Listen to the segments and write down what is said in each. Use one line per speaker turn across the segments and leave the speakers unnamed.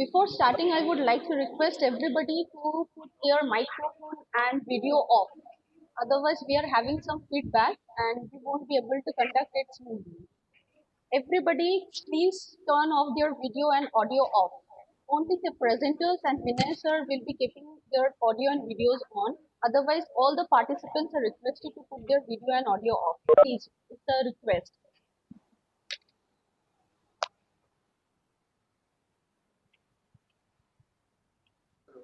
Before starting, I would like to request everybody to put their microphone and video off. Otherwise, we are having some feedback and we won't be able to conduct it smoothly. Everybody, please turn off their video and audio off. Only the presenters and Vinay sir will be keeping their audio and videos on. Otherwise, all the participants are requested to put their video and audio off. Please, it's a request.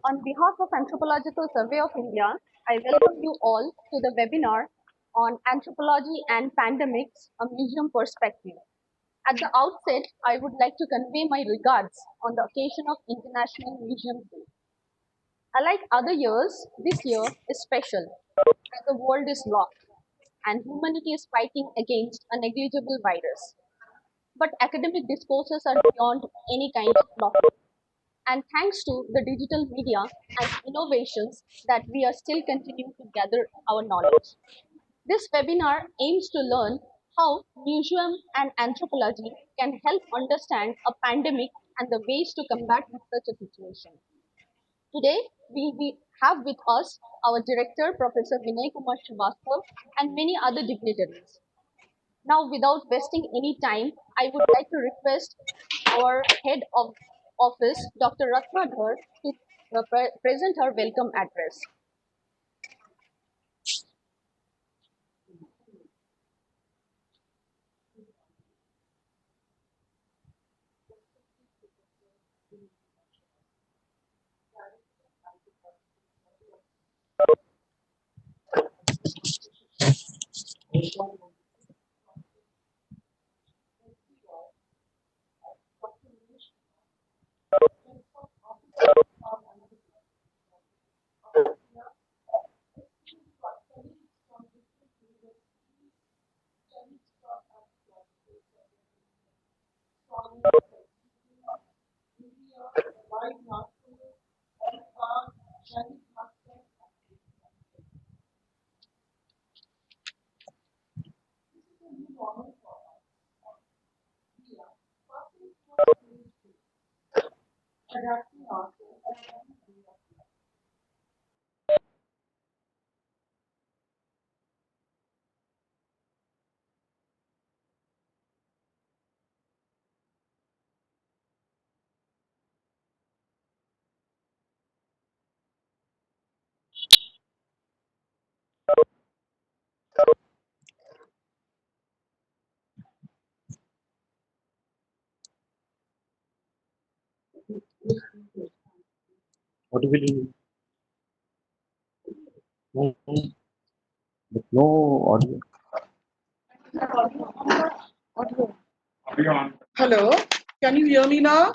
On behalf of Anthropological Survey of India, I welcome you all to the webinar on Anthropology and Pandemics, a Museum Perspective. At the outset, I would like to convey my regards on the occasion of International Museum Day. Unlike other years, this year is special as the world is locked and humanity is fighting against a negligible virus. But academic discourses are beyond any kind of lockdown. And thanks to the digital media and innovations that we are still continuing to gather our knowledge. This webinar aims to learn how museum and anthropology can help understand a pandemic and the ways to combat with such a situation. Today, we have with us our director, Professor Vinay Kumar Srivastava, and many other dignitaries. Now, without wasting any time, I would like to request our head of office, Dr. Ratna Dhar, to present her welcome address.
What will you no, no audio?
Hello, can you hear me now?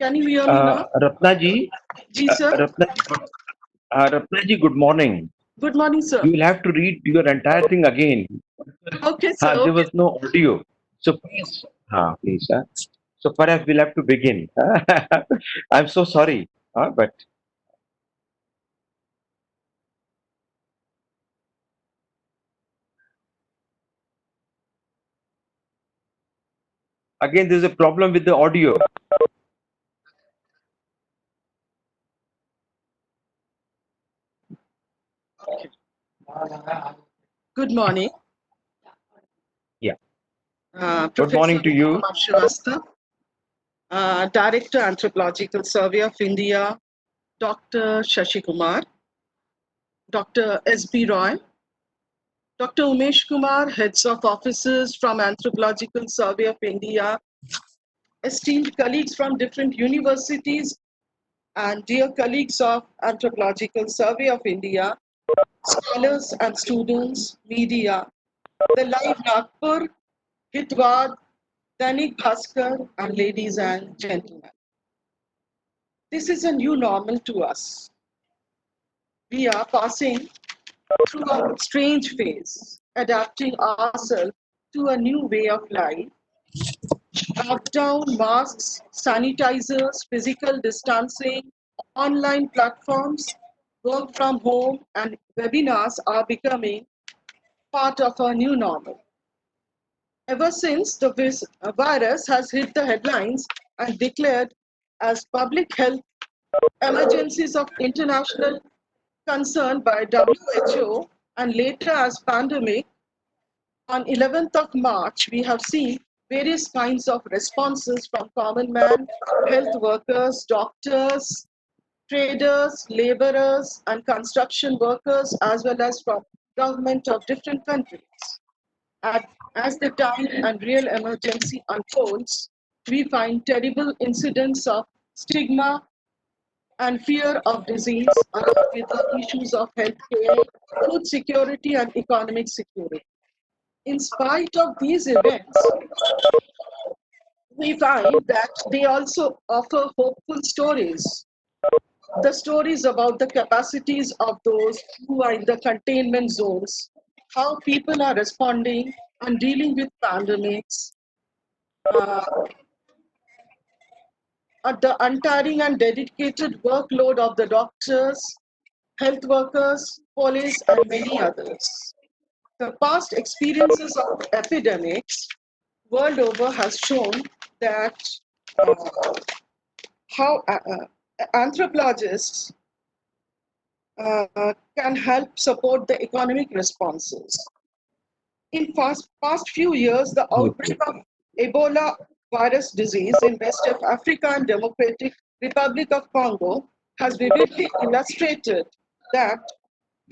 Can you hear me now?
Ratna ji,
Ji, sir.
Ratna ji, good morning.
Good morning, sir.
You will have to read your entire thing again.
Okay, sir.
There was no audio. So please, please. So perhaps we'll have to begin. I'm so sorry, but again, there's a problem with the audio.
Good morning.
Yeah.
Good
morning to you.
Srivastava, Director, Anthropological Survey of India, Dr. Shashi Kumar, Dr. S.B. Roy, Dr. Umesh Kumar, heads of offices from Anthropological Survey of India, esteemed colleagues from different universities, and dear colleagues of Anthropological Survey of India, scholars and students, media, the Live Nagpur, Hitwad, Dainik Bhaskar, and ladies and gentlemen. This is a new normal to us. We are passing through a strange phase, adapting ourselves to a new way of life. Lockdown, masks, sanitizers, physical distancing, online platforms, work from home, and webinars are becoming part of our new normal. Ever since the virus has hit the headlines and declared as public health emergencies of international concern by WHO and later as pandemic, on 11th of March, we have seen various kinds of responses from common man, health workers, doctors, traders, laborers, and construction workers, as well as from government of different countries. As the time and real emergency unfolds, we find terrible incidents of stigma and fear of disease, along with the issues of healthcare, food security, and economic security. In spite of these events, we find that they also offer hopeful stories. The stories about the capacities of those who are in the containment zones, how people are responding and dealing with pandemics, uh, the untiring and dedicated workload of the doctors, health workers, police, and many others. The past experiences of epidemics world over has shown that uh, how anthropologists can help support the economic responses. In past few years, the outbreak of Ebola virus disease in West of Africa and Democratic Republic of Congo has vividly illustrated that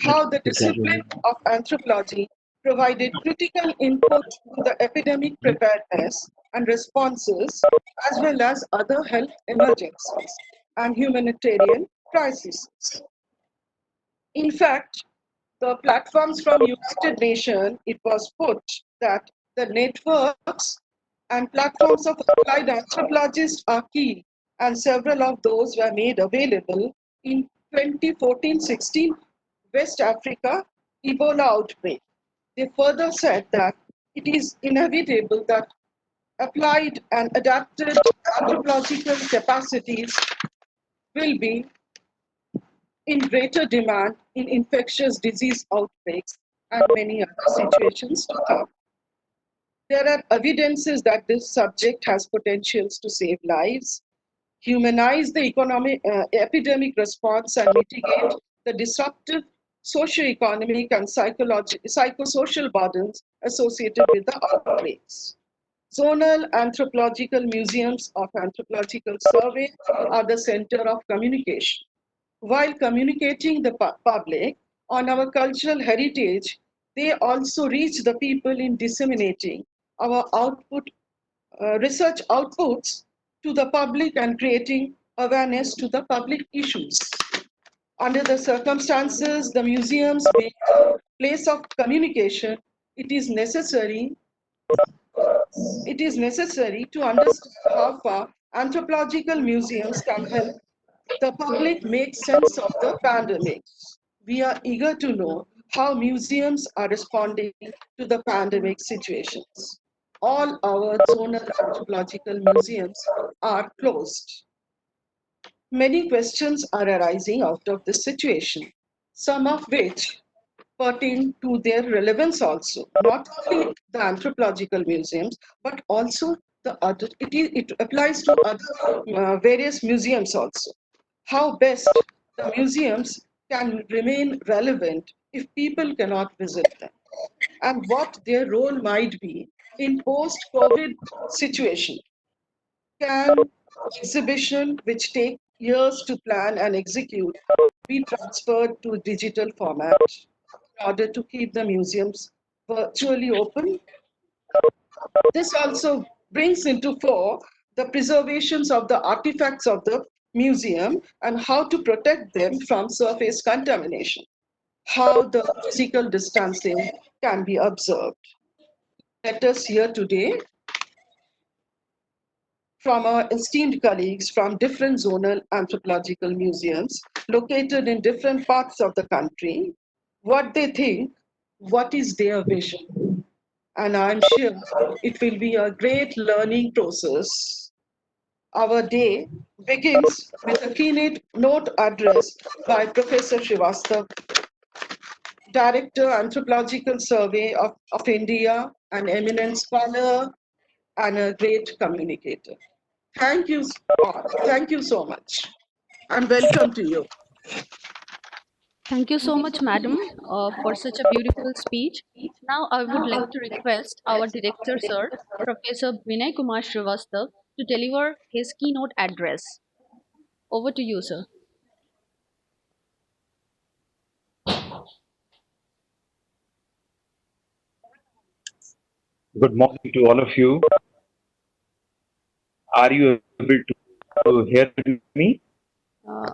how the discipline of anthropology provided critical input to the epidemic preparedness and responses, as well as other health emergencies and humanitarian crises. In fact, the platforms from United Nations, it was put that the networks and platforms of applied anthropologists are key, and several of those were made available in 2014-16 West Africa Ebola outbreak. They further said that it is inevitable that applied and adapted anthropological capacities will be in greater demand in infectious disease outbreaks and many other situations to come. There are evidences that this subject has potentials to save lives, humanize the economic, epidemic response, and mitigate the disruptive socio-economic and psychosocial burdens associated with the outbreaks. Zonal anthropological museums of anthropological survey are the center of communication. While communicating the public on our cultural heritage, they also reach the people in disseminating our research outputs to the public and creating awareness to the public issues. Under the circumstances, the museums being a place of communication, it is necessary to understand how far anthropological museums can help the public make sense of the pandemic. We are eager to know how museums are responding to the pandemic situations. All our zonal anthropological museums are closed. Many questions are arising out of this situation, some of which pertain to their relevance also, not only the anthropological museums, but also the other, it applies to other various museums also. How best the museums can remain relevant if people cannot visit them, and what their role might be in post-COVID situation. Can exhibition, which take years to plan and execute, be transferred to digital format in order to keep the museums virtually open? This also brings into fore the preservations of the artifacts of the museum and how to protect them from surface contamination, how the physical distancing can be observed. Let us hear today from our esteemed colleagues from different zonal anthropological museums located in different parts of the country, what they think, what is their vision. And I'm sure it will be a great learning process. Our day begins with a keynote note address by Professor Srivastav, Director, Anthropological Survey of India, an eminent scholar, and a great communicator. Thank you all. Thank you so much. And welcome to you.
Thank you so much, madam, for such a beautiful speech. Now, I would like to request our director, sir, Professor Vinay Kumar Srivastav, to deliver his keynote address. Over to you, sir.
Good morning to all of you. Are you able to hear me?
Uh,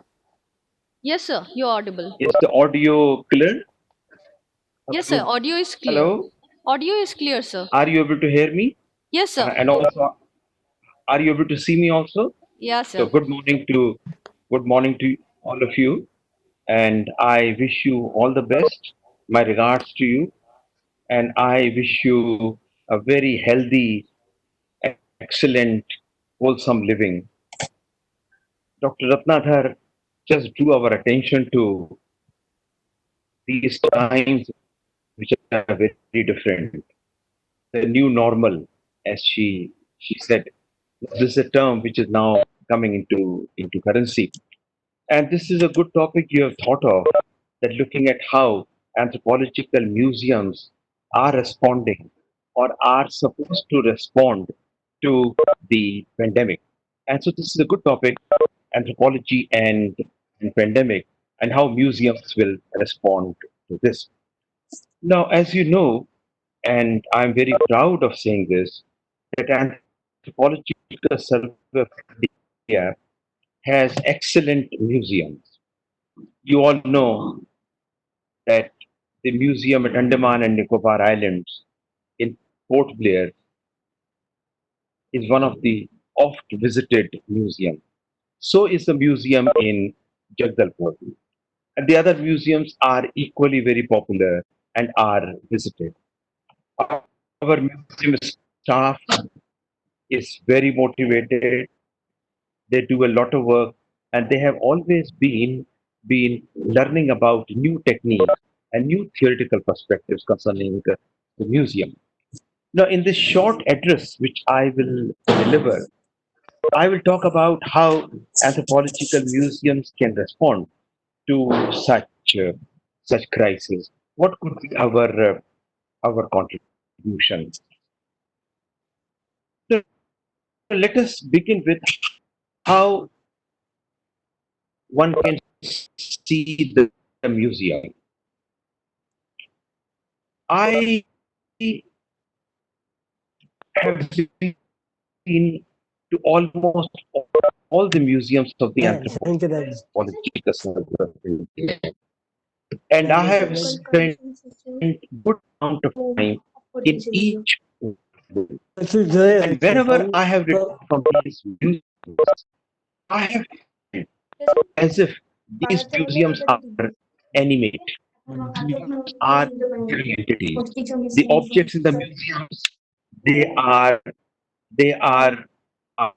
yes, sir, you're audible.
Is the audio clear?
Yes, sir, audio is clear.
Hello?
Audio is clear, sir.
Are you able to hear me?
Yes, sir.
And also, are you able to see me also?
Yeah,
So
sir.
good morning to all of you, and I wish you all the best. My regards to you, and I wish you a very healthy, excellent, wholesome living. Dr. Ratnadhar just drew our attention to these times which are very different. The new normal, as she said, this is a term which is now coming into currency. And this is a good topic you have thought of, that looking at how anthropological museums are responding or are supposed to respond to the pandemic. And so this is a good topic, anthropology and pandemic, and how museums will respond to this. Now, as you know, and I'm very proud of saying this, that Anthropological Survey of India has excellent museums. You all know that the museum at Andaman and Nicobar Islands in Port Blair is one of the oft visited museums. So is the museum in Jagdalpur. And the other museums are equally very popular and are visited. Our museum staff is very motivated. They do a lot of work, and they have always been learning about new techniques and new theoretical perspectives concerning the museum. Now, in this short address which I will deliver, I will talk about how anthropological museums can respond to such crisis. What could be our contribution? So let us begin with how one can see the museum. I have been to almost all the museums of the Anthropological Survey of India, and I have spent good amount of time in each one. And whenever I have returned from these museums, I have felt as if these museums are animate. Museums are living entities. The objects in the museums, they are they are. Uh,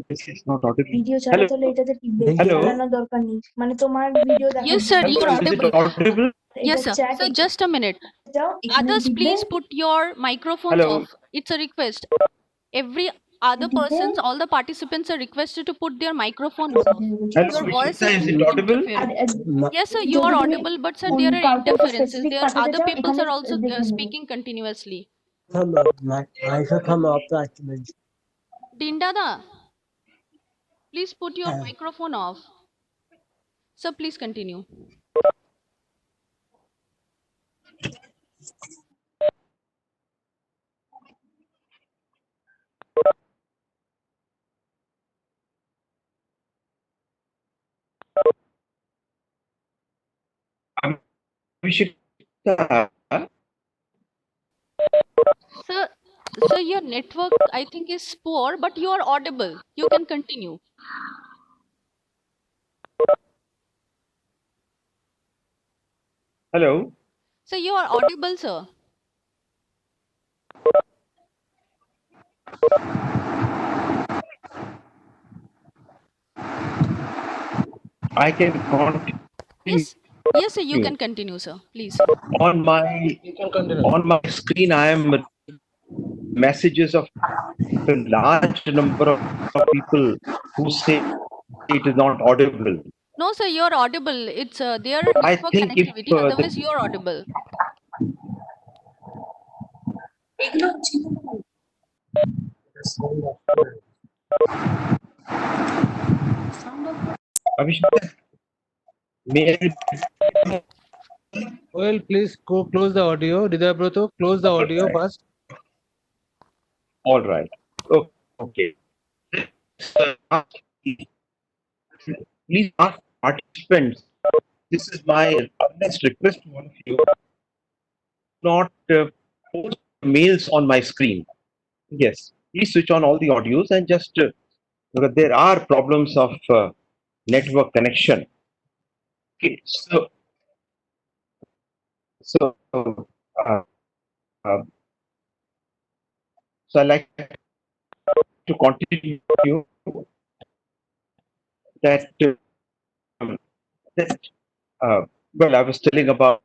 this is not audible.
Video ছাড়া
Hello,
তাহলে এটাতে টিপবে
hello,
চালানোর daraar nahi মানে তোমার video
Yes,
দেখাচ্ছে
sir,
hello.
you're
Is it
audible.
audible?
এটা
Yes, sir.
Chat
Sir, just a minute.
যাও এখানে
Others,
টিপবে
please put your microphones
Hello.
off. It's a request. Every other
টিপবে
persons, all the participants are requested to put their microphone off.
Hello,
Your voice
Vishita,
is
is it audible?
R
interfering. Yes, sir, you
যদি
are
তুমি
audible, but sir,
কোন
there are
কাউকে একটা
interferences.
Specific
There
পাঠাতে
other
চাও
peoples
এখানে
are also
দেখে নেবে
speaking continuously.
Microphone off activate.
Dindada, please put your microphone off. Sir, please continue.
Vishita,
Sir, sir, your network I think is poor, but you are audible. You can continue.
hello.
Sir, you are audible, sir.
I can continue.
Yes, Yes, sir, you
you.
can continue, sir. Please.
On my
You can continue.
on my screen, I am messages of a large number of people who say it is not audible.
No, sir, you're audible. It's their
I
network
think if
connectivity. Otherwise, you're audible.
Abhishek, may I,
Well, please go close the audio. Didabrata, close the
all
audio
right,
first.
all right, okay. So, please ask participants. This is my earnest request to all of you. Not post mails on my screen. Yes, please switch on all the audios and just because there are problems of network connection. Okay, so uh, so I like to continue that um, that well, I was telling about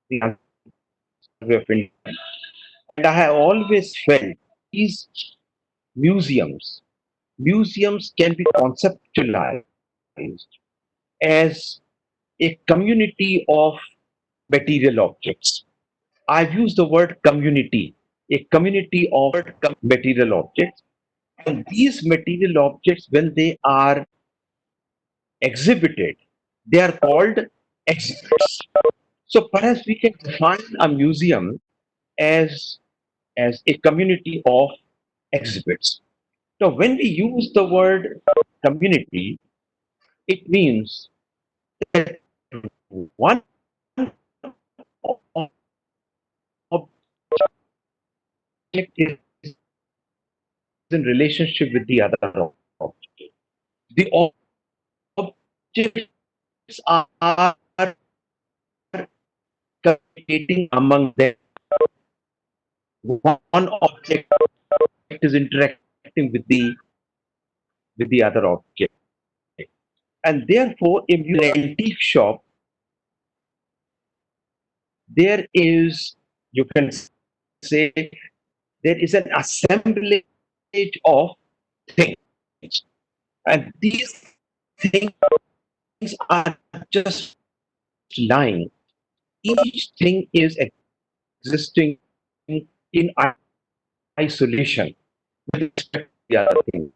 the Survey of India, and I have always felt these museums can be conceptualized as a community of material objects. I've used the word community, a community of material objects. And these material objects, when they are exhibited, they are called exhibits. So perhaps we can define a museum as, as a community of exhibits. So when we use the word community, it means that one object is in relationship with the other object. The objects are communicating among them. One object is interacting with the other object, and therefore, in an antique shop, there is, you can say, there is an assemblage of things, and these things are just lying. Each thing is existing in isolation with respect to the other thing.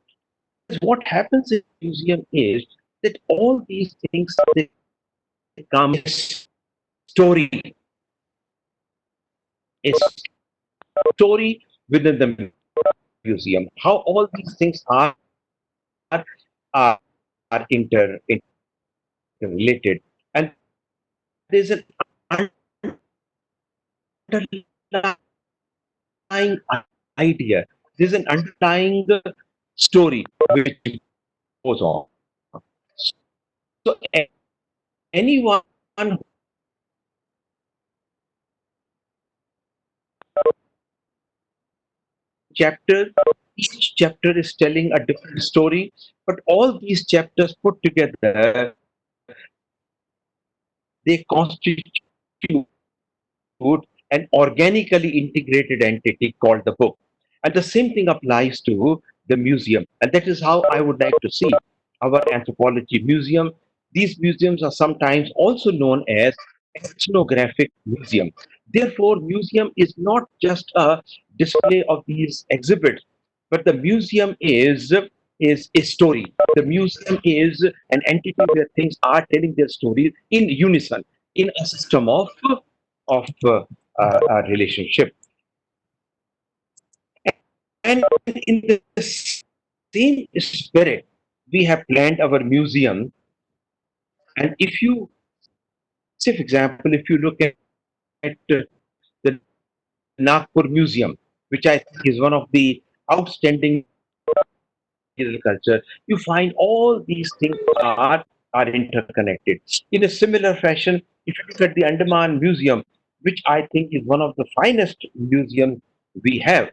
What happens in the museum is that all these things they come a story, a story within the museum. How all these things are, are interrelated, and there's an underlying idea. There's an underlying story which goes on. So anyone chapter, each chapter is telling a different story, but all these chapters put together, they constitute an organically integrated entity called the book. And the same thing applies to the museum. And that is how I would like to see our anthropology museum. These museums are sometimes also known as ethnographic museum. Therefore, museum is not just a display of these exhibits, but the museum is a story. The museum is an entity where things are telling their stories in unison, in a system of a relationship. And in the same spirit, we have planned our museum. And if you, say, for example, if you look at the Nagpur Museum, which I think is one of the outstanding culture, you find all these things are interconnected. In a similar fashion, if you look at the Andaman Museum, which I think is one of the finest museums we have,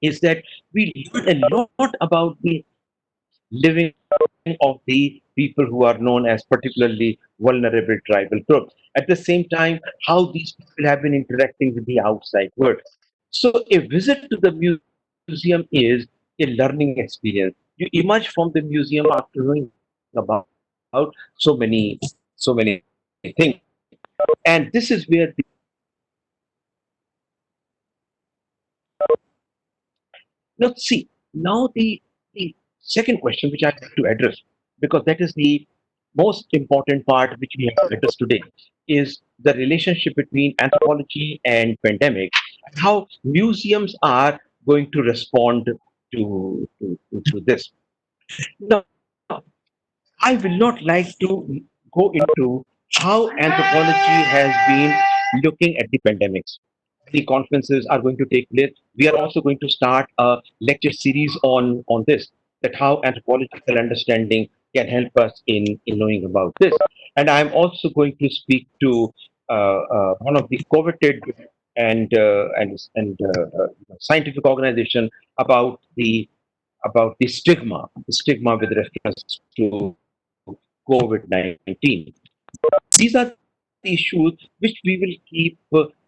is that we learn a lot about the living of the people who are known as particularly vulnerable tribal groups. At the same time, how these people have been interacting with the outside world. So a visit to the museum is a learning experience. You emerge from the museum after knowing about so many things. And this is where the now see now the second question which I have to address, because that is the most important part which we have to address today, is the relationship between anthropology and pandemic, and how museums are going to respond to this. Now, I will not like to go into how anthropology has been looking at the pandemics. The conferences are going to take place. We are also going to start a lecture series on this, that how anthropological understanding can help us in knowing about this. And I'm also going to speak to one of the coveted and scientific organization about the stigma with reference to COVID-19. These are the issues which we will keep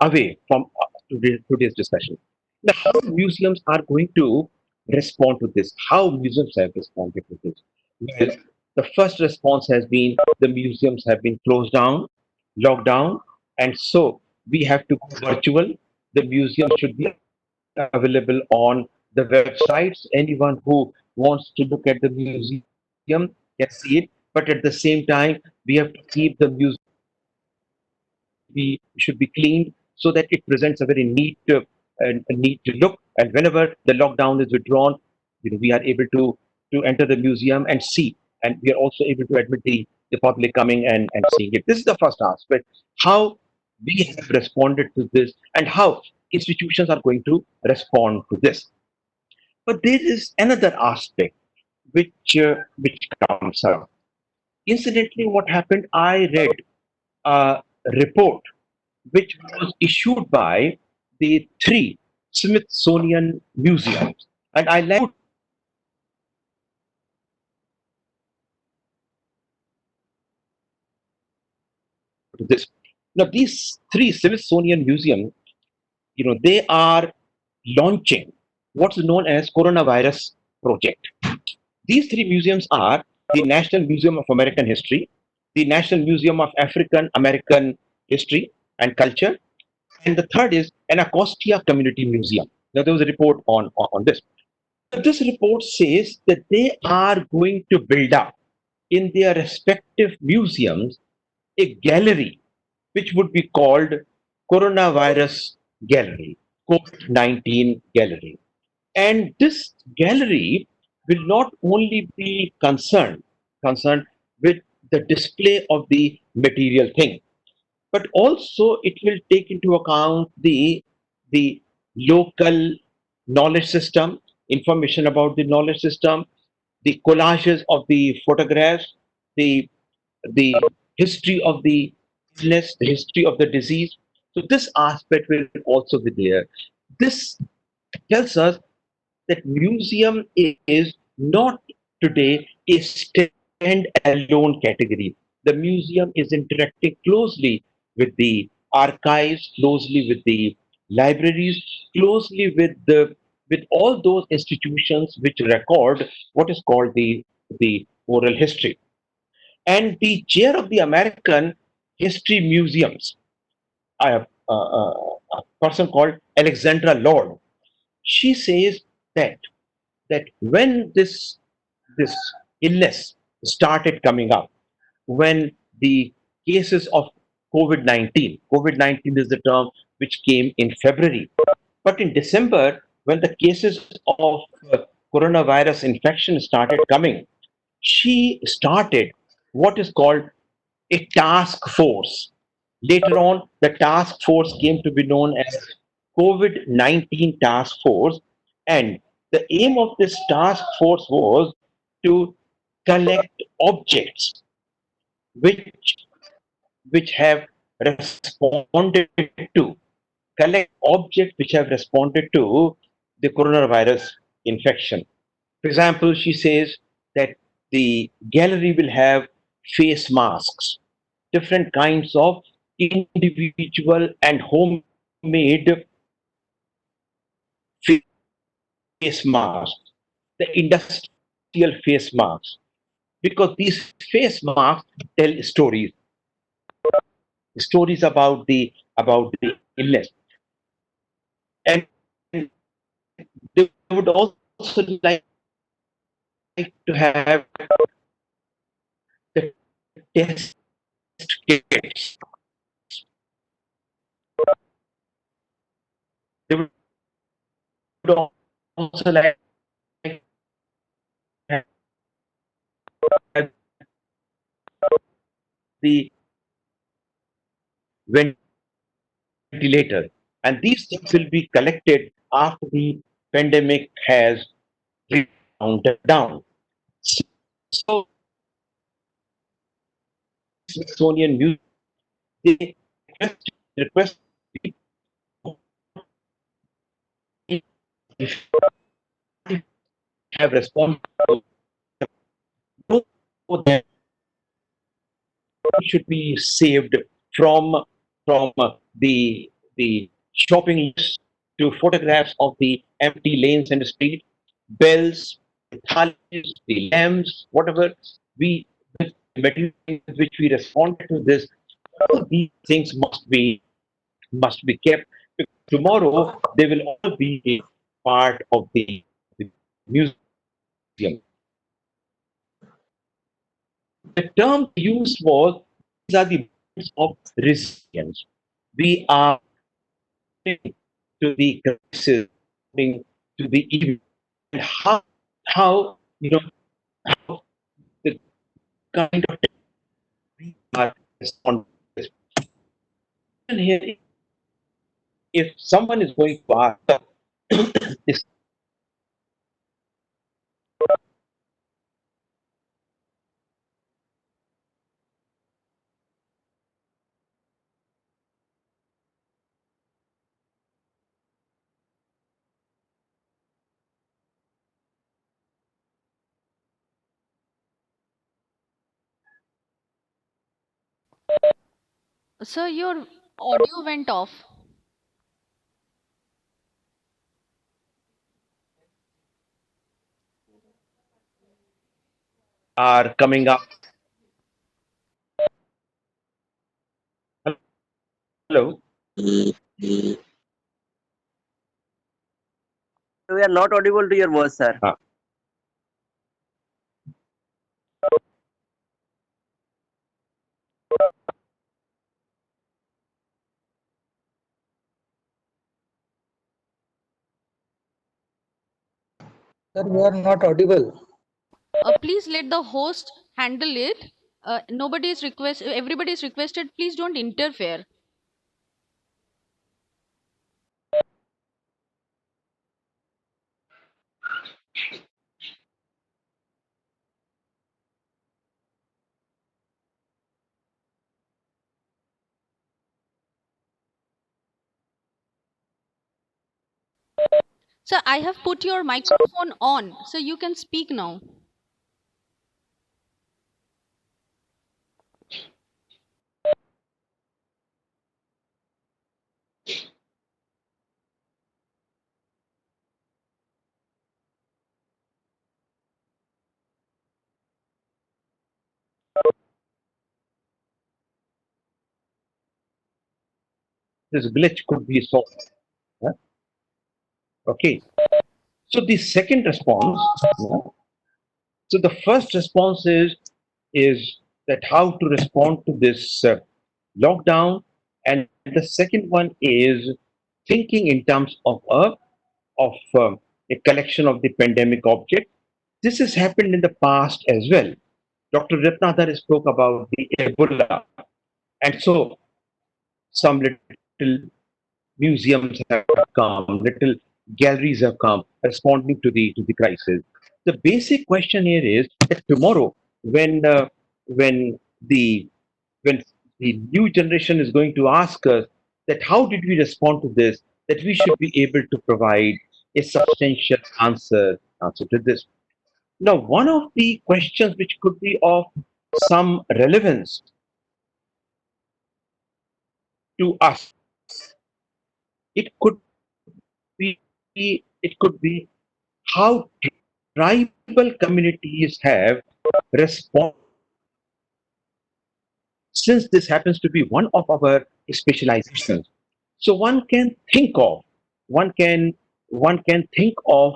away from today's discussion. Now, how museums are going to respond to this? How museums have responded to this? Well, the first response has been the museums have been closed down, locked down, and so we have to go virtual. The museum should be available on the websites. Anyone who wants to look at the museum can see it. But at the same time, we have to keep the museum should be cleaned so that it presents a very neat look. And whenever the lockdown is withdrawn, we are able to enter the museum and see, and we are also able to admit the public coming and seeing it. This is the first aspect. How we have responded to this and how institutions are going to respond to this. But there is another aspect which comes up. Incidentally, what happened? I read a report which was issued by the three Smithsonian museums, and I like to this. Now, these three Smithsonian museums, they are launching what's known as coronavirus project. These three museums are the National Museum of American History, the National Museum of African American History and Culture, and the third is an Anacostia Community Museum. Now, there was a report on this. This report says that they are going to build up in their respective museums a gallery which would be called Coronavirus Gallery, COVID 19 Gallery. And this gallery will not only be concerned with the display of the material thing, but also it will take into account the local knowledge system, information about the knowledge system, the collages of the photographs, the the history of the illness, the history of the disease. So this aspect will also be there. This tells us that museum is not today a stand-alone category. The museum is interacting closely with the archives, closely with the libraries, closely with all those institutions which record what is called the oral history. And the chair of the American History Museums, a person called Alexandra Lord, she says that when this illness started coming up, when the cases of COVID-19 is the term which came in February, but in December, when the cases of coronavirus infection started coming, she started what is called a task force. Later on, the task force came to be known as COVID 19 Task Force. And the aim of this task force was to collect objects which, which have responded to, collect objects which have responded to the coronavirus infection. For example, she says that the gallery will have face masks, different kinds of individual and homemade face masks, the industrial face masks, because these face masks tell stories about the illness, and they would also like to have the test kits. They would also like to have the ventilator, and these things will be collected after the pandemic has wound down. So, Smithsonian Museum, they request if you have responded to know that should be saved from the shopping lists to photographs of the empty lanes and the street, bells, thalis, the lamps, whatever we the material with which we responded to this, all these things must be kept. Tomorrow they will all be a part of the museum. The term used was these are the moments of resilience. We are to the crisis, to the evil, and how the kind of we are responding. Here, if someone is going to ask this,
Sir, your audio went off.
are coming up. Hello.
We are not audible to your voice, sir.
Uh,
Sir, you are not audible.
Please let the host handle it. Everybody is requested. Please don't interfere. Sir, I have put your microphone on, so you can speak now.
this glitch could be solved. Huh? Okay. So the second response, so the first response is that how to respond to this lockdown, and the second one is thinking in terms of a collection of the pandemic object. This has happened in the past as well. Dr. Ratnadhar spoke about the Ebola, and so some little museums have come, little galleries have come, responding to the crisis. The basic question here is that tomorrow, when uh, when the when the new generation is going to ask us that how did we respond to this, that we should be able to provide a substantial answer to this. Now, one of the questions which could be of some relevance to us, it could it could be how tribal communities have responded, since this happens to be one of our specializations. So one can one can think uh,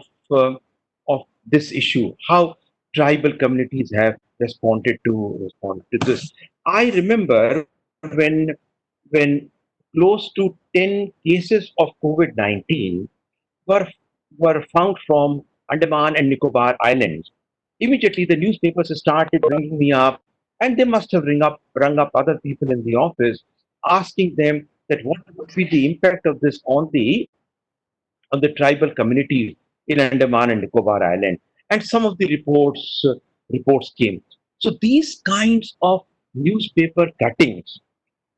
of this issue, how tribal communities have responded to this. I remember when close to 10 cases of COVID-19 were were found from Andaman and Nicobar Islands. Immediately, the newspapers started ringing me up, and they must have rung up other people in the office, asking them that what would be the impact of this on the tribal communities in Andaman and Nicobar Island. And some of the reports came. So these kinds of newspaper cuttings,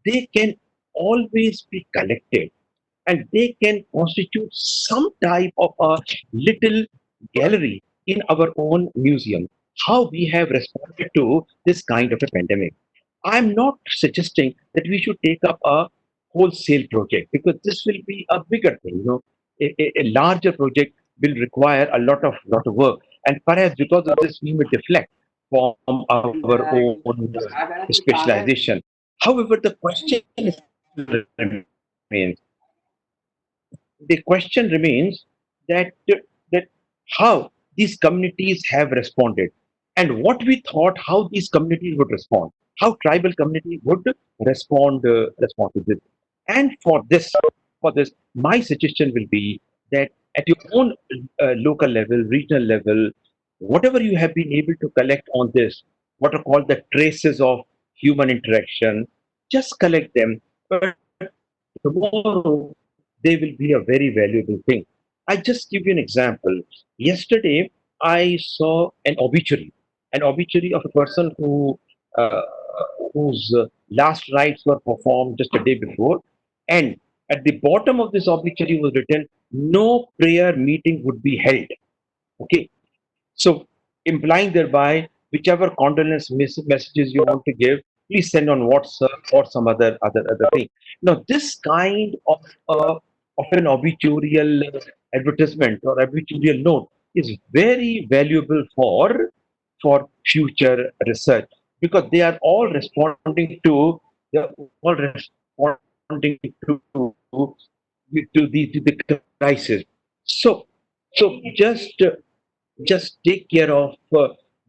they can always be collected, and they can constitute some type of a little gallery in our own museum. How we have responded to this kind of a pandemic. I'm not suggesting that we should take up a wholesale project, because this will be a bigger thing. A larger project will require a lot of work, and perhaps because of this, we may deflect from our own specialization. However, the question remains the question remains that that how these communities have responded, and what we thought how these communities would respond, how tribal community would respond to this. And for this, my suggestion will be that at your own local level, regional level, whatever you have been able to collect on this, what are called the traces of human interaction, just collect them. But tomorrow they will be a very valuable thing. I just give you an example. Yesterday, I saw an obituary of a person uh, whose last rites were performed just a day before, and at the bottom of this obituary was written, "No prayer meeting would be held." Okay, so implying thereby, whichever condolence messages you want to give, please send on WhatsApp or some other thing. Now, this kind of an obituarial advertisement or obituarial note is very valuable for future research, because they are all responding to the crisis. So just take care of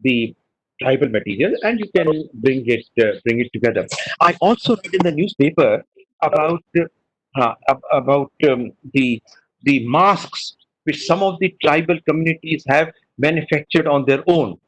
the tribal material, and you can bring it together. I also read in the newspaper about the masks which some of the tribal communities have manufactured on their own,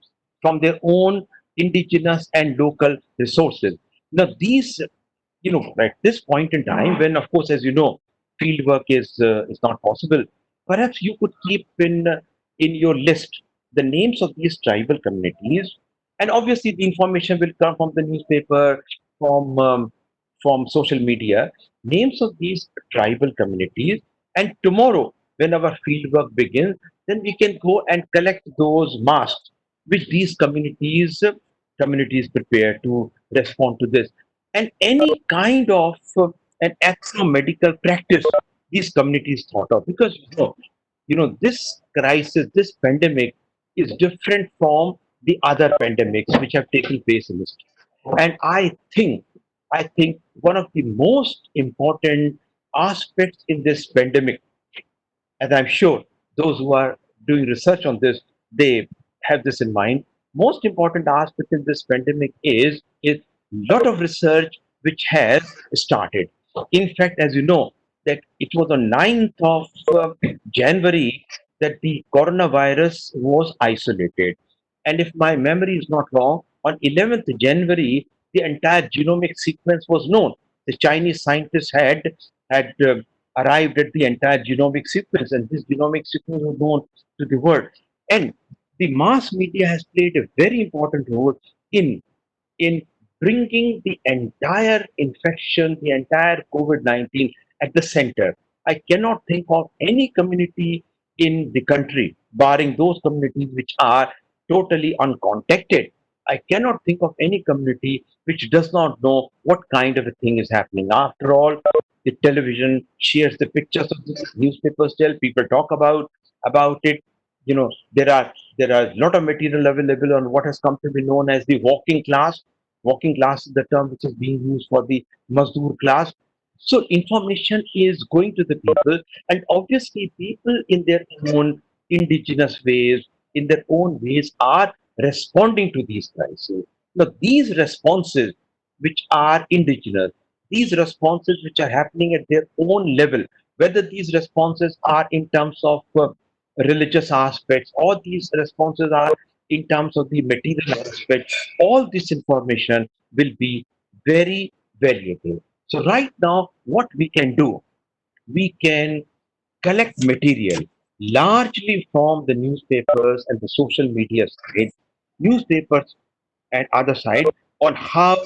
from their own indigenous and local resources. Now these, at this point in time, when, of course, as you know, field work is not possible, perhaps you could keep in your list the names of these tribal communities, and obviously the information will come from the newspaper, from social media, names of these tribal communities. And tomorrow, when our field work begins, then we can go and collect those masks which these communities prepare to respond to this, and any kind of an medical practice these communities thought of, because this crisis, this pandemic is different from the other pandemics which have taken place in history. And I think one of the most important aspects in this pandemic, and I'm sure those who are doing research on this, they have this in mind. Most important aspect in this pandemic is lot of research which has started. In fact, as you know, that it was on 9th of January that the coronavirus was isolated. And if my memory is not wrong, on 11th January, the entire genomic sequence was known. The Chinese scientists had arrived at the entire genomic sequence, and this genomic sequence was known to the world. And the mass media has played a very important role in in bringing the entire infection, the entire COVID-19 at the center. I cannot think of any community in the country, barring those communities which are totally uncontacted. I cannot think of any community which does not know what kind of a thing is happening. After all, the television shares the pictures of this, newspapers tell, people talk about it. There are a lot of material available on what has come to be known as the walking class. Walking class is the term which is being used for the Mazdoor class. So information is going to the people, and obviously people in their own indigenous ways, in their own ways, are responding to these crises. Now, these responses, which are indigenous, these responses which are happening at their own level, whether these responses are in terms of religious aspects or these responses are in terms of the material aspect, all this information will be very valuable. So, right now, what we can do, we can collect material largely from the newspapers and the social media side, newspapers and other side, on how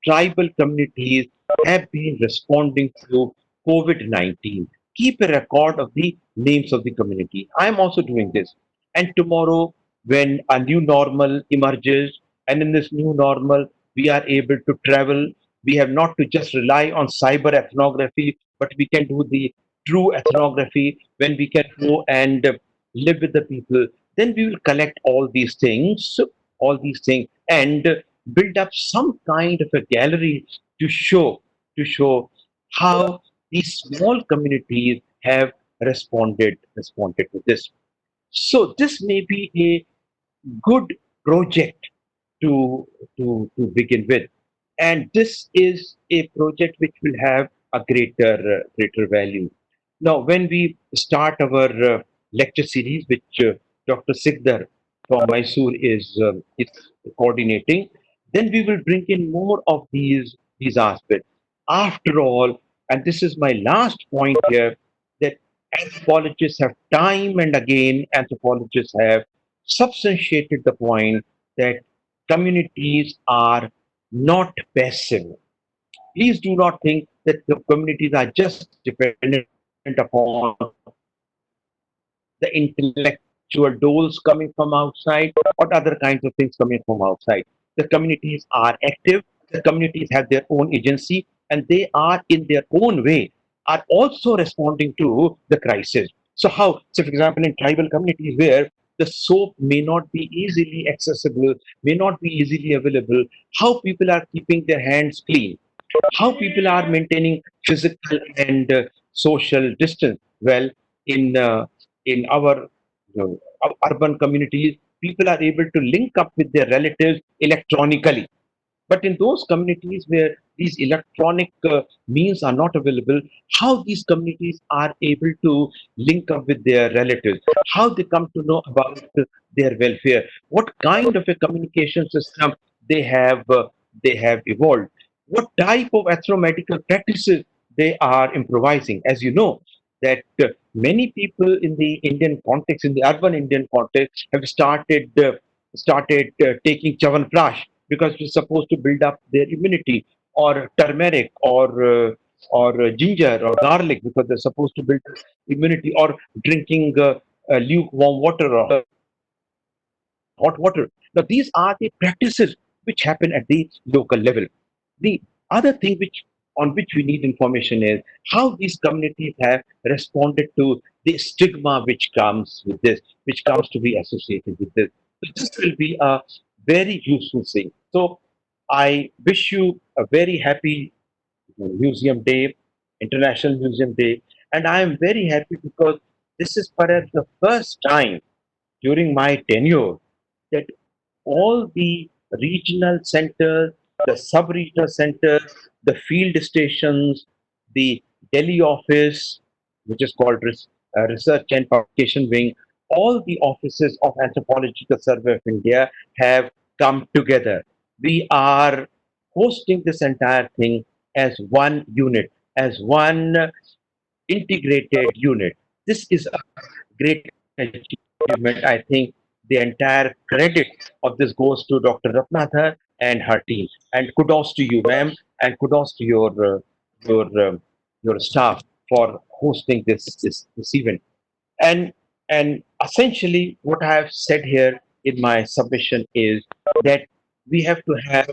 tribal communities have been responding to COVID-19. Keep a record of the names of the community. I am also doing this. And tomorrow, when a new normal emerges, and in this new normal, we are able to travel, we have not to just rely on cyber ethnography, but we can do the true ethnography when we can go and live with the people. Then we will collect all these things, and build up some kind of a gallery to show how these small communities have responded to this. So this may be a good project to begin with, and this is a project which will have a greater value. Now, when we start our lecture series, which Dr. Sikdar from Mysore is coordinating, then we will bring in more of these aspects. After all, and this is my last point here, that anthropologists have substantiated the point that communities are not passive. Please do not think that the communities are just dependent upon the intellectual doles coming from outside or other kinds of things coming from outside. The communities are active, the communities have their own agency, and they are in their own way are also responding to the crisis. So how? So for example, in tribal communities where the soap may not be easily accessible, may not be easily available, how people are keeping their hands clean, how people are maintaining physical and social distance. Well, in our urban communities, people are able to link up with their relatives electronically. But in those communities where these electronic means are not available, how these communities are able to link up with their relatives, how they come to know about their welfare, what kind of a communication system they have uh, they have evolved, what type of ethnomedical practices they are improvising. As you know, that many people in the Indian context, in the urban Indian context, have started taking chawanprash because it's supposed to build up their immunity, or turmeric, or ginger or garlic because they're supposed to build immunity, or drinking lukewarm water or hot water. Now, these are the practices which happen at the local level. The other thing on which we need information is how these communities have responded to the stigma which comes with this, which comes to be associated with this. So this will be a very useful thing. So I wish you a very happy Museum Day, International Museum Day, and I am very happy because this is perhaps the first time during my tenure that all the regional centers, the sub-regional centers, the field stations, the Delhi office, which is called Research and Publication Wing, all the offices of Anthropological Survey of India have come together. We are hosting this entire thing as one unit, as one integrated unit. This is a great achievement. I think the entire credit of this goes to Dr. Ratnadhar and her team. And kudos to you, ma'am, and kudos to your your staff for hosting this event. And and essentially, what I have said here in my submission is that we have to have,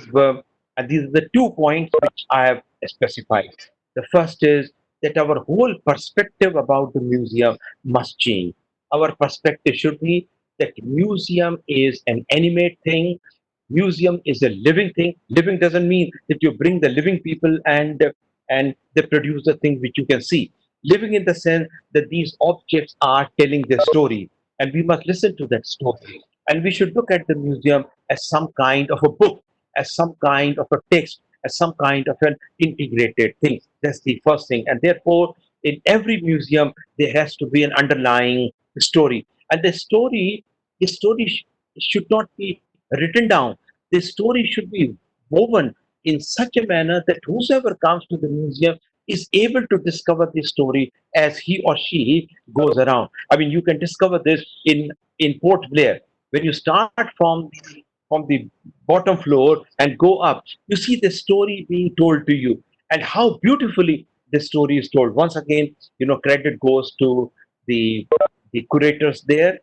and these are the 2 points which I have specified. The first is that our whole perspective about the museum must change. Our perspective should be that museum is an animate thing. Museum is a living thing. Living doesn't mean that you bring the living people and they produce the thing which you can see. Living in the sense that these objects are telling their story, and we must listen to that story. And we should look at the museum as some kind of a book, as some kind of a text, as some kind of an integrated thing. That's the first thing. And therefore, in every museum, there has to be an underlying story. And the story should not be written down. The story should be woven in such a manner that whosoever comes to the museum is able to discover the story as he or she goes around. I mean, you can discover this in Port Blair. When you start from the bottom floor and go up, you see the story being told to you, and how beautifully the story is told. Once again, credit goes to the curators there,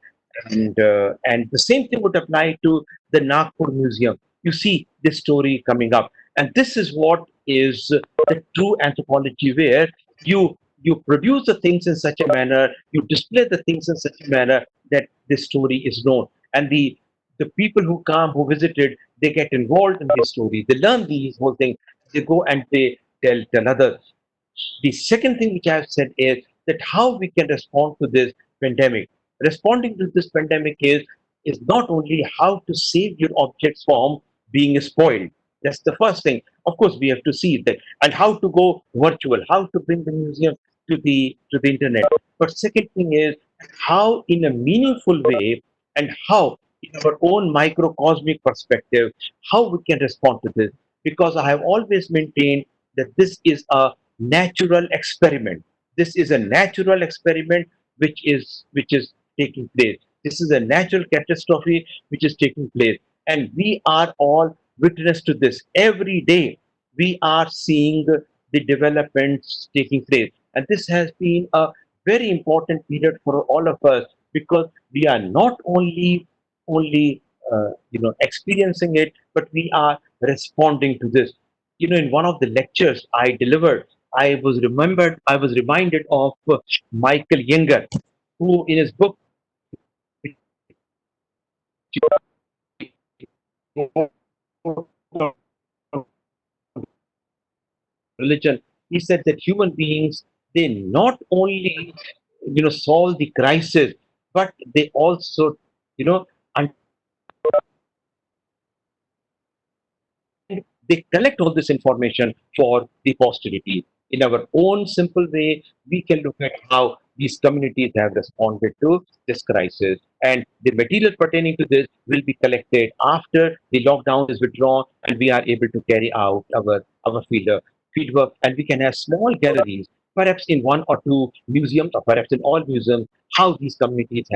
and the same thing would apply to the Nagpur Museum. You see this story coming up, and this is what is the true anthropology, where you produce the things in such a manner, you display the things in such a manner that the story is known, and the people who come, who visited, they get involved in the story, they learn these whole things, they go and they tell others. The second thing which I have said is that how we can respond to this pandemic. Responding to this pandemic is not only how to save your objects from being spoiled. That's the first thing. Of course, we have to see that, and how to go virtual, how to bring the museum to the internet. But second thing is how, in a meaningful way, and how, in our own microcosmic perspective, how we can respond to this. Because I have always maintained that this is a natural experiment. This is a natural experiment which is taking place. This is a natural catastrophe which is taking place, and we are all witness to this every day. We are seeing the developments taking place, and this has been a very important period for all of us, because we are not only experiencing it, but we are responding to this. In one of the lectures I delivered, I was reminded of Michael Younger, who in his book religion, he said that human beings, they not only solve the crisis, but they also you know they collect all this information for the posterity. In our own simple way, we can look at how these communities have responded to this crisis. And the material pertaining to this will be collected after the lockdown is withdrawn and we are able to carry out our field work. And we can have small galleries, perhaps in one or two museums, or perhaps in all museums, how these communities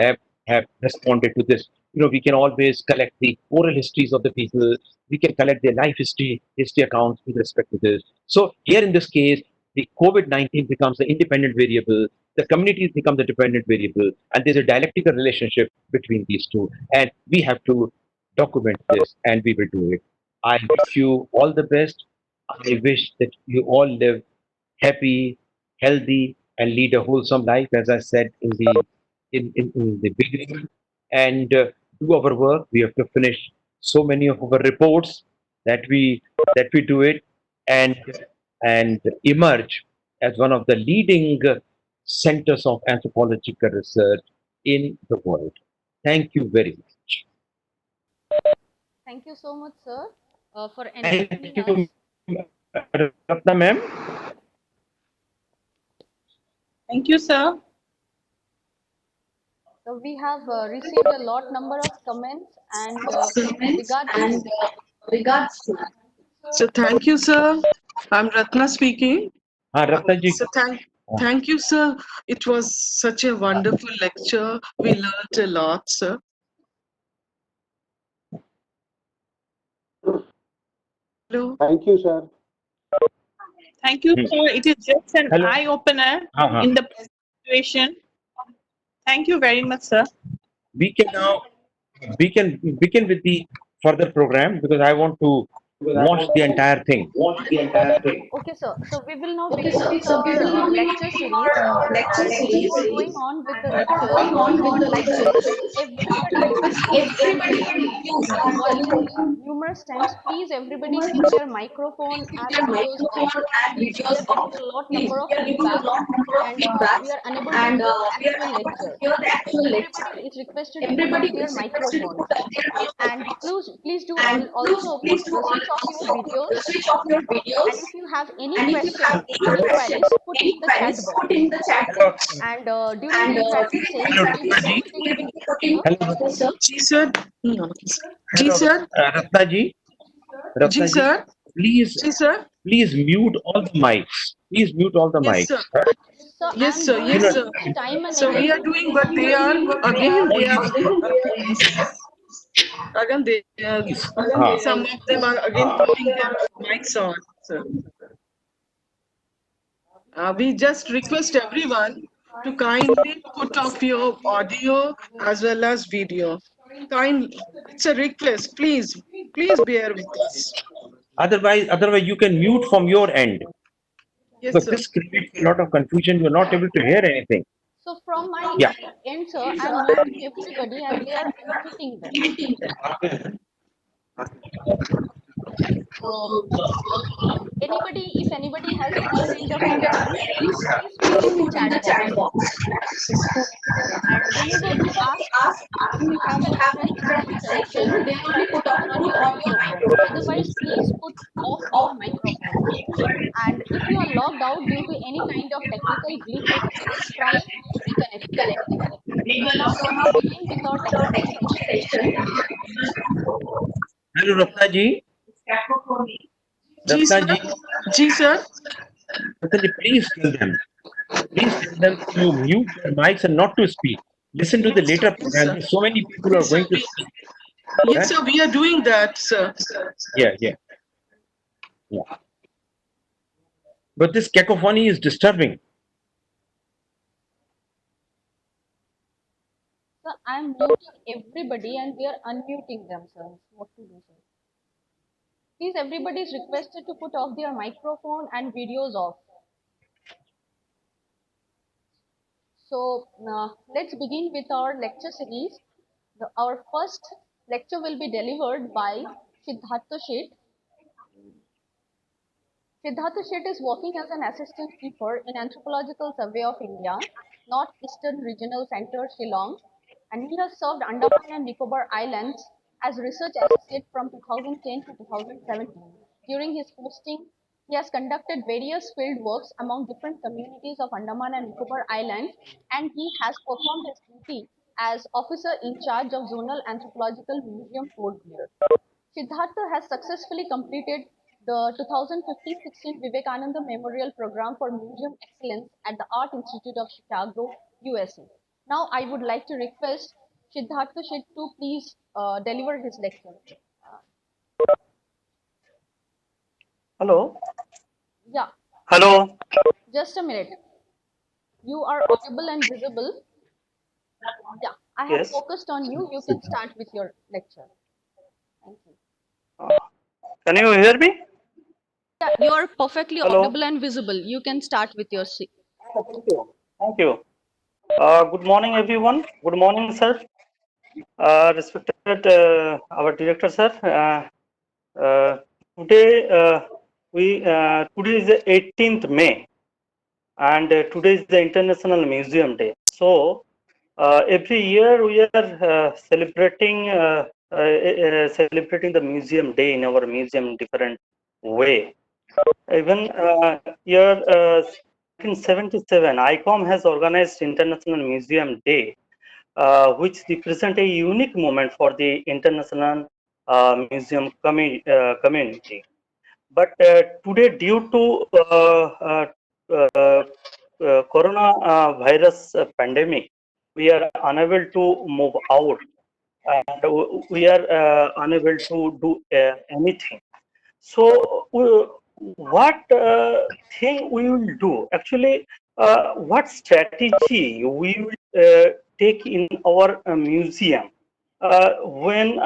have responded to this. We can always collect the oral histories of the people, we can collect their life history accounts with respect to this. So here in this case, the COVID-19 becomes the independent variable, the communities become the dependent variable, and there's a dialectical relationship between these two. And we have to document this, and we will do it. I wish you all the best. I wish that you all live happy, healthy, and lead a wholesome life, as I said in the beginning, and do our work. We have to finish so many of our reports that we do it, and emerge as one of the leading centers of anthropological research in the world. Thank you very much.
Thank you so much, sir, for
Thank
enlightening us.
you, Ratna ma'am.
Thank you, sir.
So we have received a lot number of comments and regards to.
So thank you, sir. I'm Ratna speaking.
Ratna ji.
So thank you, sir. It was such a wonderful lecture. We learned a lot, sir. Hello.
Thank you, sir.
Thank you, sir. It is just an
Hello.
eye opener
Uh-huh.
in the present situation. Thank you very much, sir.
We can now we can begin with the further program because I want to watch the entire thing.
Okay, sir. So we will now begin with our lecture series, and before going on with the lectures, I would like to request everybody, please, I have called you numerous times. Please, everybody, switch your microphone and videos off. We are getting a lot number of feedback, and we are unable to hear the actual lecture. Everybody is requested to put off their microphones, and please do also put switch off your videos. And if you have any question, any queries, put in the chat box. And during the interactive session,
Hello,
we'll be
Ratna ji.
putting. Sir,
Hello,
जी sir जी
hello,
sir
Ratna ji.
जी
Ratna ji,
sir
please,
जी sir
please mute all the mics. Please mute all the
yes
mics.
sir
sir, I
yes
am
sir
doing
yes
You know,
sir
it time and
so we
again.
are doing but they are again they
please. हाँ.
some of them are again putting their mics on sir. We just request everyone to kindly put off your audio as well as video. It's a request. Please bear with us.
Otherwise, you can mute from your end.
Yes,
Because
sir.
this creates a lot of confusion. You're not able to hear anything.
So from my
Yeah.
end, sir, I am muting everybody, and they are unmuting them. So anybody, if anybody has any kind of queries, please put in the chat box. And whenever we ask if you have a different suggestion, then only put on your microphone. Otherwise, please put off your microphone. And if you are logged out due to any kind of technical glitches, please try reconnecting. We will now begin with our technical session.
Hello, Ratna ji.
Ji,
Ratna
sir.
ji.
Ji, sir.
Ratna ji, please tell them. Please tell them to mute their mics and not to speak. Listen to the
Yes, sir.
later
Yes,
program.
sir.
There's so many people are
Yes, sir.
going to speak.
Yes,
Huh?
sir. We are doing that, sir.
Yeah. But this cacophony is disturbing.
So I am muting everybody and we are unmuting themselves. What to do, sir? Please, everybody is requested to put off their microphone and videos off. So let's begin with our lecture series. Our first lecture will be delivered by Siddhartha Sheth. Siddhartha Sheth is working as an assistant keeper in Anthropological Survey of India, Northeastern Regional Center, Shillong, and he has served Andaman and Nicobar Islands as research associate from 2010 to 2017. During his posting, he has conducted various field works among different communities of Andaman and Nicobar Islands, and he has performed his duty as officer in charge of Zonal Anthropological Museum Port Blair. Siddhartha has successfully completed the 2015-16 Vivekananda Memorial Program for Museum Excellence at the Art Institute of Chicago, USA. Now, I would like to request Siddhartha Sheth to please deliver his lecture.
Hello.
Yeah,
Hello.
just a minute. You are audible and visible. Yeah, I have
Yes.
focused on you. You can start with your lecture. Thank you.
Can you hear me?
Yeah, you are perfectly
Hello.
audible and visible. You can start with your.
Thank you. Thank you. Good morning, everyone. Good morning, sir. Respected our director, sir. Today today is the 18th May, and today is the International Museum Day. So every year we are celebrating the Museum Day in our museum in different way. Even year 1977, ICOM has organized International Museum Day, which represent a unique moment for the international museum community. But today, due to corona virus pandemic, we are unable to move out, and we are unable to do anything. So, what thing we will do? Actually, what strategy we will take in our museum when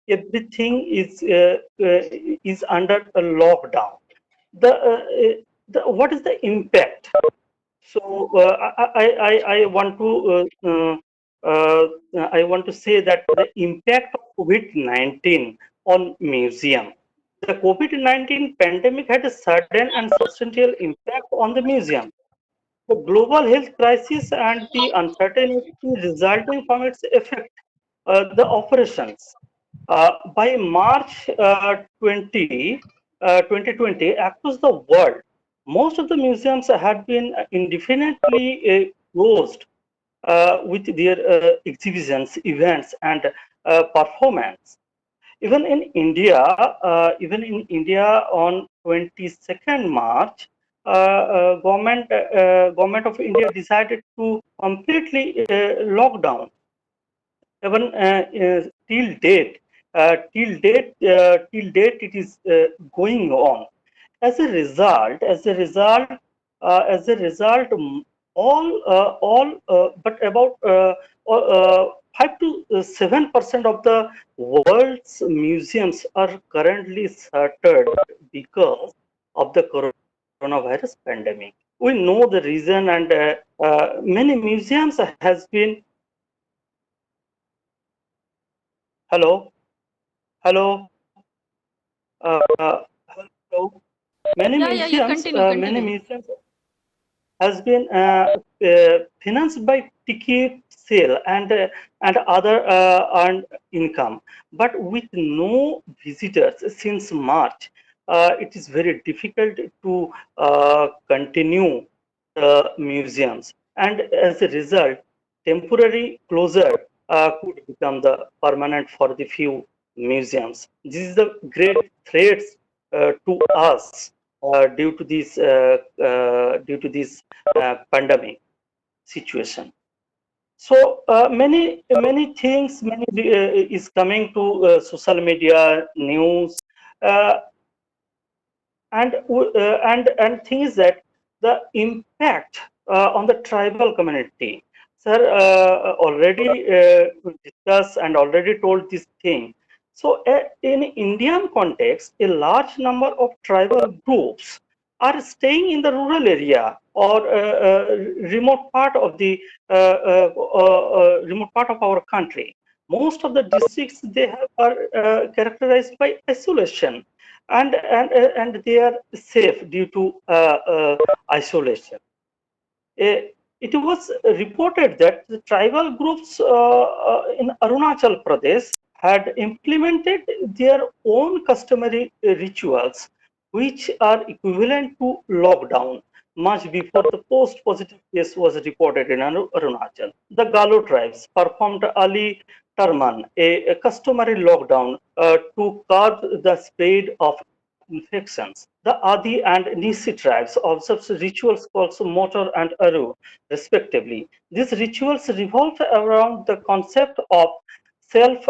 everything is under a lockdown. What is the impact? So uh, I want to say that the impact of COVID-19 on museum. The COVID-19 pandemic had a sudden and substantial impact on the museum. The global health crisis and the uncertainty resulting from its effect the operations. By March 2020, across the world, most of the museums had been indefinitely closed with their exhibitions, events, and performance. Even in India on 22nd March, government of India decided to completely lock down. Even till date, it is going on. As a result, but about 5 to 7% of the world's museums are currently shuttered because of the coronavirus pandemic. We know the reason, and many museums has been hello, hello, hello. Many
Yeah, yeah, you
museums,
continue,
many
continue.
museums has been financed by ticket sale and other earned income, but with no visitors since March, it is very difficult to continue the museums, and as a result, temporary closure could become the permanent for the few museums. This is the great threats to us due to this pandemic situation. So many things is coming to social media, news, uh, and thing is that the impact on the tribal community. Sir already discussed and already told this thing. So in Indian context, a large number of tribal groups are staying in the rural area or remote part of the remote part of our country. Most of the districts they have are characterized by isolation, and they are safe due to isolation. It was reported that the tribal groups in Arunachal Pradesh had implemented their own customary rituals, which are equivalent to lockdown, much before the post-positive case was reported in Arunachal. The Galo tribes performed Ali Tarman, a customary lockdown to curb the spread of infections. The Adi and Nisi tribes observe rituals called Motor and Aru, respectively. These rituals revolve around the concept of self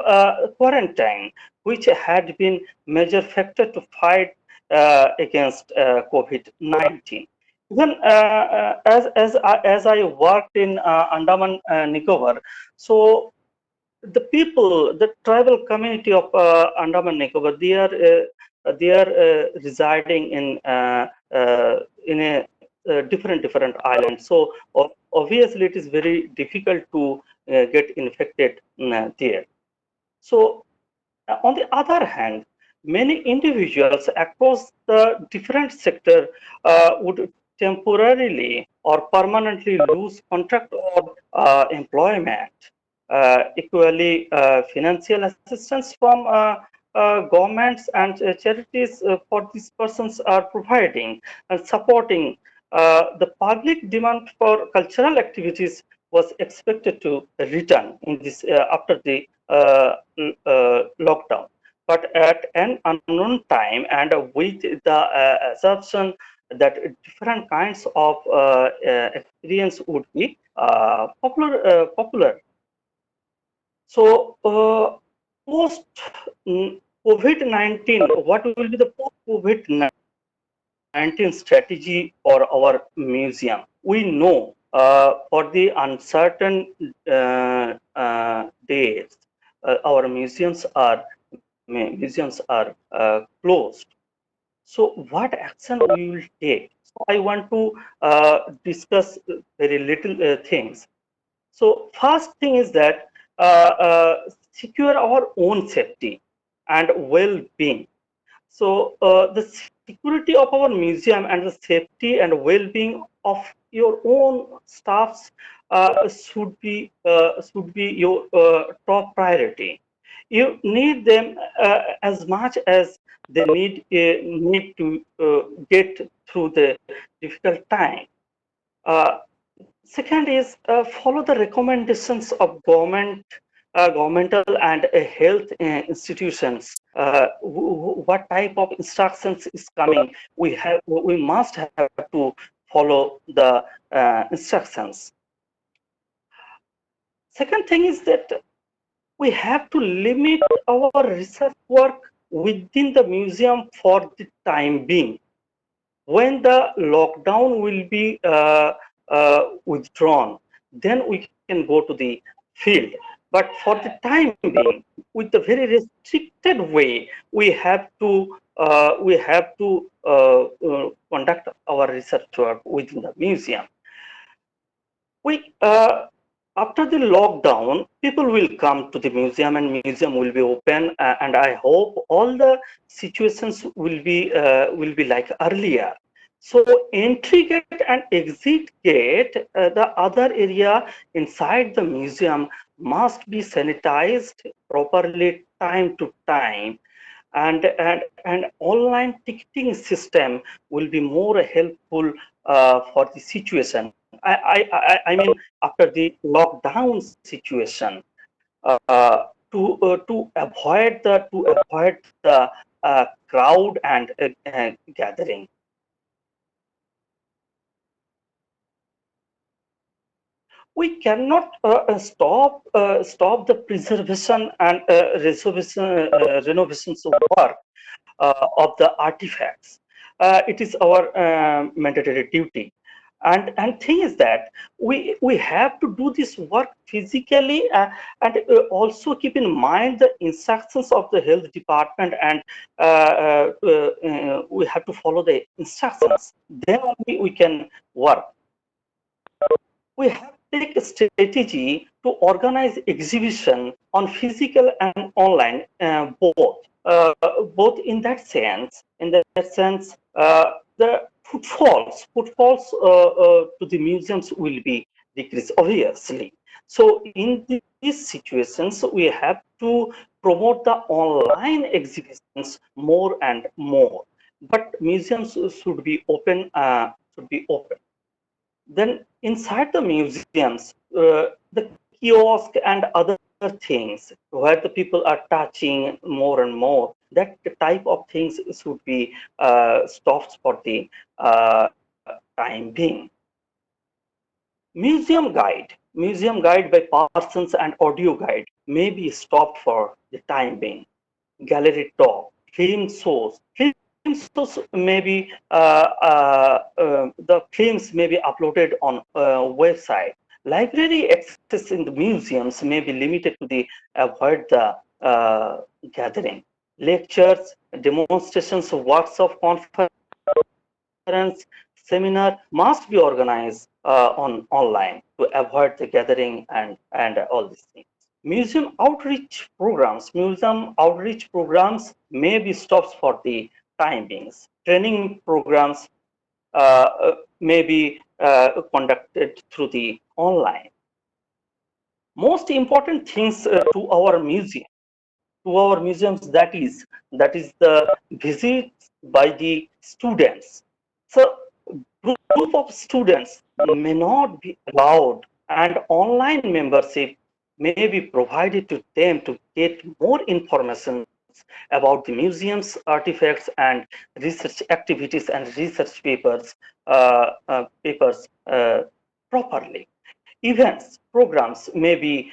quarantine, which had been major factor to fight against COVID-19. Even as I worked in Andaman Nicobar, so the tribal community of Andaman Nicobar, they are residing in a different island. So obviously, it is very difficult to get infected there. So on the other hand, many individuals across the different sector would temporarily or permanently lose contract or employment. Equally, financial assistance from governments and charities for these persons are providing and supporting. The public demand for cultural activities was expected to return in this after the lockdown, but at an unknown time and with the assumption that different kinds of experience would be popular. So post COVID-19, what will be the post COVID-19 strategy for our museum? We know for the uncertain days, our museums are closed. So what action we will take? So I want to discuss very little things. So first thing is that secure our own safety and well-being. So the security of our museum and the safety and well-being of your own staffs should be your top priority. You need them as much as they need to get through the difficult time. Uh, Second is follow the recommendations of governmental and health institutions. What type of instructions is coming? We must have to follow the instructions. Second thing is that we have to limit our research work within the museum for the time being. When the lockdown will be withdrawn, then we can go to the field. But for the time being, with the very restricted way, we have to conduct our research work within the museum. We After the lockdown, people will come to the museum and museum will be open, and I hope all the situations will be like earlier. So entry gate and exit gate, the other area inside the museum must be sanitized properly time to time, and online ticketing system will be more helpful for the situation. I mean, after the lockdown situation, to avoid the crowd and gathering. We cannot stop the preservation and renovations of work of the artifacts. It is our mandatory duty. And thing is that we have to do this work physically, and also keep in mind the instructions of the health department, and we have to follow the instructions. Then only we can work. We have to take a strategy to organize exhibition on physical and online, both in that sense, the footfalls to the museums will be decreased, obviously. So in these situations, we have to promote the online exhibitions more and more. But museums should be open. Then inside the museums, the kiosk and other things where the people are touching more and more, that type of things should be stopped for the time being. Museum guide by persons and audio guide may be stopped for the time being. Gallery talk, film shows. Film shows may be the films may be uploaded on website. Library access in the museums may be limited to the avoid the gathering. Lectures, demonstrations, workshop, conference, seminar must be organized on online to avoid the gathering and all these things. Museum outreach programs may be stopped for the time beings. Training programs may be conducted through the online. Most important things to our museums, that is the visits by the students. So group of students may not be allowed, and online membership may be provided to them to get more information about the museum's artifacts and research activities and research papers properly. Events, programs may be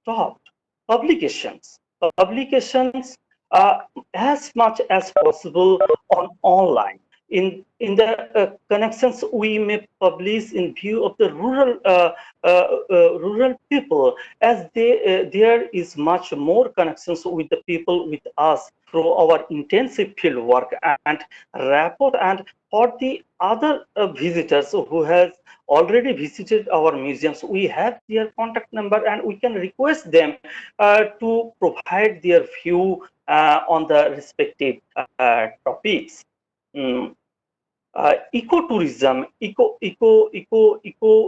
stopped. Publications as much as possible on online. in the connections we may publish in view of the rural people, as there is much more connections with the people with us through our intensive field work and rapport, and for the other visitors who has already visited our museums, we have their contact number and we can request them to provide their view on the respective topics. Mm. Ecotourism, eco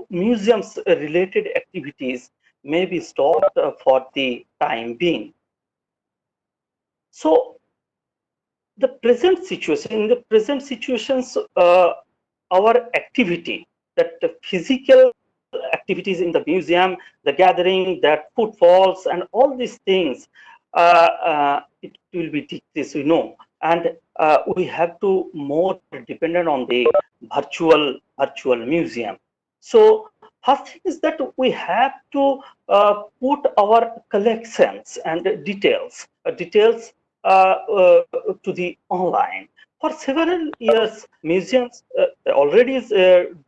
museums related activities may be stopped for the time being. So the present situation, in the present situations, our activity, that the physical activities in the museum, the gathering, that footfalls, and all these things, it will be decreased, and we have to more dependent on the virtual museum. So first thing is that we have to put our collections and details to the online. For several years, museums already is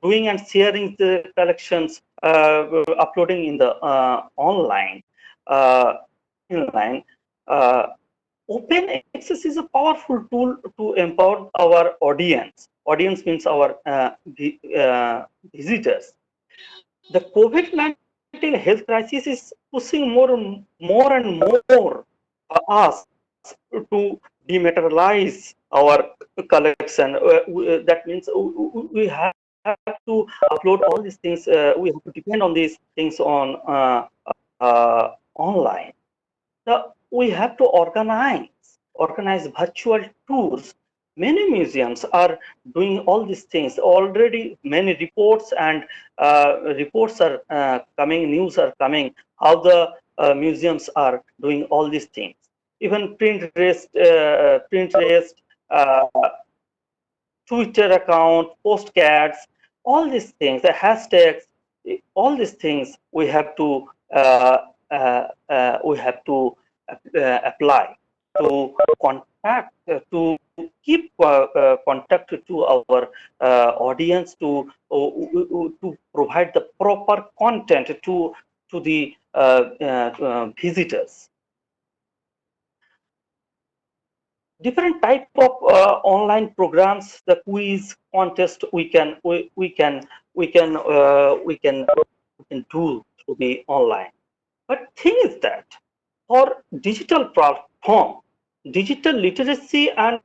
doing and sharing the collections, uploading in the online. Uh, Inline. Open access is a powerful tool to empower our audience. Audience means our visitors. The COVID-19 health crisis is pushing more and more us to dematerialize our collection. That means we have to upload all these things. We have to depend on these things on online. We have to organize virtual tours. Many museums are doing all these things already. Many reports are coming, news are coming, how the museums are doing all these things. Even Pinterest, uh, Twitter account, postcards, all these things, the hashtags, all these things we have to apply to contact to keep contact to our audience, to provide the proper content to the visitors. Different type of online programs, the quiz contest, we can do through the online. But thing is that for digital platform, digital literacy and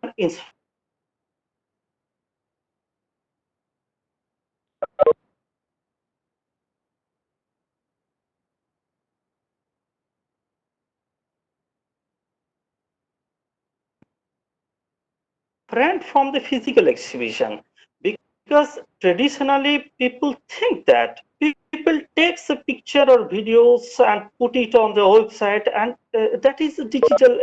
different from the physical exhibition, because traditionally people think that people takes a picture or videos and put it on the website, and that is a digital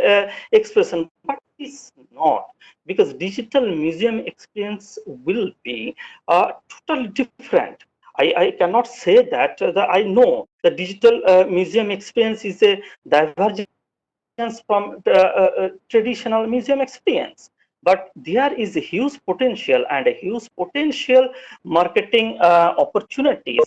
expression, but it's not, because digital museum experience will be totally different. I cannot say that I know the digital museum experience is a divergence from the traditional museum experience. But there is a huge potential and a huge potential marketing opportunities,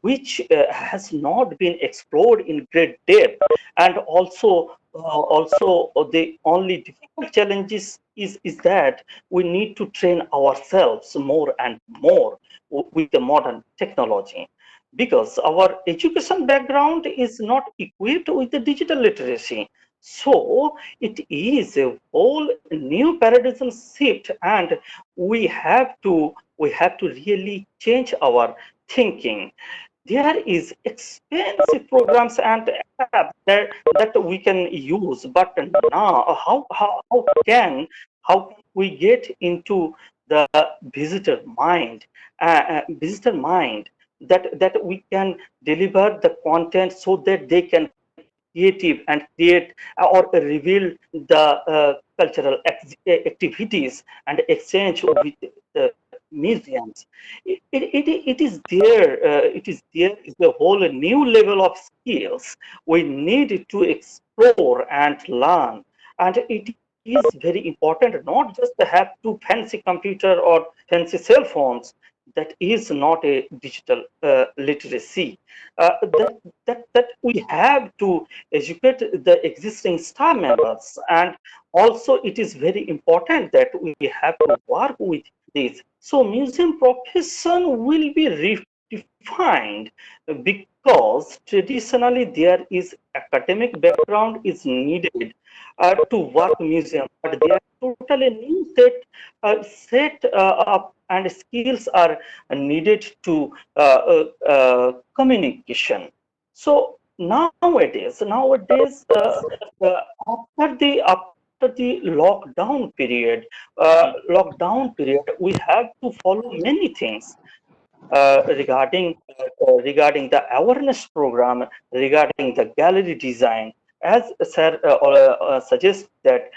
which has not been explored in great depth. And also the only difficult challenges is that we need to train ourselves more and more with the modern technology, because our education background is not equipped with the digital literacy. So it is a whole new paradigm shift, and we have to really change our thinking. There is expensive programs and apps that we can use, but now how can we get into the visitor mind, that we can deliver the content so that they can creative and create or reveal the cultural activities and exchange with the museums. It is is a whole new level of skills we need to explore and learn, and it is very important. Not just to have two fancy computer or fancy cell phones. That is not a digital literacy. That we have to educate the existing staff members, and also it is very important that we have to work with this. So museum profession will be redefined because traditionally there is academic background is needed to work museum, but they are totally new set up and skills are needed to communication. So nowadays, after the lockdown period, we have to follow many things regarding the awareness program, regarding the gallery design. As sir suggests that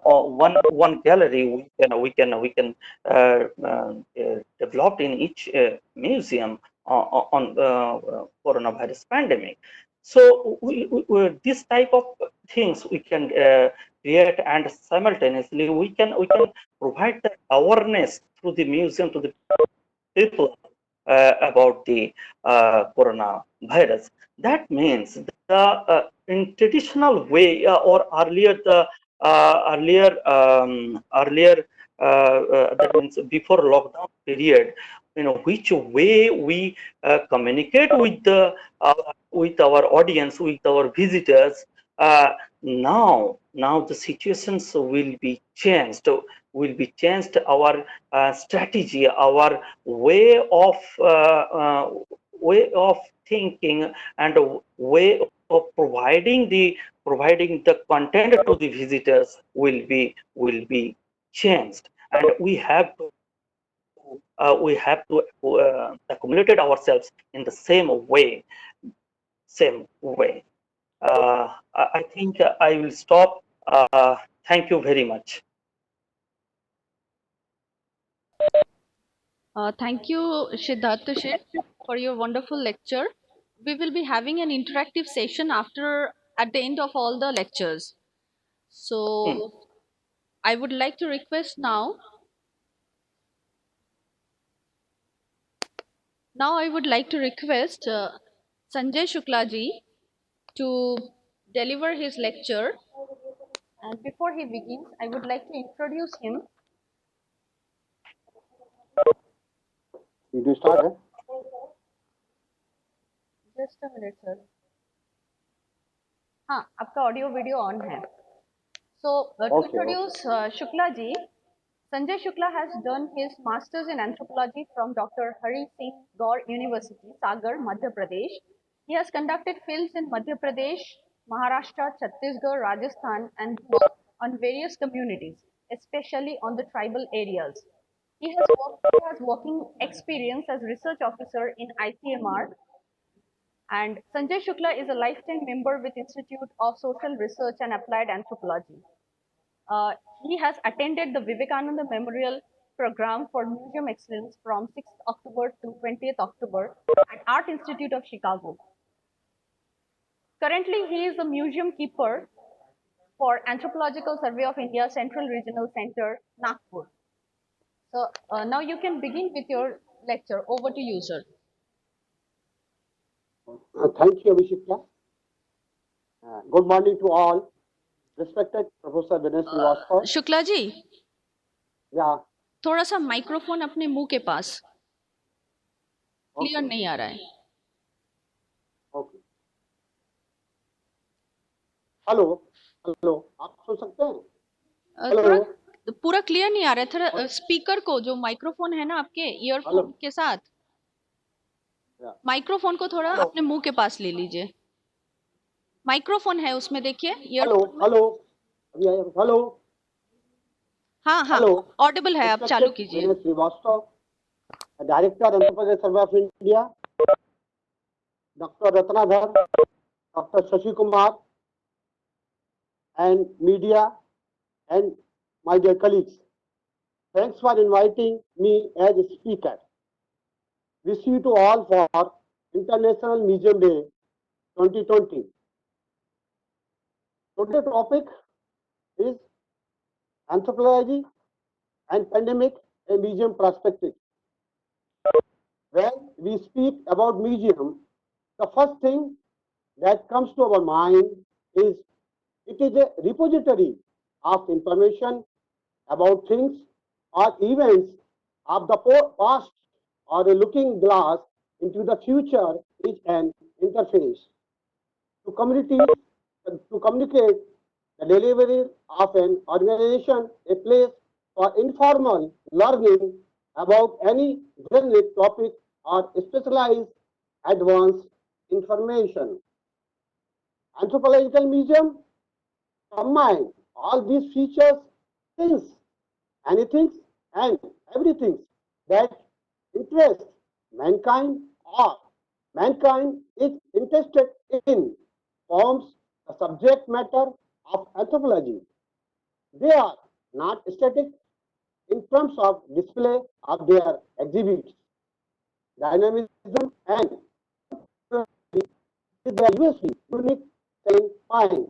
one gallery we can develop in each museum on coronavirus pandemic. So this type of things we can create, and simultaneously we can provide the awareness through the museum to the people about the coronavirus. That means the in traditional way or earlier that means before lockdown period, which way we communicate with our audience, with our visitors. Now the situations will be changed. Our strategy, our way of thinking, and a way of providing the content to the visitors will be changed, and we have to accumulate ourselves in the same way. I think I will stop. Thank you very much.
Thank you, Siddhartha Sheth, for your wonderful lecture. We will be having an interactive session at the end of all the lectures.
Hmm.
So I would like to request now I would like to request Sanjay Shukla ji to deliver his lecture. And before he begins, I would like to introduce him.
You do start, huh?
Just a minute, sir. हाँ, आपका audio video on है. So, to
Okay, okay.
introduce Shukla ji, Sanjay Shukla has done his Masters in Anthropology from Dr. Hari Singh Gaur University, Sagar, Madhya Pradesh. He has conducted fields in Madhya Pradesh, Maharashtra, Chhattisgarh, Rajasthan, and worked on various communities, especially on the tribal areas. He has working experience as research officer in ICMR, and Sanjay Shukla is a lifetime member with Institute of Social Research and Applied Anthropology. Uh, he has attended the Vivekananda Memorial Program for Museum Excellence from 6th October to 20th October at Art Institute of Chicago. Currently, he is the museum keeper for Anthropological Survey of India Central Regional Center, Nagpur. So now you can begin with your lecture. Over to you, sir.
Thank you, Abhishekya. Good morning to all. Respected Professor Vinay Srivastava.
Shukla ji,
Yeah,
थोड़ा सा microphone अपने मुंह के पास, clear
okay,
नहीं आ रहा है.
okay. Hello, hello. आप सुन सकते हैं?
थोड़ा
Hello.
पूरा क्लियर नहीं आ रहा है. थोड़ा स्पीकर को, जो माइक्रोफोन है ना आपके ईयरफोन
Hello.
के साथ,
Yeah.
माइक्रोफोन को थोड़ा
Hello.
अपने मुंह के पास ले लीजिए. माइक्रोफोन है उसमें, देखिए
Hello,
ईयरफोन में.
hello. अभी आया? Hello.
हाँ हाँ,
Hello.
ऑडिबल है, आप चालू
Respected
कीजिए.
Vinay Srivastava, Director Anthropological Survey of India, Dr. Ratnadhar, Dr. Shashi Kumar, and media, and my dear colleagues. Thanks for inviting me as a speaker. Wish you to all for International Museum Day 2020. Today's topic is Anthropology and Pandemic, a Museum Perspective. When we speak about museum, the first thing that comes to our mind is it is a repository of information about things or events of the past, or a looking glass into the future is an interface to communities to communicate the delivery of an organization, a place for informal learning about any generic topic or specialized advanced information. Anthropological Museum combine all these features, things, anything and everything that interest mankind or mankind is interested in forms the subject matter of anthropology. They are not static in terms of display of their exhibits, dynamism, and is their USP, unique selling point.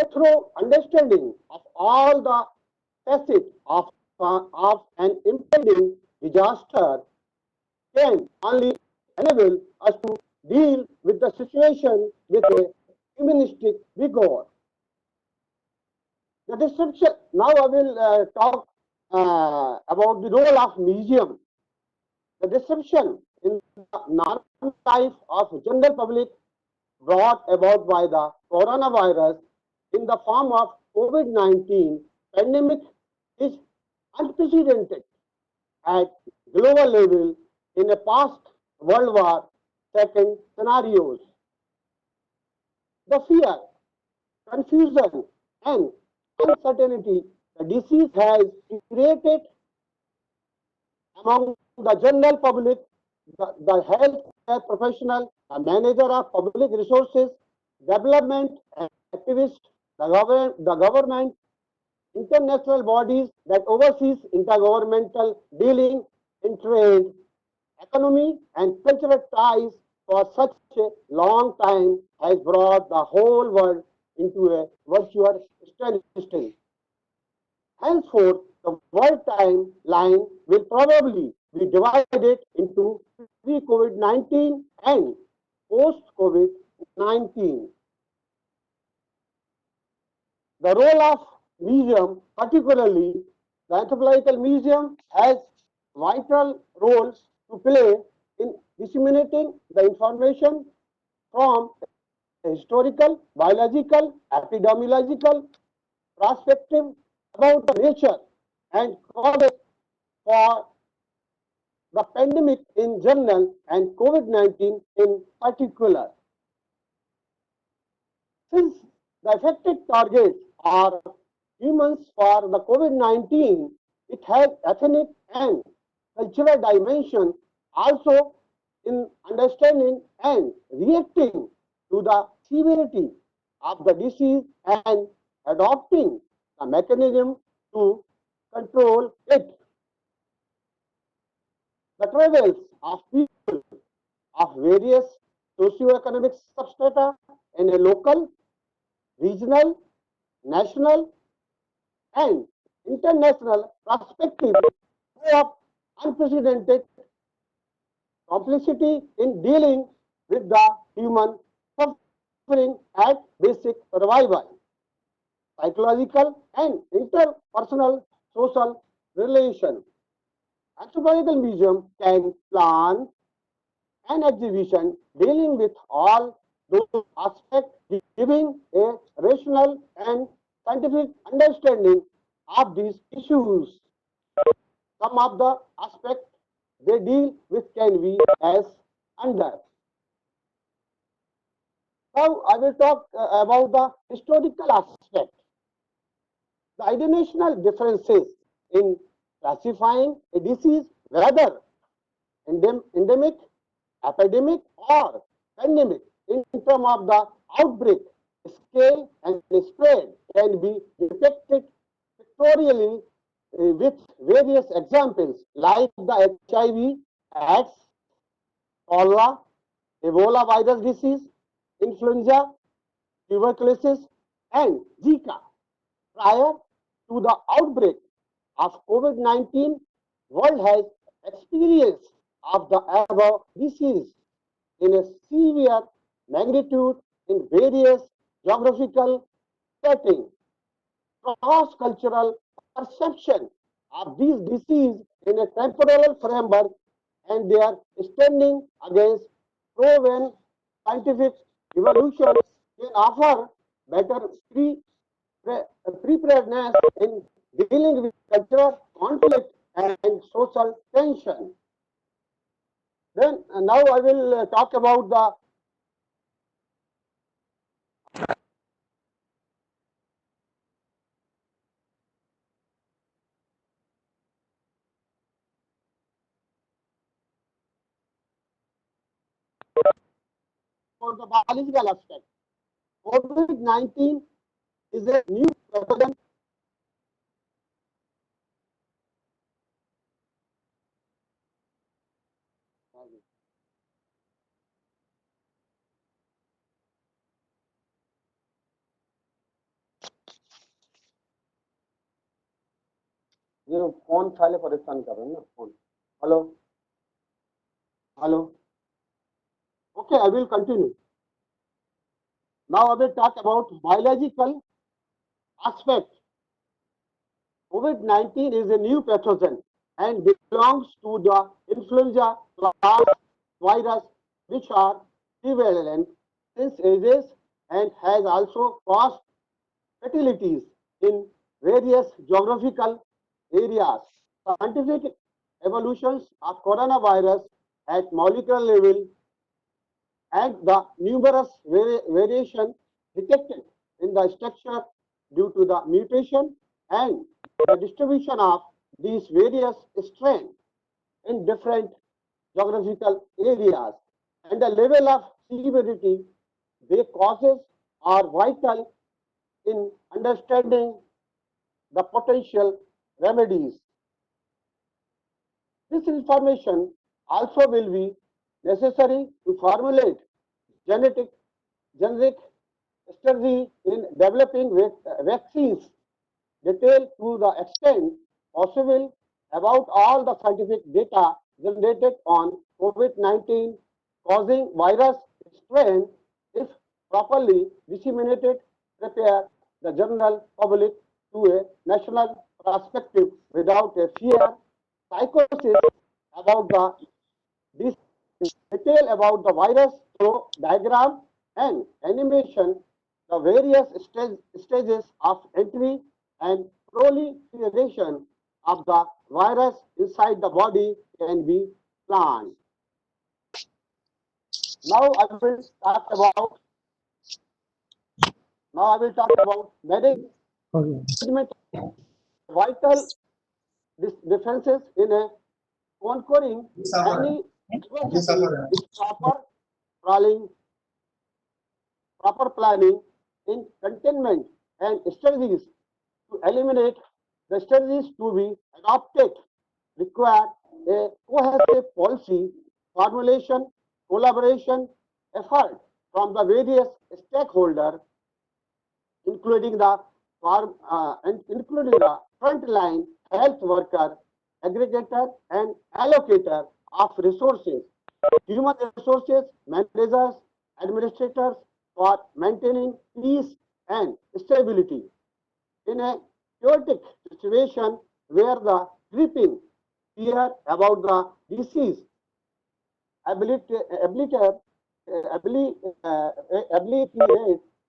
A thorough understanding of all the facets of an impending disaster can only enable us to deal with the situation with a humanistic vigor. The description, now I will talk about the role of museum. The description in the normal life of general public brought about by the coronavirus in the form of COVID-19 pandemic is unprecedented at global level in a past World War II scenarios. The fear, confusion, and uncertainty the disease has created among the general public, the healthcare professional, the manager of public resources, development activists, the government, international bodies that oversees intergovernmental dealing in trade, economy, and cultural ties for such a long time has brought the whole world into a virtual standstill. Henceforth, the world timeline will probably be divided into pre-COVID-19 and post-COVID-19. The role of museum, particularly the Anthropological Museum, has vital roles to play in disseminating the information from historical, biological, epidemiological perspective about the nature and causes for the pandemic in general and COVID-19 in particular. Since the affected targets are humans for the COVID-19, it has ethnic and cultural dimension also in understanding and reacting to the severity of the disease and adopting the mechanism to control it. The travels of people of various socioeconomic substrata in a local, regional, national, and international perspective of unprecedented complexity in dealing with the human suffering at basic survival, psychological and interpersonal social relation. Anthropological Museum can plan an exhibition dealing with all those aspects, giving a rational and scientific understanding of these issues. Some of the aspects they deal with can be as under. Now I will talk about the historical aspect. The dimensional differences in classifying a disease, whether endemic, epidemic, or pandemic, in terms of the outbreak, scale, and spread, can be depicted pictorially with various examples like the HIV, AIDS, cholera, Ebola virus disease, influenza, tuberculosis, and Zika. Prior to the outbreak of COVID-19, world has experienced of the above disease in a severe magnitude in various geographical settings. Cross-cultural perception of these diseases in a temporal framework and their standing against proven scientific evolution can offer better preparedness in dealing with cultural conflict and social tension. Then now I will talk about the for the biological aspect. COVID-19 is a new pathogen. ये phone साले परेशान कर रहे हैं ना phone hello hello okay I will continue now I will talk about biological aspect COVID-19 is a new pathogen and belongs to the influenza class virus which are prevalent since ages and has also caused fatalities in various geographical areas. Scientific evolutions of coronavirus at molecular level and the numerous variations detected in the structure due to the mutation and the distribution of these various strains in different geographical areas and the level of severity they causes are vital in understanding the potential remedies. This information also will be necessary to formulate generic strategy in developing vaccines detailed to the extent possible about all the scientific data generated on COVID-19 causing virus strain if properly disseminated, prepare the general public to a national perspective without a fear, psychosis about the this detail about the virus through diagram and animation, the various stages of entry and proliferation of the virus inside the body can be planned. Now I will talk about management vital differences in a conquering any adversity is planning, proper planning in containment and strategies to eliminate the strategies to be adopted require a cohesive policy formulation, collaboration, effort from the various stakeholders, including the frontline health worker, aggregator, and allocator of resources, human resources, managers, administrators for maintaining peace and stability. In a chaotic situation where the creeping fear about the disease obliterate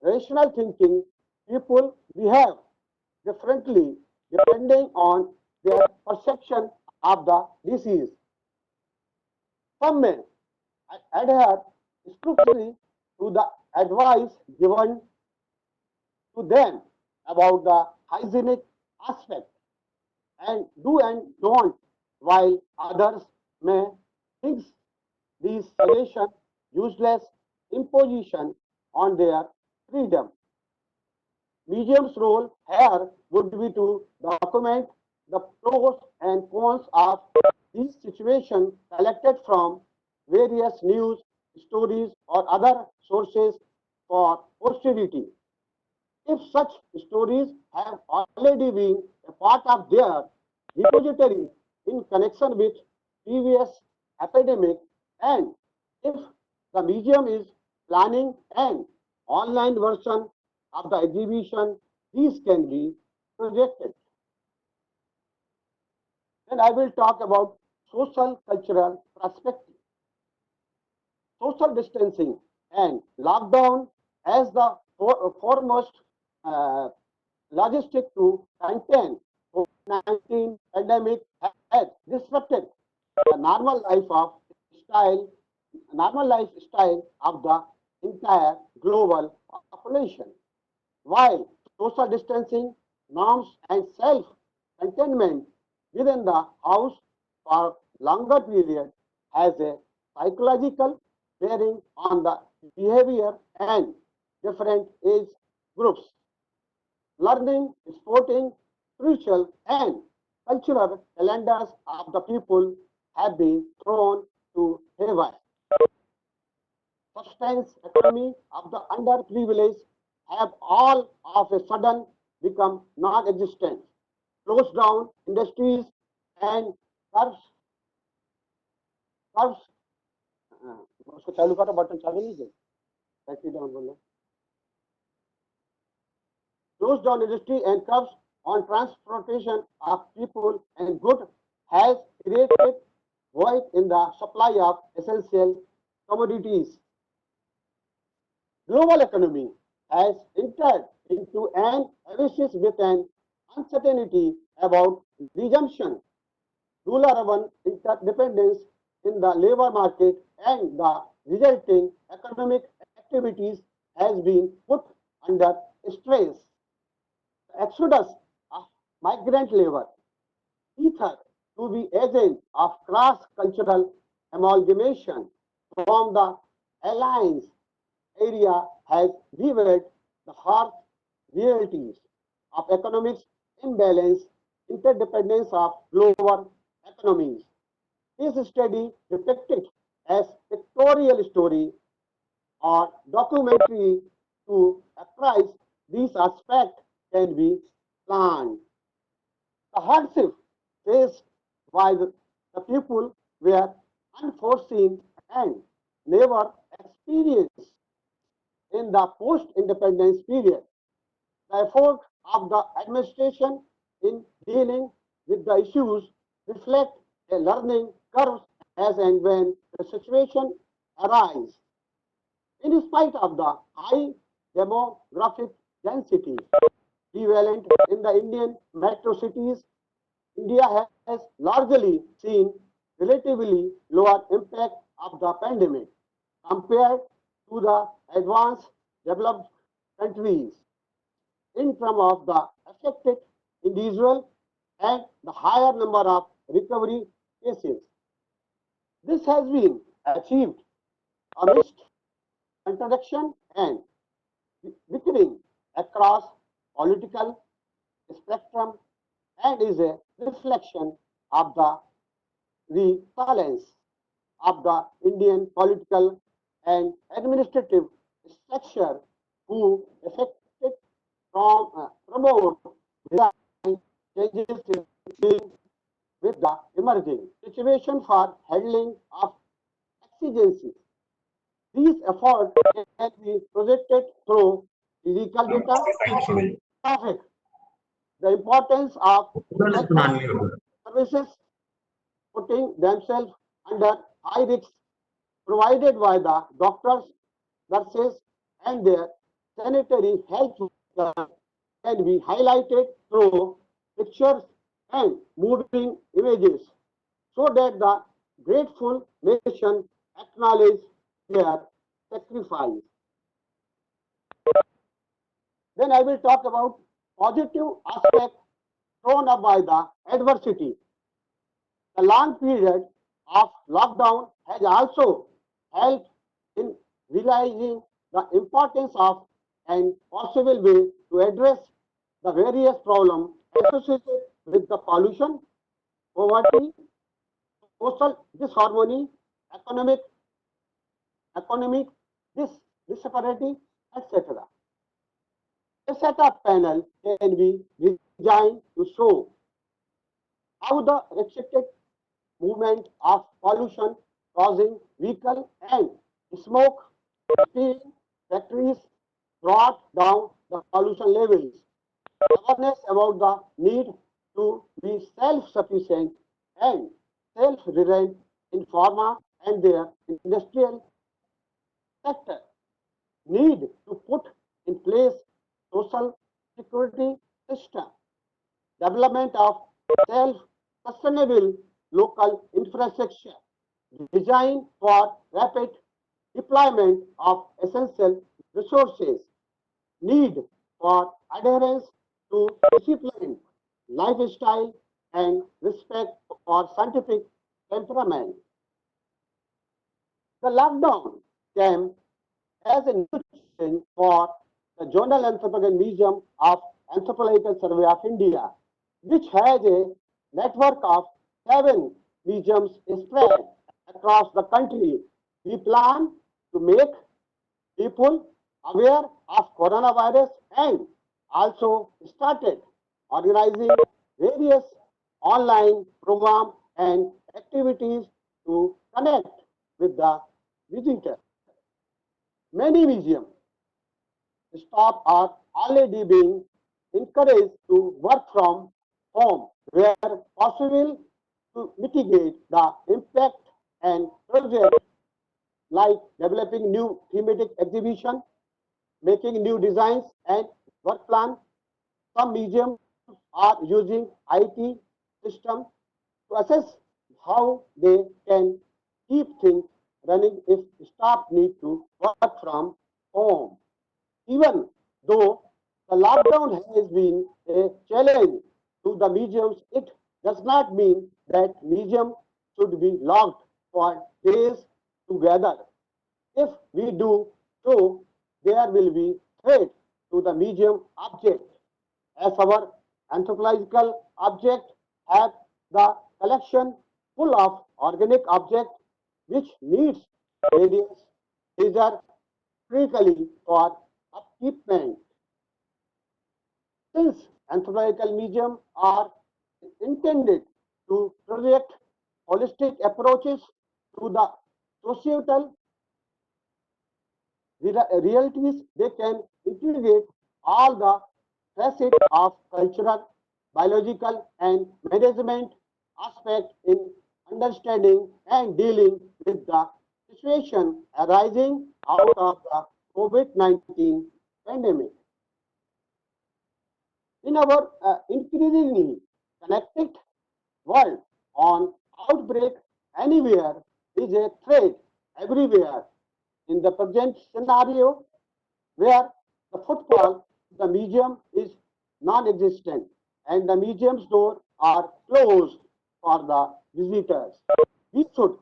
rational thinking, people behave differently depending on their perception of the disease. Some may adhere strictly to the advice given to them about the hygienic aspect and do and don't, while others may think these suggestions useless imposition on their freedom. Museum's role here would be to document the pros and cons of these situations collected from various news, stories, or other sources for posterity. If such stories have already been a part of their repository in connection with previous epidemic, and if the museum is planning an online version of the exhibition, these can be projected. Then I will talk about social cultural perspective. Social distancing and lockdown as the foremost uh, logistic to contain COVID-19 pandemic has disrupted the normal lifestyle of the entire global population. While social distancing norms and self-containment within the house for longer period has a psychological bearing on the behavior and different age groups. Learning, sporting, spiritual, and cultural calendars of the people have been thrown to haywire. Substance economy of the underprivileged have all of a sudden become non-existent. Closed down industries and curbs, curbs उसको चालू करो button चालू नहीं है battery down बोलो closed down industry and curbs on transportation of people and goods has created void in the supply of essential commodities. Global economy has entered into an abyss with an uncertainty about resumption, rural-urban interdependence in the labor market, and the resulting economic activities has been put under stress. The exodus of migrant labor, ether to be agent of cross-cultural amalgamation from the alliance area has revealed the harsh realities of economics imbalance, interdependence of global economies. This study depicted as pictorial story or documentary to apprise these aspects can be planned. The hardship faced by the people were unforeseen and never experienced in the post-independence period. The effort of the administration in dealing with the issues reflect a learning curve as and when the situation arises. In spite of the high demographic density prevalent in the Indian metro cities, India has largely seen relatively lower impact of the pandemic compared to the advanced developed countries in terms of the affected individual and the higher number of recovery cases. This has been achieved amidst contradiction and bickering across political spectrum and is a reflection of the resilience of the Indian political and administrative structure who effected promote design changes in dealing with the emerging situation for handling of exigencies. These efforts can be projected through physical data, traffic, the importance of services putting themselves under high risk provided by the doctors, nurses, and their sanitary health workers can be highlighted through pictures and moving images so that the grateful nation acknowledge their sacrifice. Then I will talk about positive aspects thrown up by the adversity. The long period of lockdown has also helped in realizing the importance of and possible way to address the various problems associated with the pollution, poverty, social disharmony, economic dis disparity, etc. A setup panel can be designed to show how the restricted movement of pollution causing vehicle and smoke, steam, factories brought down the pollution levels. Awareness about the need to be self-sufficient and self-reliant in pharma and their industrial sector. Need to put in place social security system, development of self-sustainable local infrastructure, designed for rapid deployment of essential resources, need for adherence to discipline, lifestyle, and respect for scientific temperament. The lockdown came as a new challenge for the Journal Anthropological Museum of Anthropological Survey of India, which has a network of 7 museums spread across the country. We plan to make people aware of coronavirus and also started organizing various online programs and activities to connect with the visitor. Many museums staff are already being encouraged to work from home where possible to mitigate the impact, and projects like developing new thematic exhibition, making new designs and work plan. Some museums are using IT system to assess how they can keep things running if staff need to work from home. Even though the lockdown has been a challenge to the museums, it does not mean that museums should be locked for days together. If we do so, there will be threat to the museum object, as our anthropological object have the collection full of organic objects which needs various leisure critically for upkeepment. Since anthropological museums are intended to project holistic approaches to the societal realities, they can integrate all the facets of cultural, biological, and management aspect in understanding and dealing with the situation arising out of the COVID-19 pandemic. In our increasingly connected world, on outbreak anywhere is a threat everywhere. In the present scenario, where the footfall to the museum is non-existent and the museum's doors are closed for the visitors, we should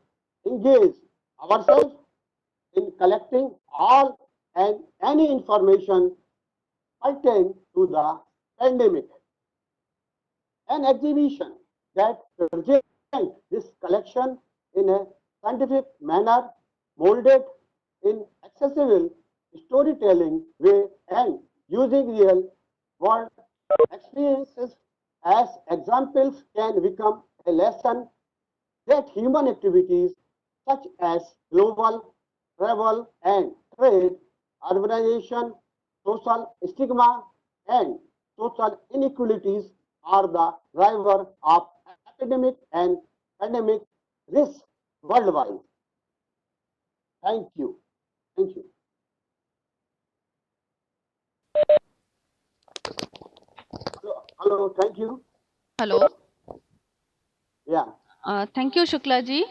engage ourselves in collecting all and any information pertain to the pandemic. An exhibition that presents this collection in a scientific manner, molded in accessible storytelling way and using real world experiences as examples can become a lesson that human activities such as global travel and trade, urbanization, social stigma, and social inequalities are the driver of epidemic and pandemic risk worldwide. Thank you. Thank you. Hello. Thank you.
Hello.
Yeah.
Thank you, Shuklaji,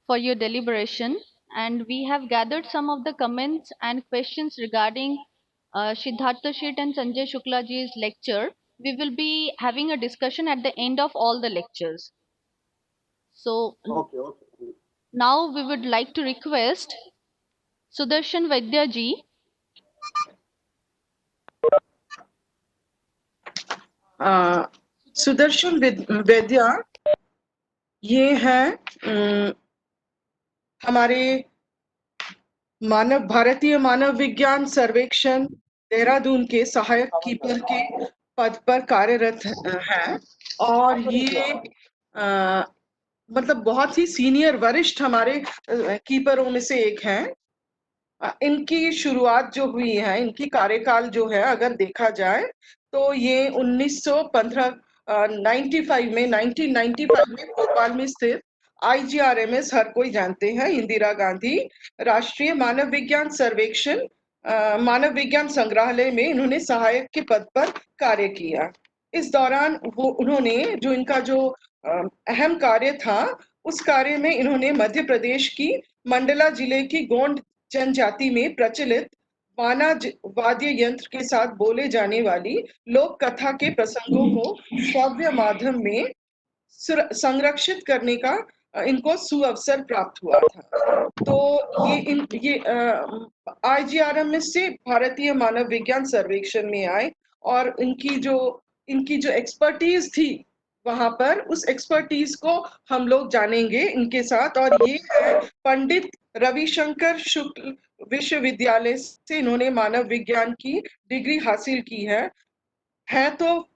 for your deliberation. And we have gathered some of the comments and questions regarding Siddhartha Sheth and Sanjay Shuklaji's lecture. We will be having a discussion at the end of all the lectures. So
Okay. Okay.
now we would like to request Sudarshan Vaidya ji.
Sudarshan वैद्या ये है हमारे भारतीय मानव विज्ञान सर्वेक्षण देहरादून के सहायक keeper के पद पर कार्यरत हैं और ये मतलब बहुत ही सीनियर वरिष्ठ हमारे कीपरों में से एक हैं। इनकी शुरुआत जो हुई है, इनकी कार्यकाल जो है अगर देखा जाए तो ये 1995 में भोपाल में स्थित IGRMS, हर कोई जानते हैं, इंदिरा गांधी राष्ट्रीय मानव विज्ञान सर्वेक्षण मानव विज्ञान संग्रहालय में इन्होंने सहायक के पद पर कार्य किया। इस दौरान वो उन्होंने जो इनका जो अहम कार्य था, उस कार्य में इन्होंने मध्य प्रदेश की मंडला जिले की गोंड जनजाति में प्रचलित वाना वाद्य यंत्र के साथ बोले जाने वाली लोक कथा के प्रसंगों को श्रव्य माध्यम में संरक्षित करने का इनको सुअवसर प्राप्त हुआ था। तो ये IGRMS से भारतीय मानव विज्ञान सर्वेक्षण में आए और इनकी जो एक्सपर्टीज थी वहां पर, उस एक्सपर्टीज को हम लोग जानेंगे इनके साथ। और ये है पंडित रविशंकर शुक्ल विश्वविद्यालय से इन्होंने मानव विज्ञान की डिग्री हासिल की है तो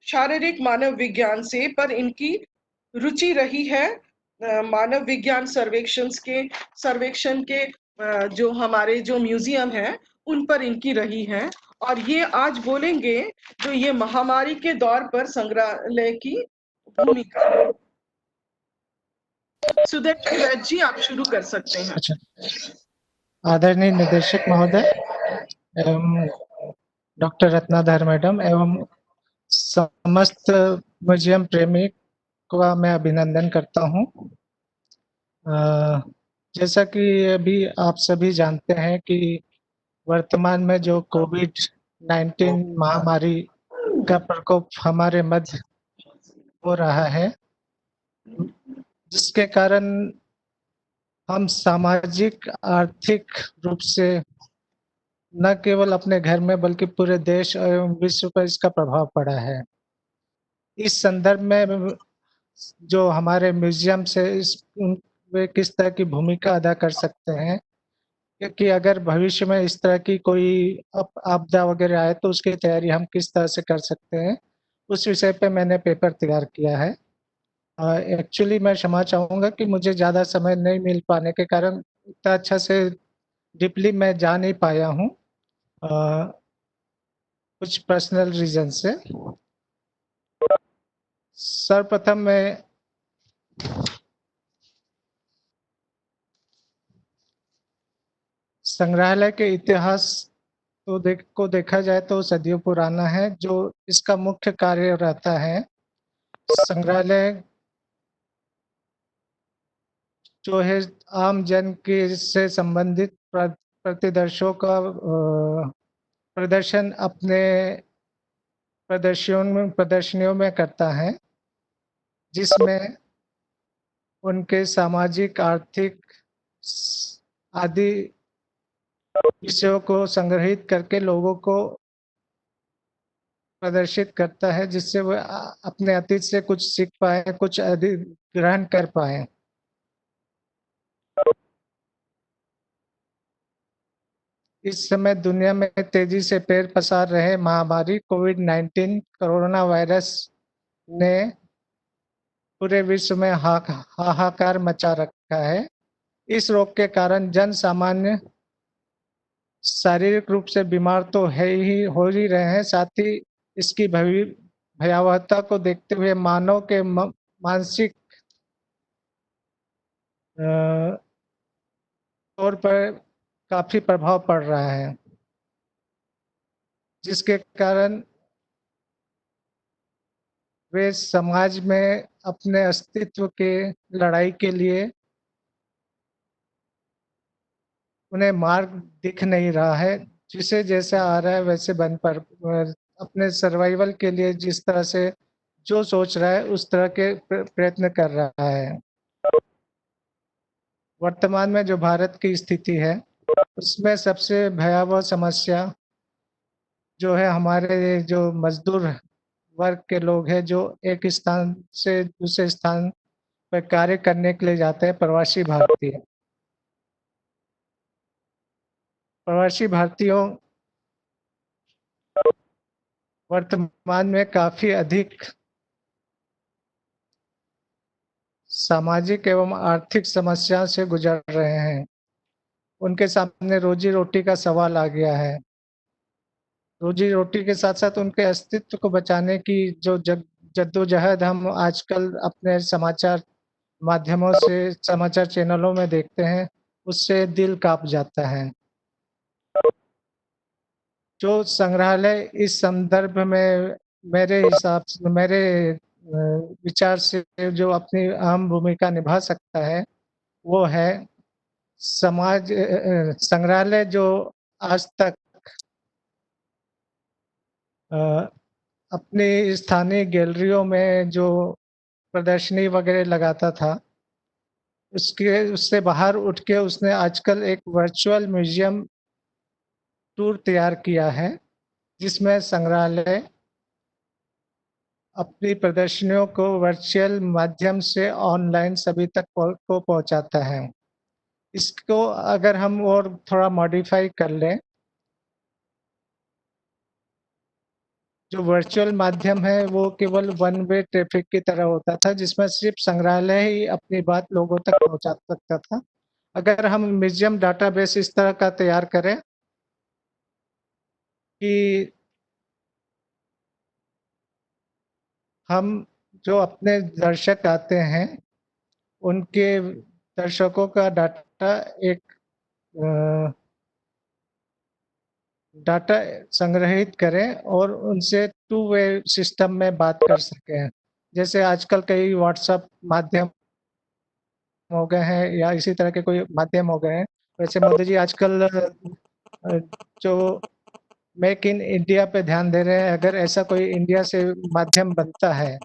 शारीरिक मानव विज्ञान से, पर इनकी रुचि रही है मानव विज्ञान सर्वेक्षण के जो हमारे जो म्यूजियम है उन पर इनकी रही है। और ये आज बोलेंगे जो ये महामारी के दौर पर संग्रहालय की भूमिका। सुदर्शन वैद्य जी, आप शुरू कर सकते हैं।
अच्छा, आदरणीय निदेशक महोदय एवं डॉक्टर रत्नाधर मैडम एवं समस्त म्यूजियम प्रेमी का मैं अभिनंदन करता हूं। जैसा कि अभी आप सभी जानते हैं कि वर्तमान में जो कोविड-19 महामारी का प्रकोप हमारे मध्य हो रहा है, जिसके कारण हम सामाजिक आर्थिक रूप से न केवल अपने घर में बल्कि पूरे देश एवं विश्व पर इसका प्रभाव पड़ा है। इस संदर्भ में जो हमारे म्यूजियम से वे किस तरह की भूमिका अदा कर सकते हैं, क्योंकि अगर भविष्य में इस तरह की कोई आपदा वगैरह आए तो उसकी तैयारी हम किस तरह से कर सकते हैं, उस विषय पे मैंने पेपर तैयार किया है। एक्चुअली मैं क्षमा चाहूँगा कि मुझे ज़्यादा समय नहीं मिल पाने के कारण इतना अच्छा से डीपली मैं जा नहीं पाया हूँ, कुछ पर्सनल रीजन से। सर्वप्रथम मैं संग्रहालय के इतिहास को देखा जाए तो सदियों पुराना है। जो इसका मुख्य कार्य रहता है, संग्रहालय जो है आम जन के से संबंधित प्रतिदर्शों का प्रदर्शन अपने प्रदर्शनियों में करता है, जिसमें उनके सामाजिक, आर्थिक आदि विषयों को संग्रहित करके लोगों को प्रदर्शित करता है, जिससे वह अपने अतीत से कुछ सीख पाए, कुछ अधिक ग्रहण कर पाए। इस समय दुनिया में तेजी से पैर पसार रहे महामारी कोविड-19 कोरोना वायरस ने पूरे विश्व में हाहाकार मचा रखा है। इस रोग के कारण जन सामान्य शारीरिक रूप से बीमार तो हो ही रहे हैं, साथ ही इसकी भयावहता को देखते हुए मानव के मानसिक तौर पर काफी प्रभाव पड़ रहा है, जिसके कारण वे समाज में अपने अस्तित्व के लड़ाई के लिए उन्हें मार्ग दिख नहीं रहा है। जिसे जैसा आ रहा है वैसे बन पर अपने सर्वाइवल के लिए जिस तरह से जो सोच रहा है उस तरह के प्रयत्न कर रहा है। वर्तमान में जो भारत की स्थिति है, उसमें सबसे भयावह समस्या जो है हमारे जो मजदूर वर्ग के लोग हैं, जो एक स्थान से दूसरे स्थान पर कार्य करने के लिए जाते हैं, प्रवासी भारतीय। प्रवासी भारतीयों वर्तमान में काफी अधिक सामाजिक एवं आर्थिक समस्या से गुजर रहे हैं। उनके सामने रोजी रोटी का सवाल आ गया है। रोजी रोटी के साथ साथ उनके अस्तित्व को बचाने की जो जद्दोजहद हम आजकल अपने समाचार माध्यमों से, समाचार चैनलों में देखते हैं, उससे दिल कांप जाता है। जो संग्रहालय इस संदर्भ में मेरे हिसाब से, मेरे विचार से जो अपनी अहम भूमिका निभा सकता है, वो है संग्रहालय जो आज तक अ, अपनी स्थानीय गैलरियों में जो प्रदर्शनी वगैरह लगाता था, उससे बाहर उठ के उसने आजकल एक वर्चुअल म्यूजियम टूर तैयार किया है, जिसमें संग्रहालय अपनी प्रदर्शनियों को वर्चुअल माध्यम से ऑनलाइन सभी तक को पहुंचाता है। इसको अगर हम और थोड़ा मॉडिफाई कर लें, जो वर्चुअल माध्यम है वो केवल वन वे ट्रैफिक की तरह होता था, जिसमें सिर्फ संग्रहालय ही अपनी बात लोगों तक पहुंचा सकता था। अगर हम म्यूजियम डाटाबेस इस तरह का तैयार करें कि हम जो अपने दर्शक आते हैं, उनके दर्शकों का डाटा एक डाटा संग्रहित करें और उनसे टू वे सिस्टम में बात कर सकें। जैसे आजकल कई व्हाट्सएप माध्यम हो गए हैं या इसी तरह के कोई माध्यम हो गए हैं, वैसे मोदी जी आजकल जो मेक इन इंडिया पे ध्यान दे रहे हैं। अगर ऐसा कोई इंडिया से माध्यम बनता है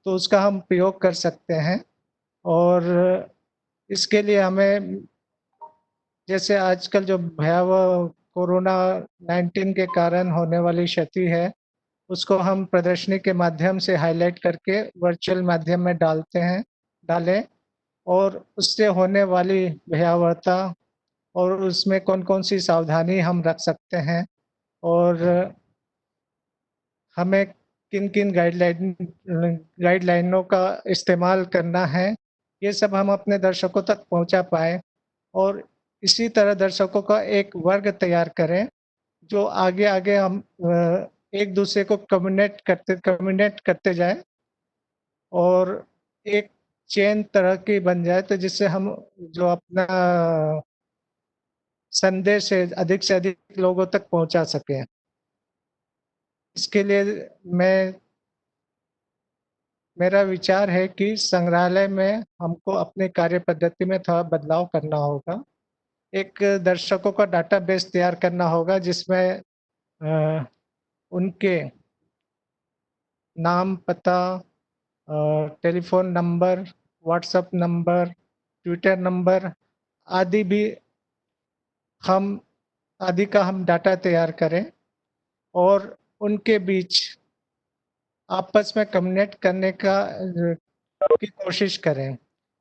तो उसका हम प्रयोग कर सकते हैं। और इसके लिए हमें, जैसे आजकल जो भयावह कोरोना 19 के कारण होने वाली क्षति है, उसको हम प्रदर्शनी के माध्यम से हाईलाइट करके वर्चुअल माध्यम में डालें और उससे होने वाली भयावहता और उसमें कौन-कौन सी सावधानी हम रख सकते हैं और हमें किन-किन गाइडलाइनों का इस्तेमाल करना है, ये सब हम अपने दर्शकों तक पहुंचा पाएँ और इसी तरह दर्शकों का एक वर्ग तैयार करें, जो आगे-आगे हम एक दूसरे को कम्युनिकेट करते जाएँ और एक चेन तरह की बन जाए, तो जिससे हम जो अपना संदेश है से अधिक लोगों तक पहुंचा सकें। इसके लिए मैं मेरा विचार है कि संग्रहालय में हमको अपने कार्य पद्धति में थोड़ा बदलाव करना होगा। एक दर्शकों का डाटाबेस तैयार करना होगा, जिसमें उनके नाम, पता, telephone number, WhatsApp number, Twitter number आदि भी हम आदि का हम डाटा तैयार करें और उनके बीच आपस में कम्युनिकेट करने की कोशिश करें।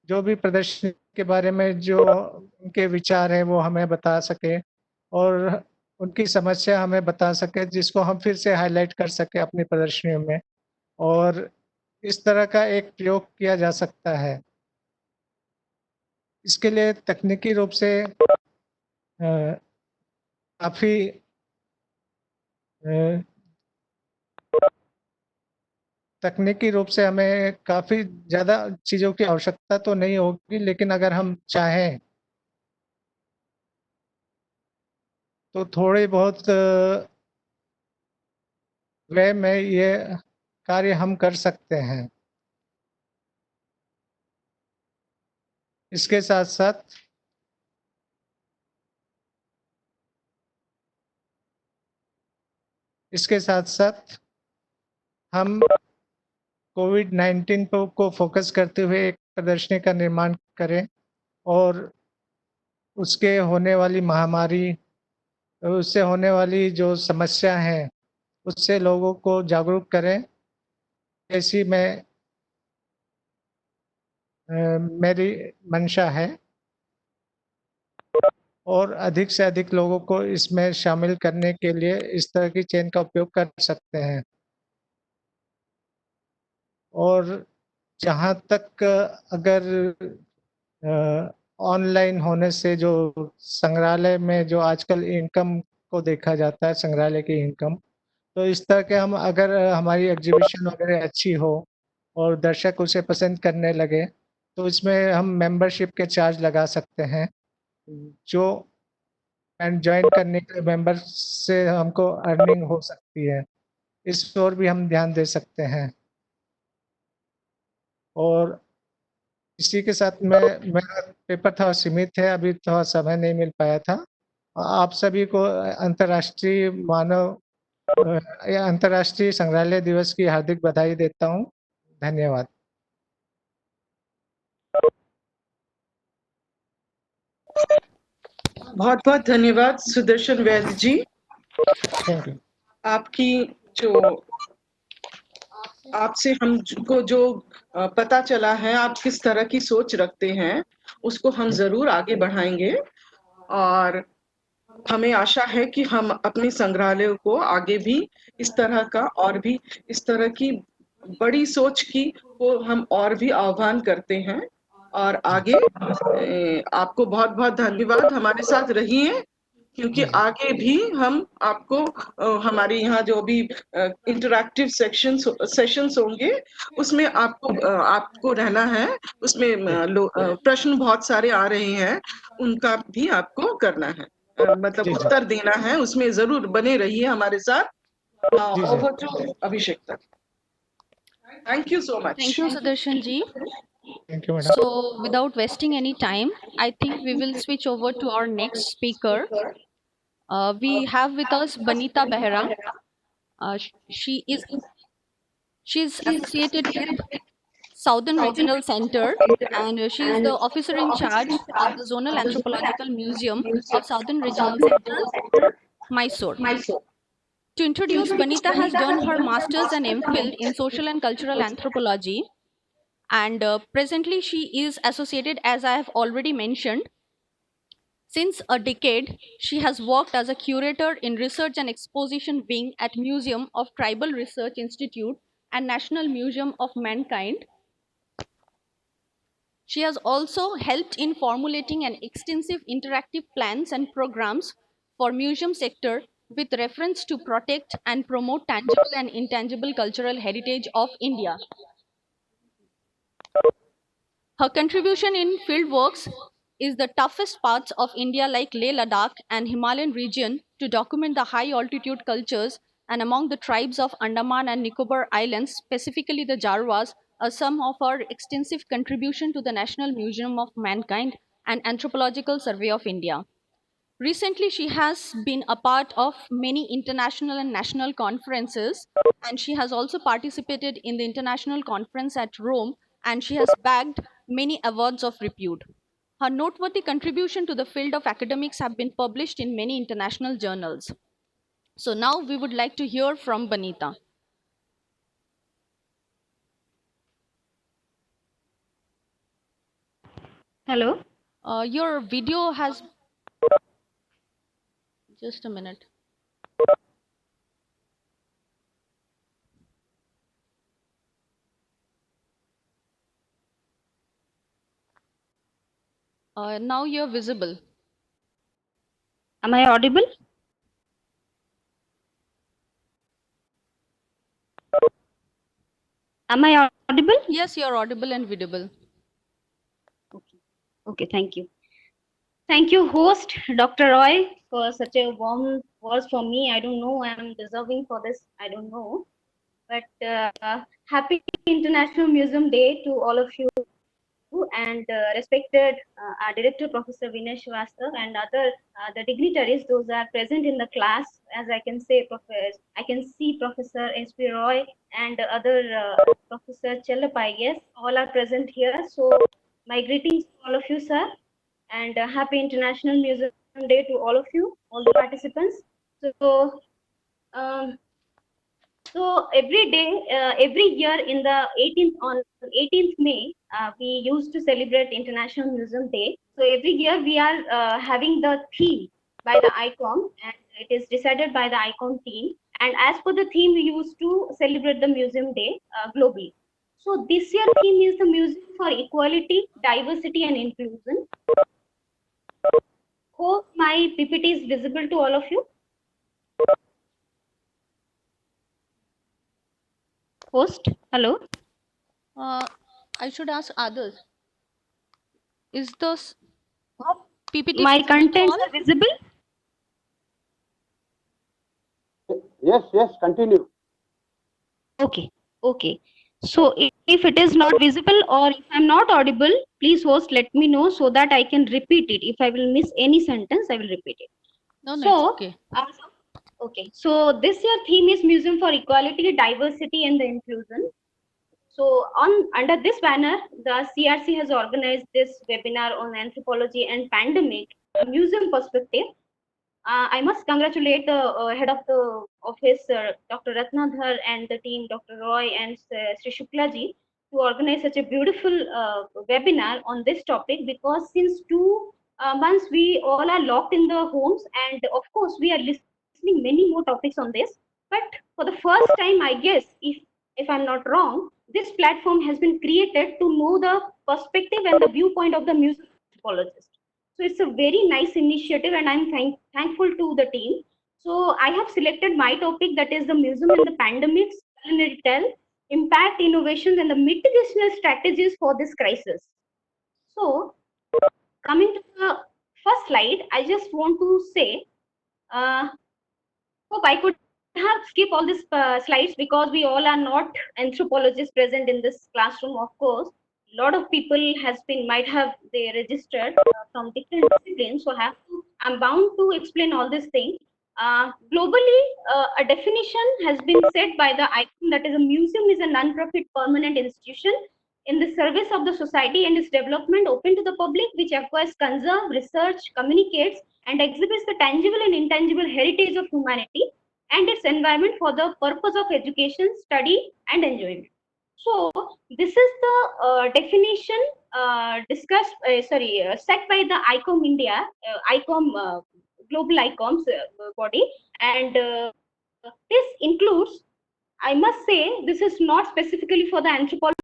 जो भी प्रदर्शनी के बारे में जो उनके विचार हैं, वो हमें बता सकें और उनकी समस्या हमें बता सकें, जिसको हम फिर से हाईलाइट कर सकें अपनी प्रदर्शनियों में और इस तरह का एक प्रयोग किया जा सकता है। इसके लिए तकनीकी रूप से काफ़ी तकनीकी रूप से हमें काफ़ी ज़्यादा चीज़ों की आवश्यकता तो नहीं होगी, लेकिन अगर हम चाहें तो थोड़ी बहुत व्यय में ये कार्य हम कर सकते हैं। इसके साथ-साथ इसके साथ-साथ हम कोविड-19 को फ़ोकस करते हुए एक प्रदर्शनी का निर्माण करें और उसके होने वाली महामारी, उससे होने वाली जो समस्या है, उससे लोगों को जागरूक करें। ऐसी मेरी मंशा है और अधिक से अधिक लोगों को इसमें शामिल करने के लिए इस तरह की चेन का उपयोग कर सकते हैं। और जहाँ तक अगर ऑनलाइन होने से जो संग्रहालय में जो आजकल इनकम को देखा जाता है, संग्रहालय की इनकम, तो इस तरह के हम अगर हमारी एग्जीबिशन वगैरह अच्छी हो और दर्शक उसे पसंद करने लगे, तो इसमें हम मेंबरशिप के चार्ज लगा सकते हैं, जो एंड ज्वाइन करने के मेंबर से हमको अर्निंग हो सकती है। इस ओर भी हम ध्यान दे सकते हैं। और इसी के साथ मैं मेरा पेपर थोड़ा सीमित है, अभी थोड़ा समय नहीं मिल पाया था। आप सभी को अंतर्राष्ट्रीय या अंतर्राष्ट्रीय संग्रहालय दिवस की हार्दिक बधाई देता हूँ। धन्यवाद।
बहुत बहुत धन्यवाद सुदर्शन वैद्य जी।
Thank you.
आपकी जो आपसे हमको जो पता चला है आप किस तरह की सोच रखते हैं, उसको हम जरूर आगे बढ़ाएंगे। और हमें आशा है कि हम अपने संग्रहालयों को आगे भी इस तरह का और भी इस तरह की बड़ी सोच की को हम और भी आह्वान करते हैं। और आगे आपको बहुत बहुत धन्यवाद, हमारे साथ रहिए, क्योंकि आगे भी हम आपको हमारे यहाँ जो भी इंटरैक्टिव सेशंस होंगे उसमें आपको रहना है। उसमें प्रश्न बहुत सारे आ रहे हैं, उनका भी आपको करना है, मतलब उत्तर देना है, उसमें जरूर बने रहिए हमारे साथ। ओवर टू अभिषेक तक। Thank you so much.
Thank you, Sudarshan ji.
Thank you madam.
So, without wasting any time, I think we will switch over to our next speaker. We have with us Banita Behra. Uh, sh- she is she's associated with Southern Regional Center, and she is the officer in charge of the Zonal Anthropological Museum of Southern Regional Center, Mysore. To introduce, Banita has done her master's and MPhil in social and cultural anthropology, and presently she is associated, as I have already mentioned. Since a decade, she has worked as a curator in research and exposition wing at Museum of Tribal Research Institute and National Museum of Mankind. She has also helped in formulating an extensive interactive plans and programs for museum sector with reference to protect and promote tangible and intangible cultural heritage of India. Her contribution in field works is the toughest parts of India like Leh Ladakh and Himalayan region to document the high altitude cultures, and among the tribes of Andaman and Nicobar Islands, specifically the Jarwas, are some of her extensive contribution to the National Museum of Mankind and Anthropological Survey of India. Recently, she has been a part of many international and national conferences, and she has also participated in the international conference at Rome, and she has bagged many awards of repute. Her noteworthy contribution to the field of academics have been published in many international journals. So now we would like to hear from Banita.
Hello.
Your video has... Just a minute. Now you're visible.
Am I audible? Am I audible?
Yes, you're audible and visible.
Okay. Okay, thank you. Thank you, host Dr. Roy, for such a warm words for me. I don't know I'm deserving for this. I don't know. But happy International Museum Day to all of you, and respected Director Professor Vinay Srivastav and other the dignitaries, those are present in the class. As I can say, I can see Professor S.P. Roy and other Professor Chellapai. Yes, all are present here. So my greetings to all of you, sir, and happy International Museum Day to all of you, all the participants. So. So every day, every year in the 18th May, we used to celebrate International Museum Day. So every year we are having the theme by the ICOM, and it is decided by the ICOM team. And as per the theme, we used to celebrate the Museum Day globally. So this year theme is the Museum for Equality, Diversity and Inclusion. Hope my PPT is visible to all of you. Host, hello.
I should ask others. Is the PPT
My
visible to
contents
all?
are visible.
Yes, yes, continue.
Okay, okay. So if it is not visible or if I'm not audible, please host let me know so that I can repeat it. If I will miss any sentence, I will repeat it.
No, it's
So,
okay.
okay. So this year theme is Museum for Equality, Diversity and the Inclusion. So on under this banner, the CRC has organized this webinar on anthropology and pandemic, a museum perspective. I must congratulate the head of the office, Dr. Ratnadhar, and the team, Dr. Roy and Sri Shukla ji, to organize such a beautiful webinar on this topic, because since 2 months we all are locked in the homes, and of course we are listening many more topics on this. But for the first time, I guess, if I'm not wrong, this platform has been created to know the perspective and the viewpoint of the museum anthropologist. So it's a very nice initiative, and I'm thankful to the team. So I have selected my topic, that is the museum and the pandemics, culinary tell, impact, innovations, and the mitigational strategies for this crisis. So coming to the first slide, I just want to say, hope I could have skipped all these slides, because we all are not anthropologists present in this classroom. Of course, a lot of people might have they registered from different disciplines, so I'm bound to explain all these things. Globally, a definition has been set by the ICOM, that is a museum is a non-profit permanent institution in the service of the society and its development, open to the public, which acquires, conserve, research, communicates, and exhibits the tangible and intangible heritage of humanity and its environment for the purpose of education, study, and enjoyment. So this is the definition set by the ICOM India, ICOM global ICOM's body, and this includes, I must say, this is not specifically for the anthropological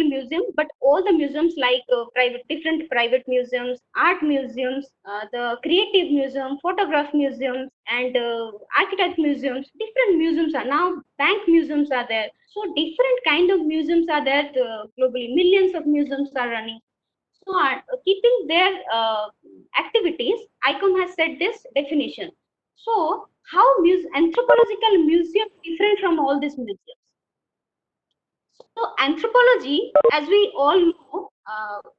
museum, but all the museums like different private museums, art museums, the creative museum, photograph museums, and architect museums. Different museums are now, bank museums are there. So different kind of museums are there globally. Millions of museums are running. So keeping their activities, ICOM has set this definition. So how anthropological museum different from all these museums? So anthropology, as we all know,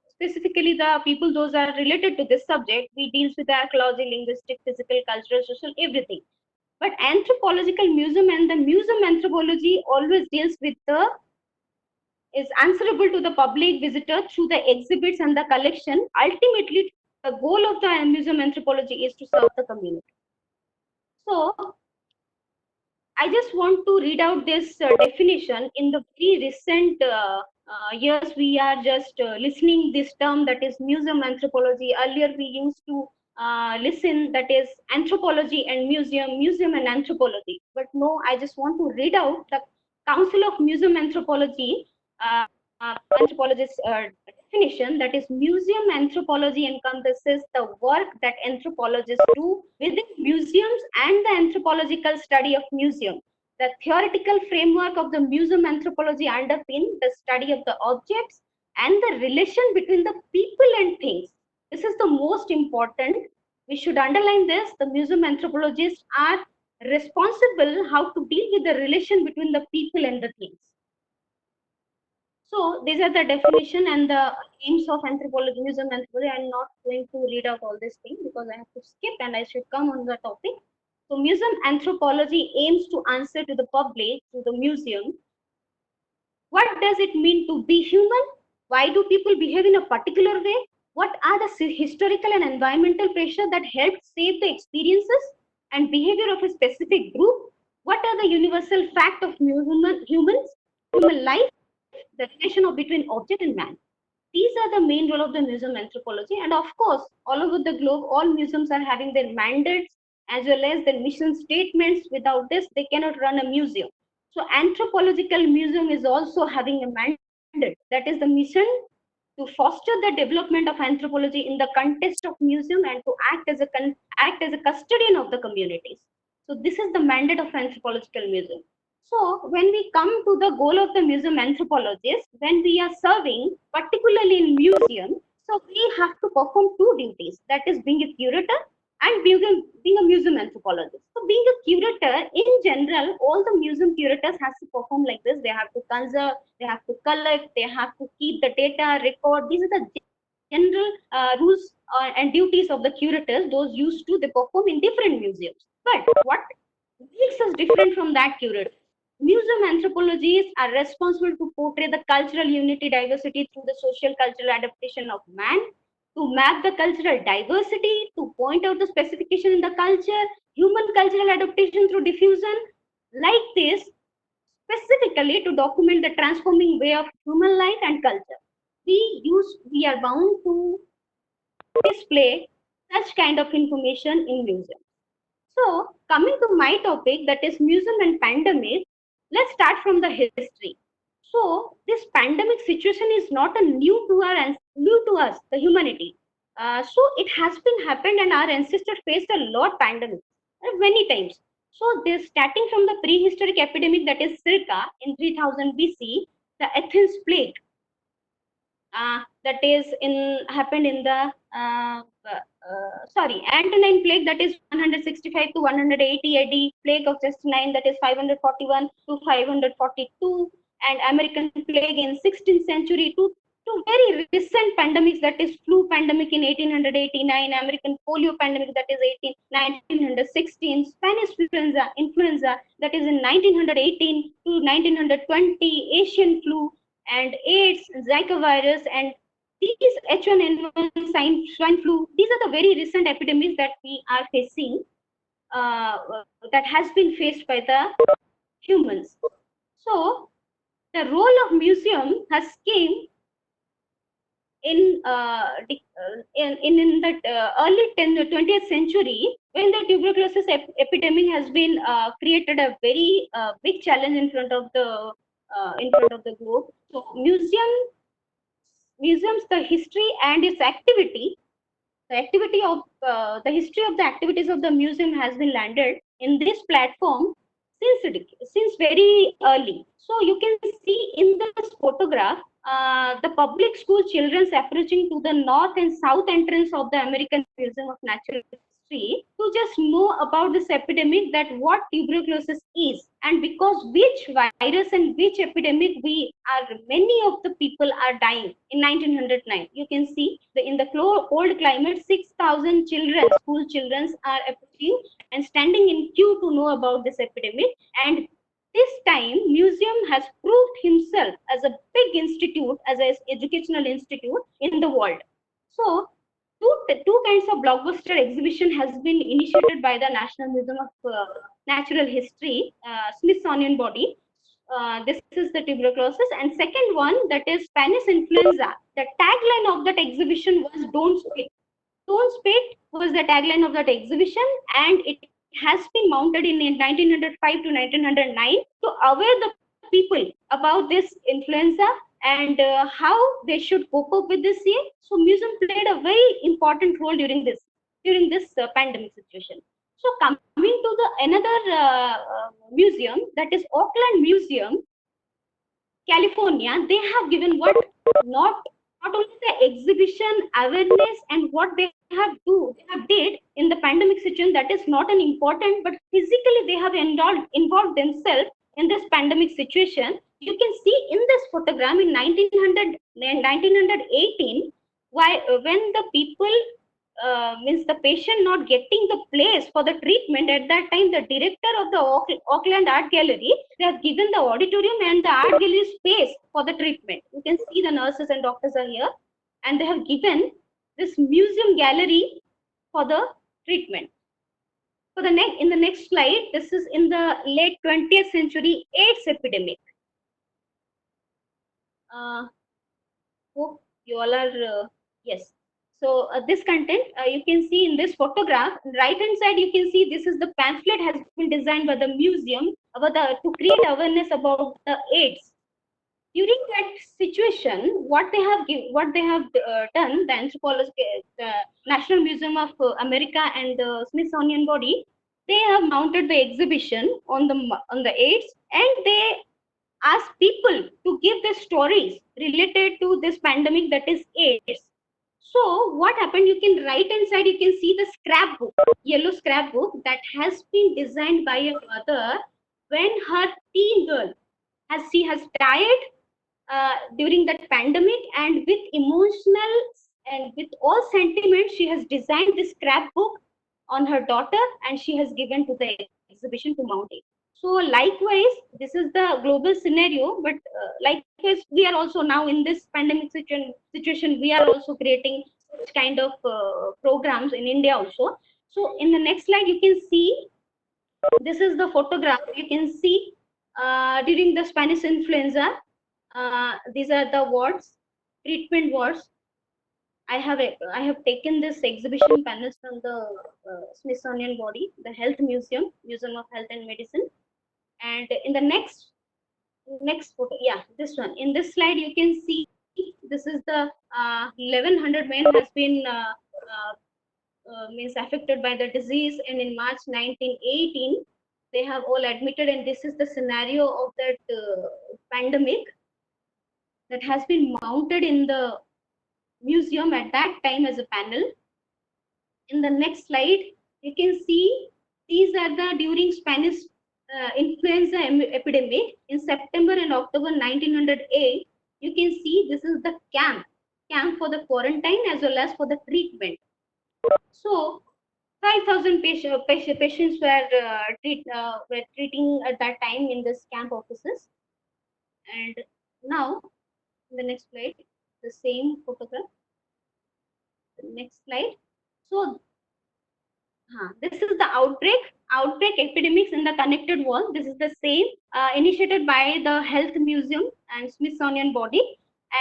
specifically the people those are related to this subject, we deals with the archaeology, linguistic, physical, cultural, social, everything. But anthropological museum and the museum anthropology always deals with the is answerable to the public visitor through the exhibits and the collection. Ultimately, the goal of the museum anthropology is to serve the community. So I just want to read out this definition. In the very recent years, we are just listening this term, that is museum anthropology. Earlier, we used to listen, that is anthropology and museum and anthropology. But no, I just want to read out the Council of Museum Anthropology anthropologist definition, that is museum anthropology encompasses the work that anthropologists do within museums and the anthropological study of museum. The theoretical framework of the museum anthropology underpin the study of the objects and the relation between the people and things. This is the most important. We should underline this. The museum anthropologists are responsible how to deal with the relation between the people and the things. So these are the definition and the aims of anthropology, museum anthropology. I'm not going to read out all these things because I have to skip and I should come on the topic. So museum anthropology aims to answer to the public, to the museum, what does it mean to be human? Why do people behave in a particular way? What are the historical and environmental pressure that helped shape the experiences and behavior of a specific group? What are the universal fact of humans, human life, the relation of between object and man? These are the main role of the museum anthropology. And of course, all over the globe, all museums are having their mandates as well as their mission statements. Without this, they cannot run a museum. So Anthropological Museum is also having a mandate. That is the mission to foster the development of anthropology in the context of museum and to act as a custodian of the communities. So this is the mandate of Anthropological Museum. So when we come to the goal of the museum anthropologist, when we are serving, particularly in museum, so we have to perform two duties, that is being a curator and being a museum anthropologist. So being a curator, in general, all the museum curators has to perform like this. They have to conserve, they have to collect, they have to keep the data, record. These are the general rules and duties of the curators. Those used to they perform in different museums. But what makes us different from that curator? Museum anthropologists are responsible to portray the cultural unity diversity through the social cultural adaptation of man, to map the cultural diversity, to point out the specification in the culture, human cultural adaptation through diffusion, like this, specifically to document the transforming way of human life and culture. We are bound to display such kind of information in museums. So, coming to my topic, that is museum and pandemic, let's start from the history. So, this pandemic situation is not a new to us, the humanity. So, it has been happened, and our ancestors faced a lot pandemic many times. So, this starting from the prehistoric epidemic, that is circa in 3000 BC, the Athens plague, that is in happened in the Antonine plague, that is 165 to 180 AD, plague of Justinian, that is 541 to 542, and American plague in 16th century to very recent pandemics, that is flu pandemic in 1889, American polio pandemic, that is 1916, Spanish influenza that is in 1918 to 1920, Asian flu, and AIDS, Zika virus, and these H1N1 swine flu. These are the very recent epidemics that we are facing, that has been faced by the humans. So the role of museum has came in the early 20th century, when the tuberculosis epidemic has been created a very big challenge in front of the globe. So museums, the history and its activity, the history of the activities of the museum has been landed in this platform since very early. So you can see in this photograph the public school children approaching to the north and south entrance of the American Museum of Natural History to just know about this epidemic, that what tuberculosis is, and because which virus and which epidemic many of the people are dying in 1909. You can see in the cold climate, 6,000 children, school children, are approaching and standing in queue to know about this epidemic. And this time, museum has proved himself as a big institute, as an educational institute in the world. So, two kinds of blockbuster exhibition has been initiated by the National Museum of Natural History, Smithsonian body. This is the tuberculosis, and second one, that is Spanish influenza. The tagline of that exhibition was "Don't Spit." Don't Spit was the tagline of that exhibition, and it has been mounted in 1905 to 1909 to aware the people about this influenza and how they should cope up with this year. So museum played a very important role during this pandemic situation. So coming to the another museum, that is Oakland Museum, California, they have given what not only the exhibition awareness and what they have did in the pandemic situation, that is not an important, but physically they have involved themselves in this pandemic situation. You can see in this photograph in 1918, when the people means the patient not getting the place for the treatment, at that time the director of the Auckland Art Gallery, they have given the auditorium and the art gallery space for the treatment. You can see the nurses and doctors are here, and they have given this museum gallery for the treatment. In the next slide, this is in the late 20th century AIDS epidemic. You all are, yes. So this content you can see in this photograph. Right hand side you can see this is the pamphlet has been designed by the museum about to create awareness about the AIDS. During that situation, what they have done, the anthropology, the National Museum of America and the Smithsonian body, they have mounted the exhibition on the AIDS, and they ask people to give their stories related to this pandemic, that is AIDS. So what happened? You can right hand side you can see the scrapbook, yellow scrapbook that has been designed by a mother when her teen girl she has died during that pandemic, and with emotional and with all sentiments she has designed this scrapbook on her daughter, and she has given to the exhibition to mount it. So likewise, this is the global scenario, but likewise we are also now in this pandemic situation, we are also creating such kind of programs in India also. So in the next slide you can see, this is the photograph. You can see during the Spanish influenza, these are the wards, treatment wards. I have taken this exhibition panels from the Smithsonian body, the Health Museum, Museum of Health and Medicine. And in the next photo, yeah, this one. In this slide, you can see this is the 1100 men has been means affected by the disease, and in March 1918 they have all admitted, and this is the scenario of that pandemic that has been mounted in the museum at that time as a panel. In the next slide you can see these are the during Spanish influenza epidemic in September and October 1908. You can see this is the camp for the quarantine as well as for the treatment. So 5,000 patients were treating at that time in this camp offices. And now, in the next slide, the same photograph. The next slide. So, this is the outbreak epidemics in the connected wall. This is the same initiated by the Health Museum and Smithsonian body.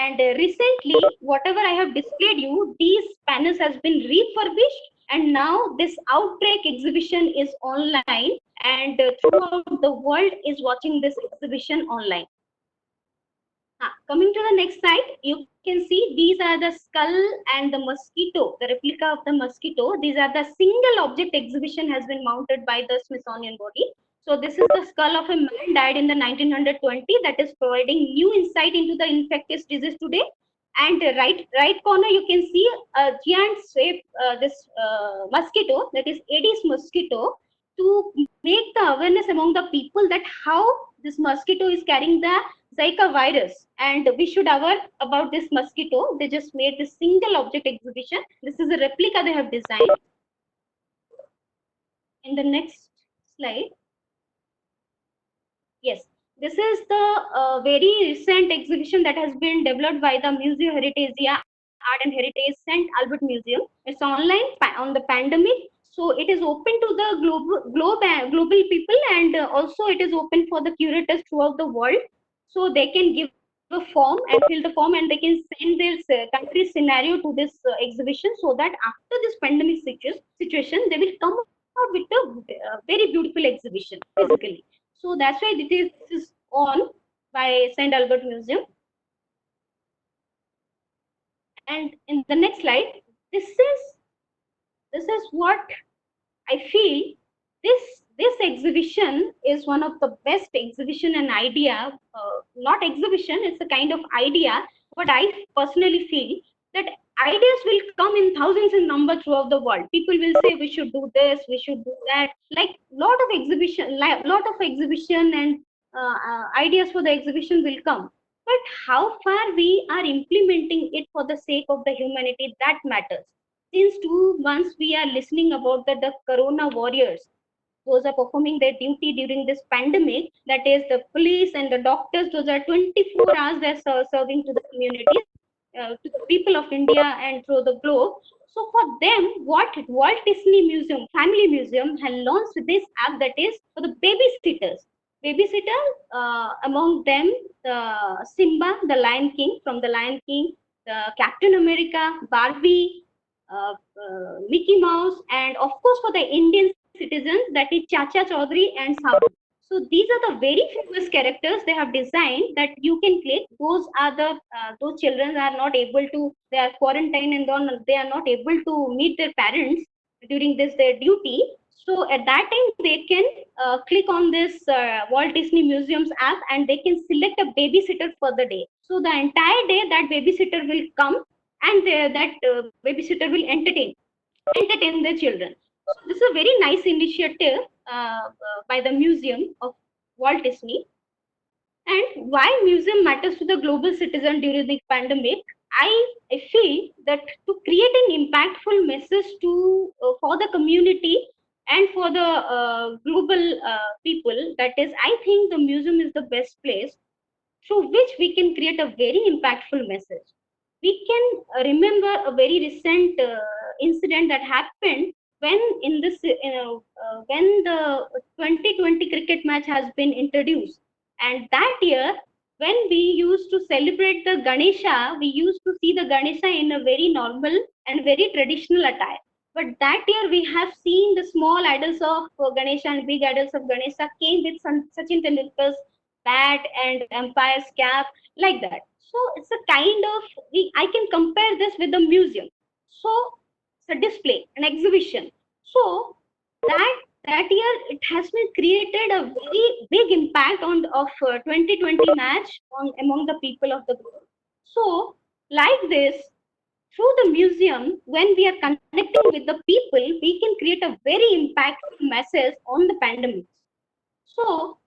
And recently, whatever I have displayed you, these panels has been refurbished, and now this outbreak exhibition is online, and throughout the world is watching this exhibition online. Coming to the next slide, you can see these are the skull and the mosquito, the replica of the mosquito. These are the single object exhibition has been mounted by the Smithsonian body. So this is the skull of a man died in the 1920 that is providing new insight into the infectious disease today. And right corner you can see a giant shape, this mosquito, that is Aedes mosquito, to make the awareness among the people that how this mosquito is carrying the Zika virus, and we should aware about this mosquito. They just made this single object exhibition. This is a replica they have designed. In the next slide, yes, this is the very recent exhibition that has been developed by the Museo Heritagia Art and Heritage St. Albert Museum. It's online on the pandemic. So it is open to the global people, and also it is open for the curators throughout the world. So they can give a form and fill the form, and they can send their country scenario to this exhibition, so that after this pandemic situation, they will come out with a very beautiful exhibition physically. So that's why this is on by St. Albert Museum. And in the next slide, this is what I feel. This exhibition is one of the best exhibition and idea. Not exhibition, it's a kind of idea. But I personally feel that ideas will come in thousands in number throughout the world. People will say we should do this, we should do that. Like lot of exhibition and ideas for the exhibition will come. But how far we are implementing it for the sake of the humanity, that matters. Since 2 months we are listening about the corona warriors. Those are performing their duty during this pandemic. That is the police and the doctors. Those are 24 hours they're serving to the communities, to the people of India and through the globe. So for them, what Walt Disney Museum, Family Museum, has launched this app that is for the babysitters. Babysitter, among them, the Simba, the Lion King, from the Lion King, the Captain America, Barbie, Mickey Mouse, and of course for the Indian citizens, that is Chacha Chaudhary and Sabu. So these are the very famous characters they have designed that you can click. Those are the those children are not able to, they are quarantined and they are not able to meet their parents during this their duty. So at that time they can click on this Walt Disney Museum's app and they can select a babysitter for the day. So the entire day that babysitter will come and that babysitter will entertain the children. So this is a very nice initiative by the museum of Walt Disney. And why museum matters to the global citizen during the pandemic, I feel that to create an impactful message to for the community and for the global people, that is, I think the museum is the best place through which we can create a very impactful message. We can remember a very recent incident that happened when in this when the 2020 cricket match has been introduced, and that year when we used to celebrate the Ganesha, we used to see the Ganesha in a very normal and very traditional attire. But that year we have seen the small idols of Ganesha and big idols of Ganesha came with Sachin Tendulkar's bat and umpire's cap, like that. So it's a kind of, I can compare this with the museum. So it's a display, an exhibition. So that year it has been created a very big impact on of 2020 match on among the people of the world. So like this, through the museum, when we are connecting with the people, we can create a very impactful message on the pandemic. So,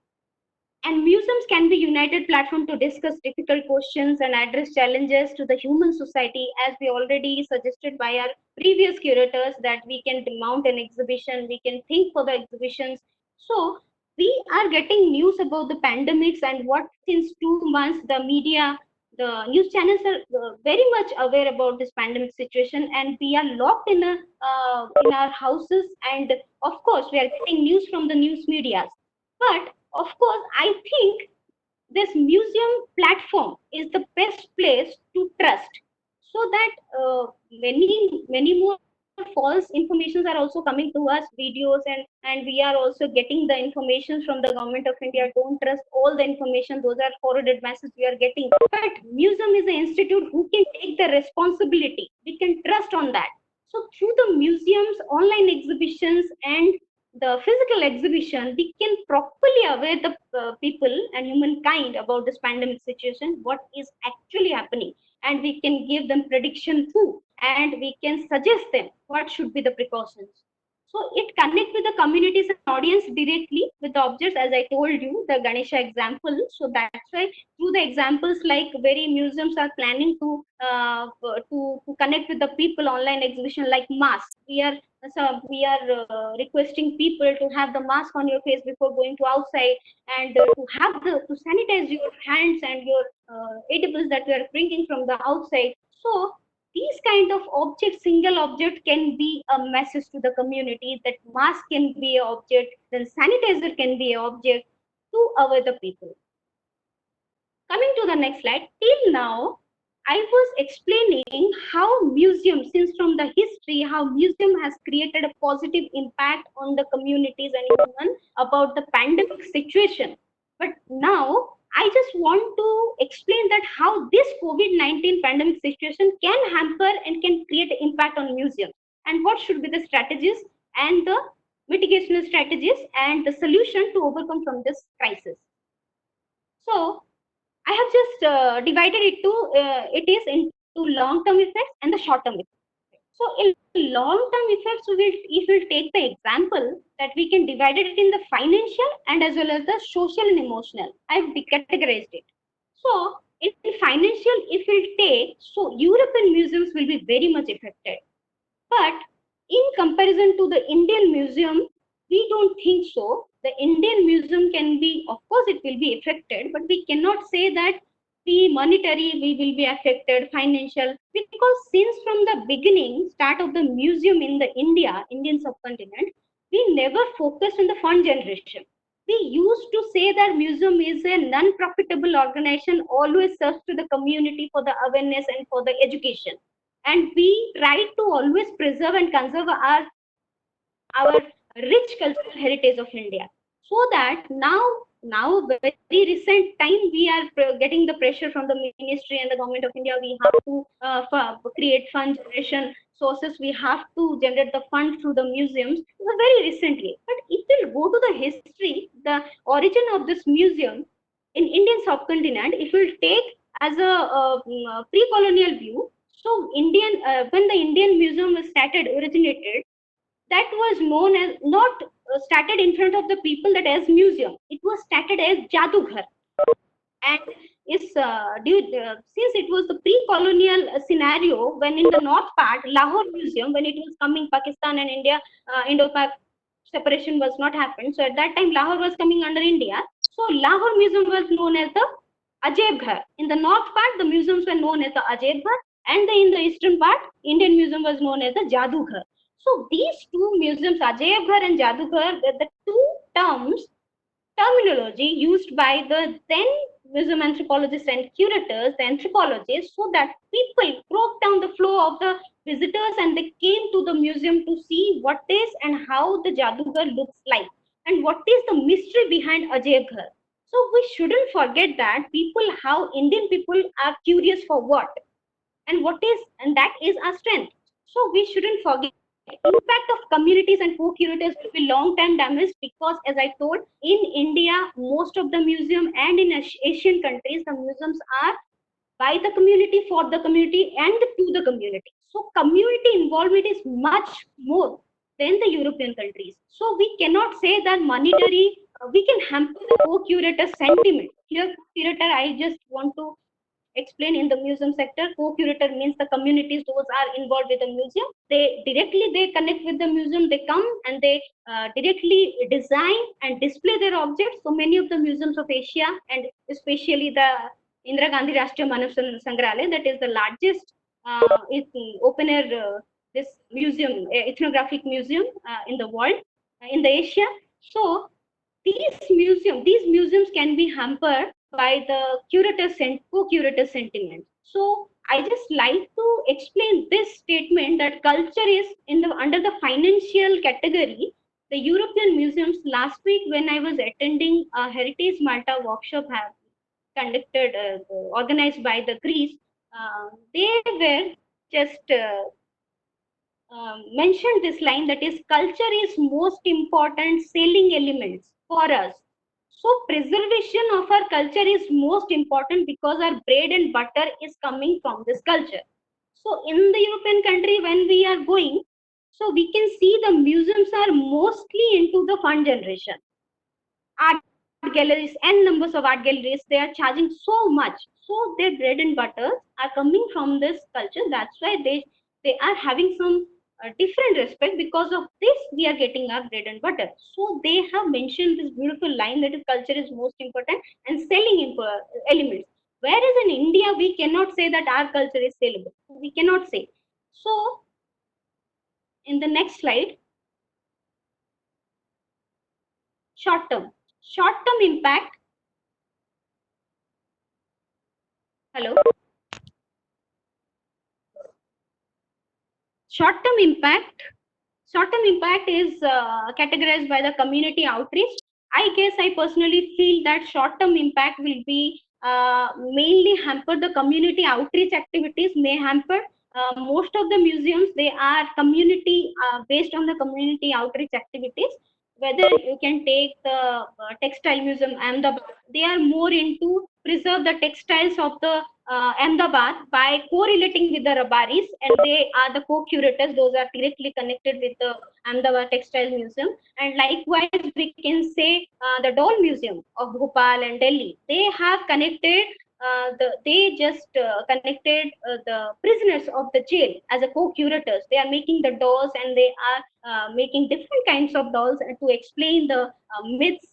and museums can be united platform to discuss difficult questions and address challenges to the human society, as we already suggested by our previous curators that we can mount an exhibition, we can think for the exhibitions. So we are getting news about the pandemics and what since 2 months the media, the news channels are very much aware about this pandemic situation, and we are locked in our houses, and of course we are getting news from the news medias. But of course, I think this museum platform is the best place to trust, so that many more false informations are also coming to us, videos, and we are also getting the information from the government of India. Don't trust all the information; those are forwarded messages we are getting. But museum is an institute who can take the responsibility. We can trust on that. So through the museums, online exhibitions, and the physical exhibition, we can properly aware the people and humankind about this pandemic situation, what is actually happening, and we can give them prediction too, and we can suggest them what should be the precautions. So it connect with the communities and audience directly with the objects, as I told you, the Ganesha example. So that's why through the examples, like very museums are planning to connect with the people online exhibition like masks. We are requesting people to have the mask on your face before going to outside, and to sanitize your hands and your edibles that we are bringing from the outside. So these kind of objects, single object can be a message to the community, that mask can be an object, then sanitizer can be an object to aware the people. Coming to the next slide, till now, I was explaining how museum, since from the history, how museum has created a positive impact on the communities and human about the pandemic situation. But now, I just want to explain that how this COVID-19 pandemic situation can hamper and can create impact on museums, and what should be the strategies and the mitigation strategies and the solution to overcome from this crisis. So I have just divided it is into long-term effects and the short-term effects. So in long-term effects, if we'll take the example that we can divide it in the financial and as well as the social and emotional. I've categorized it. So in financial, if we'll take, so European museums will be very much affected. But in comparison to the Indian museum, we don't think so. The Indian museum can be, of course, it will be affected, but we cannot say that the monetary we will be affected, financial, because since from the beginning, start of the museum in the Indian subcontinent, we never focused on the fund generation. we used to say that museum is a non-profitable organization, always serves to the community for the awareness and for the education. And we try to always preserve and conserve our rich cultural heritage of India. So that now very recent time we are getting the pressure from the ministry and the government of India. We have to create fund generation sources. We have to generate the fund through the museums. Very recently, but if we go to the history, the origin of this museum in Indian subcontinent, if we take as a pre-colonial view, so Indian when the Indian museum was originated, that was known as not started in front of the people that as museum. It was started as Jadughar, and since it was the pre-colonial scenario, when in the north part, Lahore Museum, when it was coming, Pakistan and India, Indo-Pak separation was not happened. So at that time, Lahore was coming under India. So Lahore Museum was known as the Ajaib Ghar. In the north part, the museums were known as the Ajaib Ghar, and in the eastern part, Indian Museum was known as the Jadughar. So these two museums, Ajaib Ghar and Jadughar, were the two terminology used by the then museum anthropologists and curators, the anthropologists, so that people broke down the flow of the visitors and they came to the museum to see what is and how the Jadughar looks like and what is the mystery behind Ajaib Ghar. So we shouldn't forget that how Indian people are curious for what and that is our strength. So we shouldn't forget impact of communities and co-curators will be long-term damage, because as I told, in India, most of the museum and in Asian countries, the museums are by the community, for the community, and to the community. So community involvement is much more than the European countries. So we cannot say that monetary, we can hamper the co-curator sentiment. Here, curator, I just want to explain in the museum sector, co-curator means the communities those are involved with the museum. They connect with the museum, they come and they directly design and display their objects. So many of the museums of Asia, and especially the Indira Gandhi Rashtriya Manav Sangrahalaya, that is the largest open air this museum, ethnographic museum in the world, in the Asia. So these museums can be hampered by the co-curator sentiment. So I just like to explain this statement that culture is under the financial category. The European museums, last week when I was attending a Heritage Malta workshop have conducted, organized by the Greece, they were just mentioned this line, that is, culture is most important selling elements for us. So preservation of our culture is most important because our bread and butter is coming from this culture. So in the European country, when we are going, so we can see the museums are mostly into the fund generation. Art galleries and numbers of art galleries, they are charging so much, so their bread and butter are coming from this culture. That's why they are having some different respect. Because of this we are getting our bread and butter. So they have mentioned this beautiful line, that is, culture is most important and selling elements. Whereas in India we cannot say that our culture is saleable, we cannot say. So in the next slide, short term impact. Hello. Short-term impact. Short-term impact is categorized by the community outreach. I guess I personally feel that short-term impact will be mainly hamper the community outreach activities, may hamper most of the museums. They are community based on the community outreach activities. Whether you can take the textile museum Ahmedabad, they are more into preserve the textiles of the Ahmedabad by correlating with the Rabaris, and they are the co-curators. Those are directly connected with the Ahmedabad Textile Museum. And likewise, we can say the Doll Museum of Bhopal and Delhi. They have connected. They just connected the prisoners of the jail as a co-curators. They are making the dolls, and they are making different kinds of dolls to explain the myths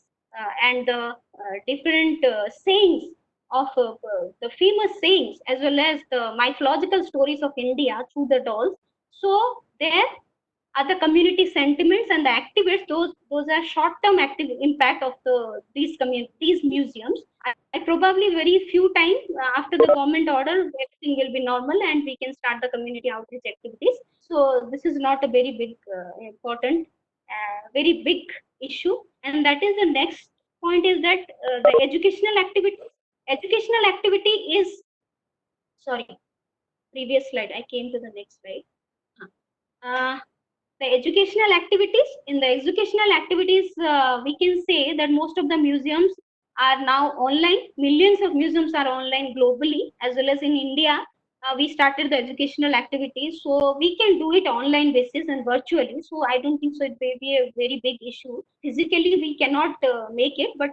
and the different sayings of the famous sayings, as well as the mythological stories of India through the dolls. So there other community sentiments and the activists, those are short-term active impact of these museums. I probably very few times after the government order, everything will be normal and we can start the community outreach activities. So this is not a very big, important, very big issue. And that is the next point is that the educational activity is, sorry, previous slide. I came to the next slide. Uh, the educational activities, in the educational activities, we can say that most of the museums are now online. Millions of museums are online globally, as well as in India. We started the educational activities, so we can do it online basis and virtually. So I don't think so it may be a very big issue. Physically we cannot make it, but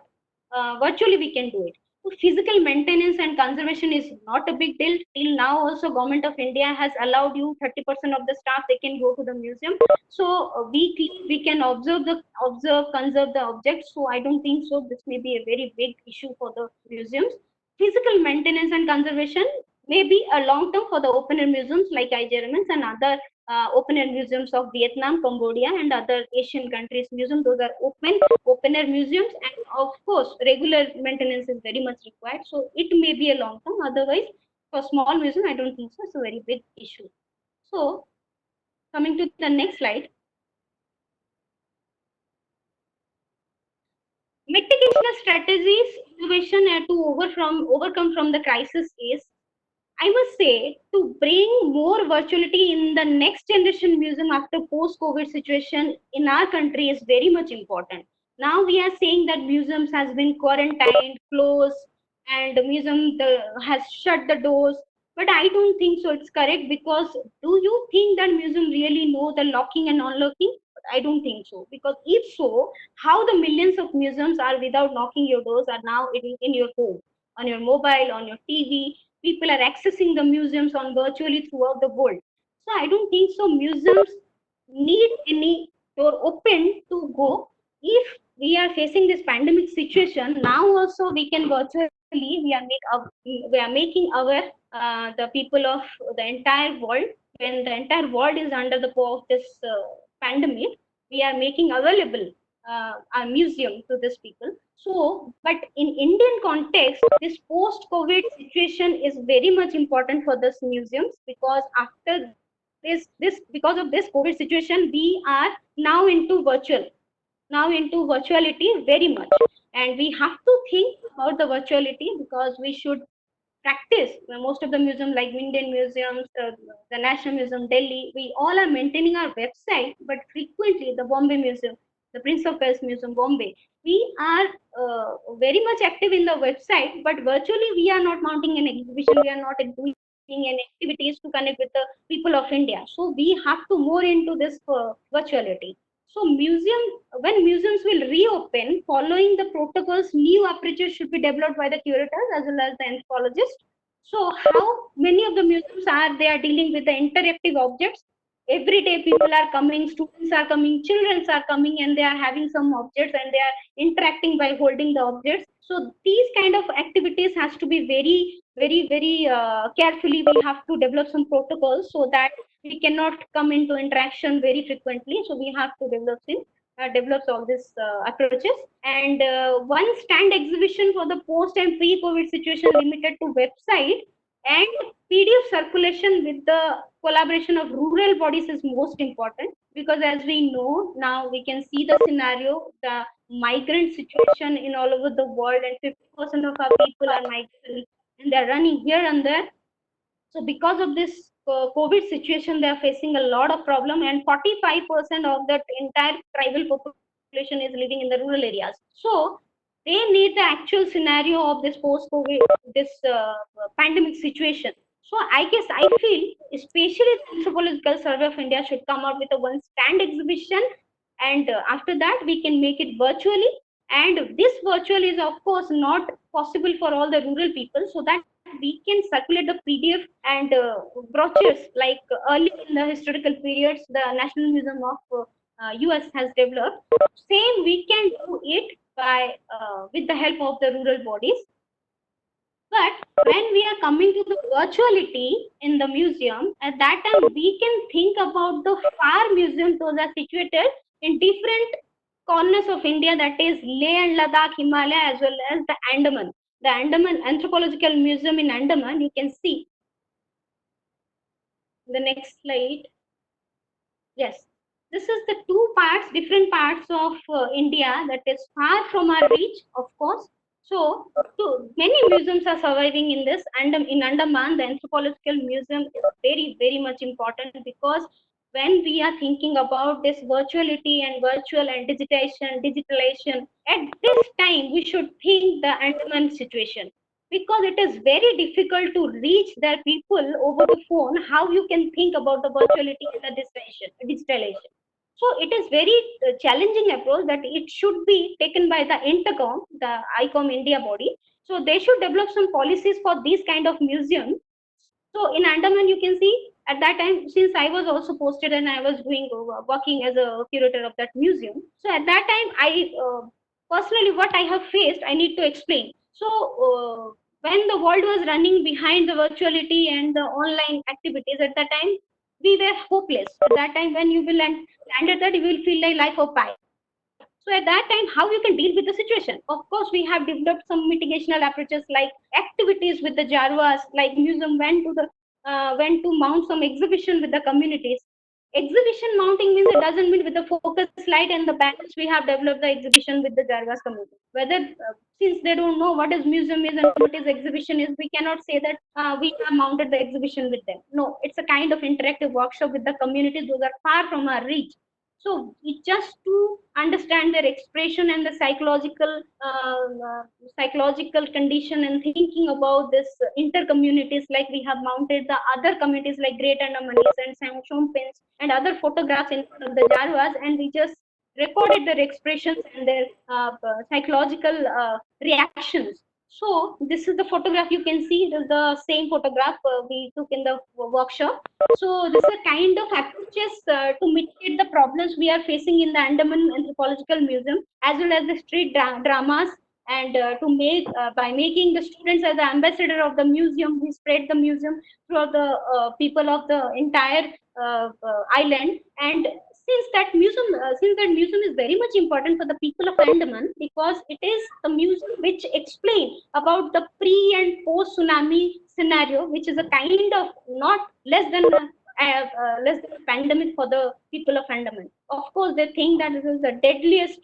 virtually we can do it. So physical maintenance and conservation is not a big deal. Till now also government of India has allowed you 30% of the staff they can go to the museum. So we can conserve the objects. So I don't think so this may be a very big issue for the museums. Physical maintenance and conservation may be a long term for the open air museums like IJRMs and other open air museums of Vietnam, Cambodia, and other Asian countries museum. Those are open air museums, and of course regular maintenance is very much required. So it may be a long term. Otherwise, for small museum, I don't think so. It's a very big issue. So coming to the next slide. Mitigational strategies, innovation to overcome from the crisis is, I must say, to bring more virtuality in the next generation museum after post-COVID situation in our country is very much important. Now we are saying that museums has been quarantined, closed, and the museum has shut the doors. But I don't think so. It's correct, because do you think that museum really know the locking and unlocking? I don't think so, because if so, how the millions of museums are without knocking your doors are now in your home, on your mobile, on your TV. People are accessing the museums on virtually throughout the world. So I don't think so museums need any door open to go. If we are facing this pandemic situation, now also we can virtually, we are making our the people of the entire world, when the entire world is under the paw of this pandemic, we are making available a museum to these people. So, but in Indian context, this post-COVID situation is very much important for these museums, because after this because of this COVID situation, we are now into virtuality very much, and we have to think about the virtuality, because we should practice. Most of the museums like Indian museums, the National Museum Delhi, we all are maintaining our website, but frequently the Bombay Museum, the Prince of Wales Museum Bombay, we are very much active in the website, but virtually we are not mounting an exhibition, we are not doing any activities to connect with the people of India. So we have to more into this virtuality. So when museums will reopen, following the protocols, new approaches should be developed by the curators as well as the anthropologists. So how many of the museums they are dealing with the interactive objects? Every day people are coming, students are coming, children are coming, and they are having some objects and they are interacting by holding the objects. So these kind of activities has to be very carefully. We have to develop some protocols so that we cannot come into interaction very frequently. So we have to develop all these approaches. And one stand exhibition for the post and pre-COVID situation limited to website, and PDF circulation with the collaboration of rural bodies is most important, because as we know now, we can see the scenario, the migrant situation in all over the world, and 50% of our people are migrants, and they're running here and there. So because of this COVID situation, they are facing a lot of problem, and 45% of that entire tribal population is living in the rural areas. So they need the actual scenario of this post-COVID, this pandemic situation. So I guess I feel, especially the Anthropological Survey of India should come out with a one stand exhibition, and after that we can make it virtually. And this virtual is of course not possible for all the rural people, so that we can circulate the PDF and brochures like early in the historical periods the National Museum of US has developed. Same we can do it by with the help of the rural bodies. But when we are coming to the virtuality in the museum, at that time we can think about the far museums. Those are situated in different corners of India, that is Leh and Ladakh, Himalaya, as well as the Andaman. The Andaman Anthropological Museum in Andaman, you can see the next slide. Yes, this is the two parts, different parts of India that is far from our reach, of course. So, many museums are surviving in this. And in Andaman, the Anthropological Museum is very, very much important, because when we are thinking about this virtuality and virtual and digitalization, at this time we should think the Andaman situation, because it is very difficult to reach their people over the phone. How you can think about the virtuality and the digitalization? So it is very challenging approach that it should be taken by the Intercom, the ICOM India body. So they should develop some policies for these kind of museums. So in Andaman, you can see at that time, since I was also posted and I was doing working as a curator of that museum. So at that time, I personally what I have faced, I need to explain. So when the world was running behind the virtuality and the online activities, at that time we were hopeless. At that time, when you will landed that, you will feel like life of pi. So at that time, how you can deal with the situation? Of course, we have developed some mitigational approaches like activities with the Jarvas, like museum went to mount some exhibition with the communities. Exhibition mounting means it doesn't mean with the focus light and the banners. We have developed the exhibition with the Jarvas community. Whether since they don't know what is museum is and what is exhibition is, we cannot say that we have mounted the exhibition with them. No, it's a kind of interactive workshop with the communities. Those are far from our reach. So it just to understand their expression and the psychological condition, and thinking about this inter communities, like we have mounted the other communities like Great Andamanis and Shonpins and other photographs in front of the Jarvas, and we just recorded their expressions and their psychological reactions. So this is the photograph you can see. It is the same photograph we took in the workshop. So this is a kind of approaches to mitigate the problems we are facing in the Andaman Anthropological Museum, as well as the street dramas, and to make by making the students as the ambassador of the museum, we spread the museum throughout the people of the entire island. And since that museum is very much important for the people of Andaman, because it is the museum which explains about the pre and post tsunami scenario, which is a kind of not less than a pandemic for the people of Andaman. Of course, they think that this is the deadliest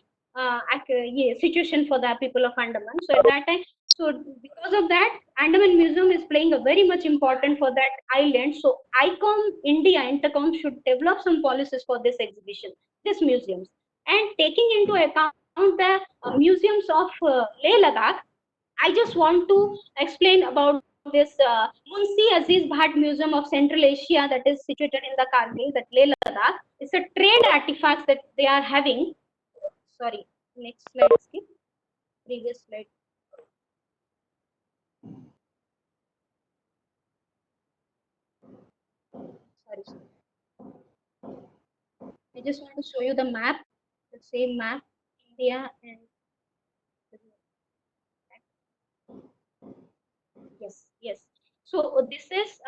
situation for the people of Andaman. So at that time, so because of that, Andaman Museum is playing a very much important for that island. So ICOM India Intercom should develop some policies for this exhibition, these museums, and taking into account the museums of Leh Ladakh. I just want to explain about this Munshi Aziz Bhat Museum of Central Asia that is situated in the Kargil, that Leh Ladakh. It's a trade artifacts that they are having. Sorry, next slide, skip. Previous slide. Sorry. I just want to show you the map, the same map, India and yes. So this is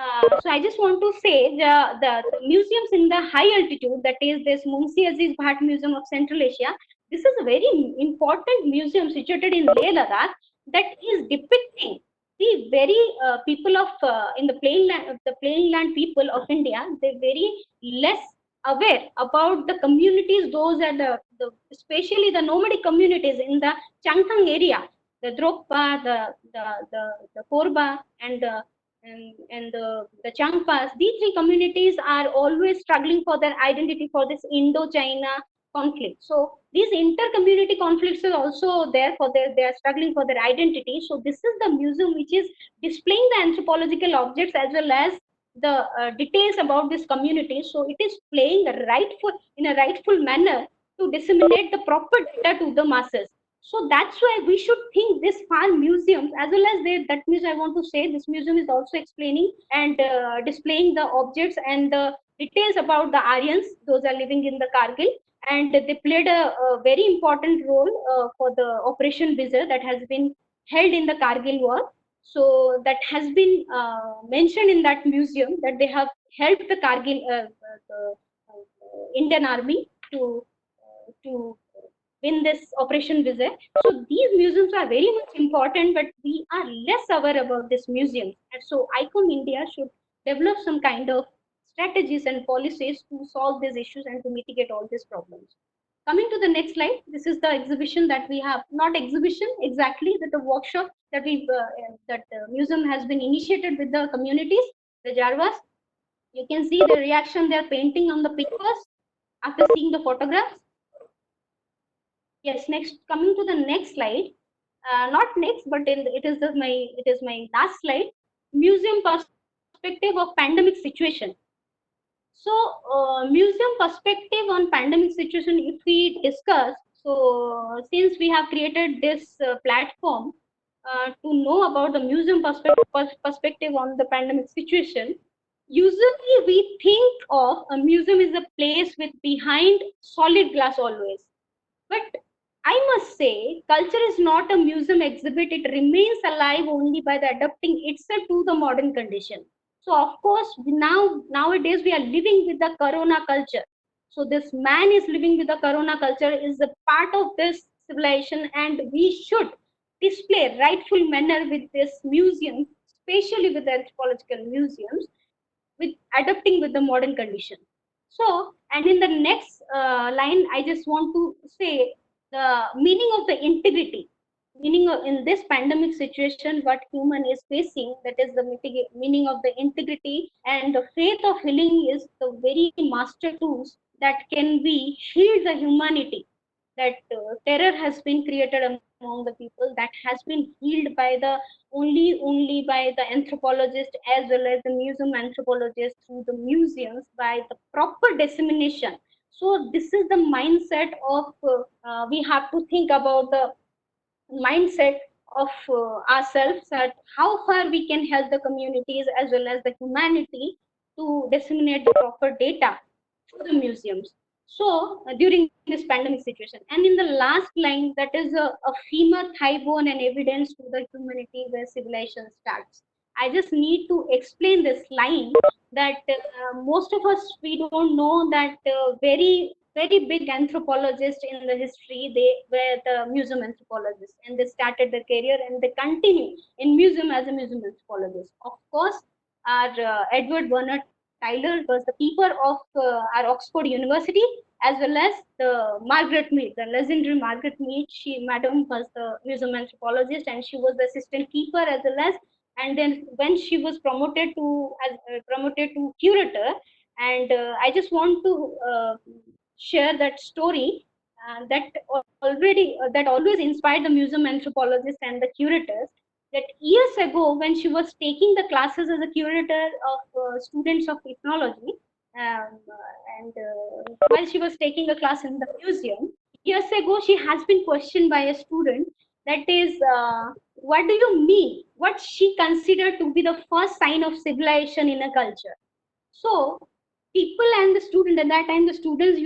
so I just want to say the museums in the high altitude, that is this Munshi Aziz Bhat Museum of Central Asia. This is a very important museum situated in Leh Ladakh that is depicting the very people of in the plain land people of India. They're very less aware about the communities. Those are the especially the nomadic communities in the Changthang area, the Drokpa, the Korba, and the Changpas. These three communities are always struggling for their identity for this Indo-China conflict. So these inter-community conflicts are also there for they are struggling for their identity. So this is the museum which is displaying the anthropological objects as well as the details about this community. So it is playing in a rightful manner to disseminate the proper data to the masses. So that's why we should think this farm museums as well as that means I want to say this museum is also explaining and displaying the objects and the details about the Aryans, those are living in the Kargil, and they played a very important role for the Operation Wizard that has been held in the Kargil war. So that has been mentioned in that museum, that they have helped the Kargil Indian Army to win this Operation Vijay. So these museums are very much important, but we are less aware about this museum. And so ICOM India should develop some kind of strategies and policies to solve these issues and to mitigate all these problems. Coming to the next slide, this is the exhibition that we have, not exhibition exactly, that the workshop that museum has been initiated with the communities, the Jarvas. You can see the reaction they are painting on the pictures after seeing the photographs. Yes, next, coming to the next slide, not next, but it is my last slide. Museum perspective of pandemic situation. So, museum perspective on pandemic situation, if we discuss, so since we have created this platform to know about the museum perspective on the pandemic situation, usually we think of a museum is a place with behind solid glass always. But I must say, culture is not a museum exhibit. It remains alive only by the adapting itself to the modern condition. So, of course, nowadays we are living with the Corona culture. So, this man is living with the Corona culture is a part of this civilization, and we should display rightful manner with this museum, especially with the anthropological museums, with adapting with the modern condition. So, and in the next line, I just want to say the meaning of the integrity. Meaning of, in this pandemic situation, what human is facing, that is the meaning of the integrity, and the faith of healing is the very master tools that can be shield the humanity. That terror has been created among the people, that has been healed by the only by the anthropologist as well as the museum anthropologist through the museums by the proper dissemination. So this is the mindset of we have to think about the mindset of ourselves, that how far we can help the communities as well as the humanity to disseminate the proper data to the museums. So during this pandemic situation, and in the last line, that is a femur, thigh bone, and evidence to the humanity where civilization starts. I just need to explain this line that most of us we don't know that very big anthropologists in the history, they were the museum anthropologists, and they started their career and they continue in museum as a museum anthropologist. Of course, our Edward Bernard Tyler was the keeper of our Oxford University, as well as the Margaret Mead, the legendary Margaret Mead. She, madam, was the museum anthropologist, and she was the assistant keeper as well as. And then when she was promoted to curator, and I just want to share that story that always inspired the museum anthropologists and the curators, that years ago when she was taking the classes as a curator of students of ethnology, and while she was taking a class in the museum, years ago she has been questioned by a student, that is what do you mean, what she considered to be the first sign of civilization in a culture. So people and the student, at that time the students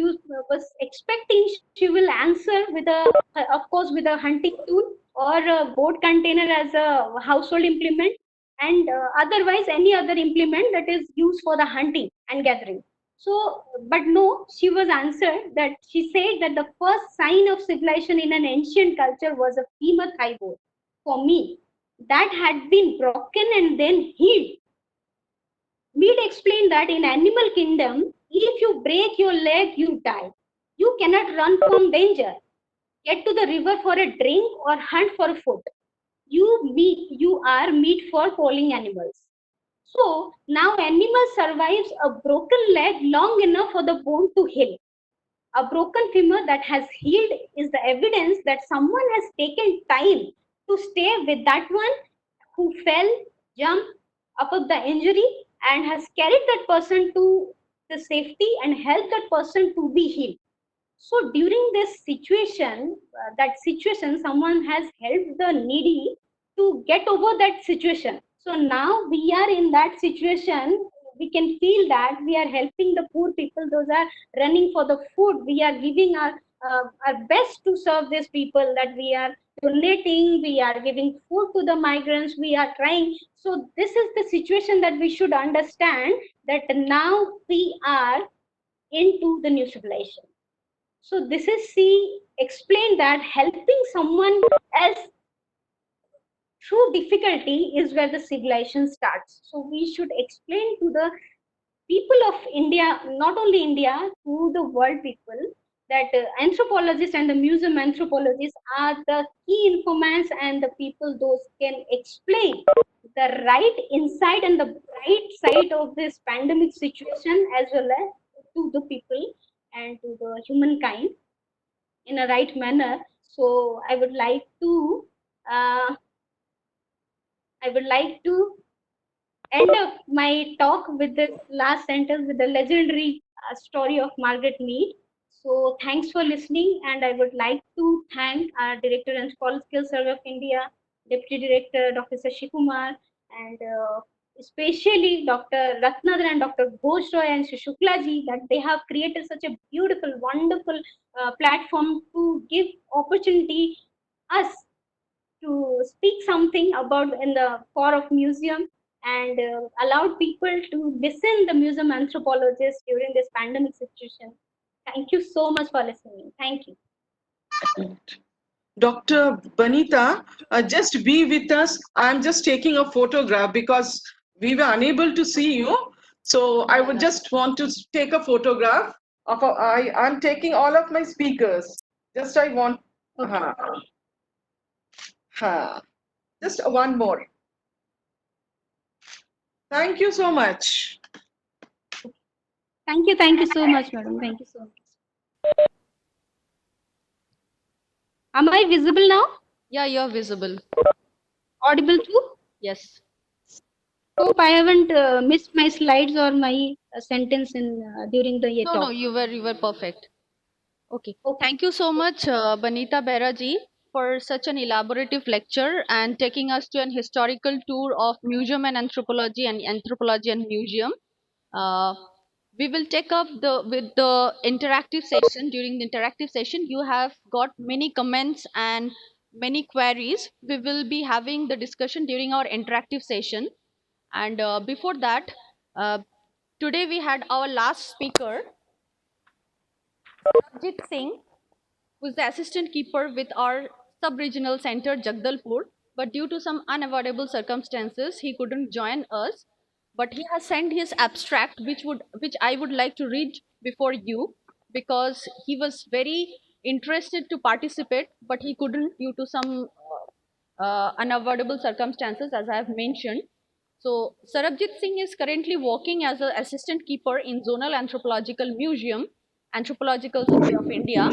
was expecting she will answer with a, of course, with a hunting tool or a board container as a household implement, and otherwise any other implement that is used for the hunting and gathering. So, but no, she was answered that she said that the first sign of civilization in an ancient culture was a femur thigh bone. For me, that had been broken and then healed. Mead explained that in animal kingdom, if you break your leg, you die. You cannot run from danger, get to the river for a drink or hunt for food. You are meat for falling animals. So now animal survives a broken leg long enough for the bone to heal. A broken femur that has healed is the evidence that someone has taken time to stay with that one who fell, jumped up of the injury, and has carried that person to the safety and helped that person to be healed. So during this situation, someone has helped the needy to get over that situation. So now we are in that situation. We can feel that we are helping the poor people. Those are running for the food. We are giving our our best to serve these people, that we are donating, we are giving food to the migrants, we are trying. So this is the situation that we should understand, that now we are into the new civilization. So this is, see, explain that helping someone else through difficulty is where the civilization starts. So we should explain to the people of India, not only India, to the world people, that anthropologists and the museum anthropologists are the key informants and the people those can explain the right insight and the bright side of this pandemic situation, as well as to the people and to the humankind in a right manner. So uh, I would like to end up my talk with this last sentence with the legendary story of Margaret Mead. So thanks for listening, and I would like to thank our Director Anthropological Survey of India, Deputy Director Dr. Sashi Kumar, and especially Dr. Ratnadra and Dr. Ghosh Roy and Shri Shukla ji, that they have created such a beautiful, wonderful platform to give opportunity us to speak something about in the core of museum, and allowed people to listen the museum anthropologists during this pandemic situation. Thank you so much for listening. Thank you.
Dr. Banita, just be with us. I'm just taking a photograph because we were unable to see you. So I would just want to take a photograph of I'm taking all of my speakers. Just I want just one more. Thank you so much.
Thank you so much, madam. Thank you so much. Am I visible now?
Yeah, you're visible.
Audible too?
Yes.
Hope I haven't missed my slides or my sentence in during the
No,
talk.
no, you were perfect. Okay.
Okay.
Thank you so much, Banita Behra ji, for such an elaborative lecture and taking us to an historical tour of museum and anthropology and museum. Uh, we will take up with the interactive session. During the interactive session, you have got many comments and many queries. We will be having the discussion during our interactive session. And before that, uh, today we had our last speaker, Jit Singh, who is the assistant keeper with our sub-regional center Jagdalpur, but due to some unavoidable circumstances he couldn't join us, but he has sent his abstract, which I would like to read before you, because he was very interested to participate but he couldn't due to some unavoidable circumstances, as I have mentioned. So Sarabjit Singh is currently working as an assistant keeper in Zonal Anthropological Museum, Anthropological Survey of India,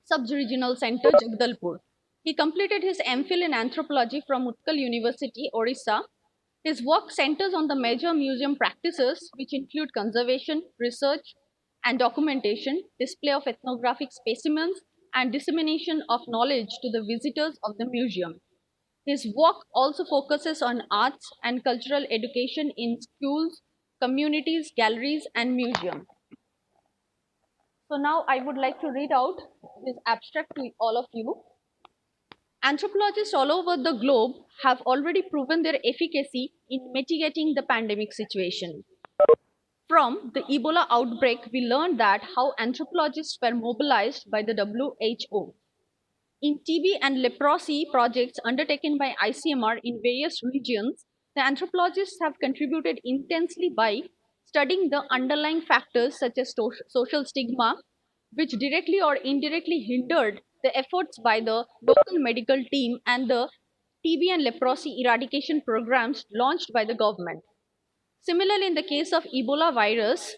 Sub-Regional Center, Jagdalpur. He completed his MPhil in anthropology from Utkal University, Orissa. His work centers on the major museum practices, which include conservation, research, and documentation, display of ethnographic specimens, and dissemination of knowledge to the visitors of the museum. His work also focuses on arts and cultural education in schools, communities, galleries, and museums. So now I would like to read out this abstract to all of you. Anthropologists all over the globe have already proven their efficacy in mitigating the pandemic situation. From the Ebola outbreak, we learned that how anthropologists were mobilized by the WHO. In TB and leprosy projects undertaken by ICMR in various regions, the anthropologists have contributed intensely by studying the underlying factors such as social stigma, which directly or indirectly hindered the efforts by the local medical team and the TB and leprosy eradication programs launched by the government. Similarly, in the case of Ebola virus,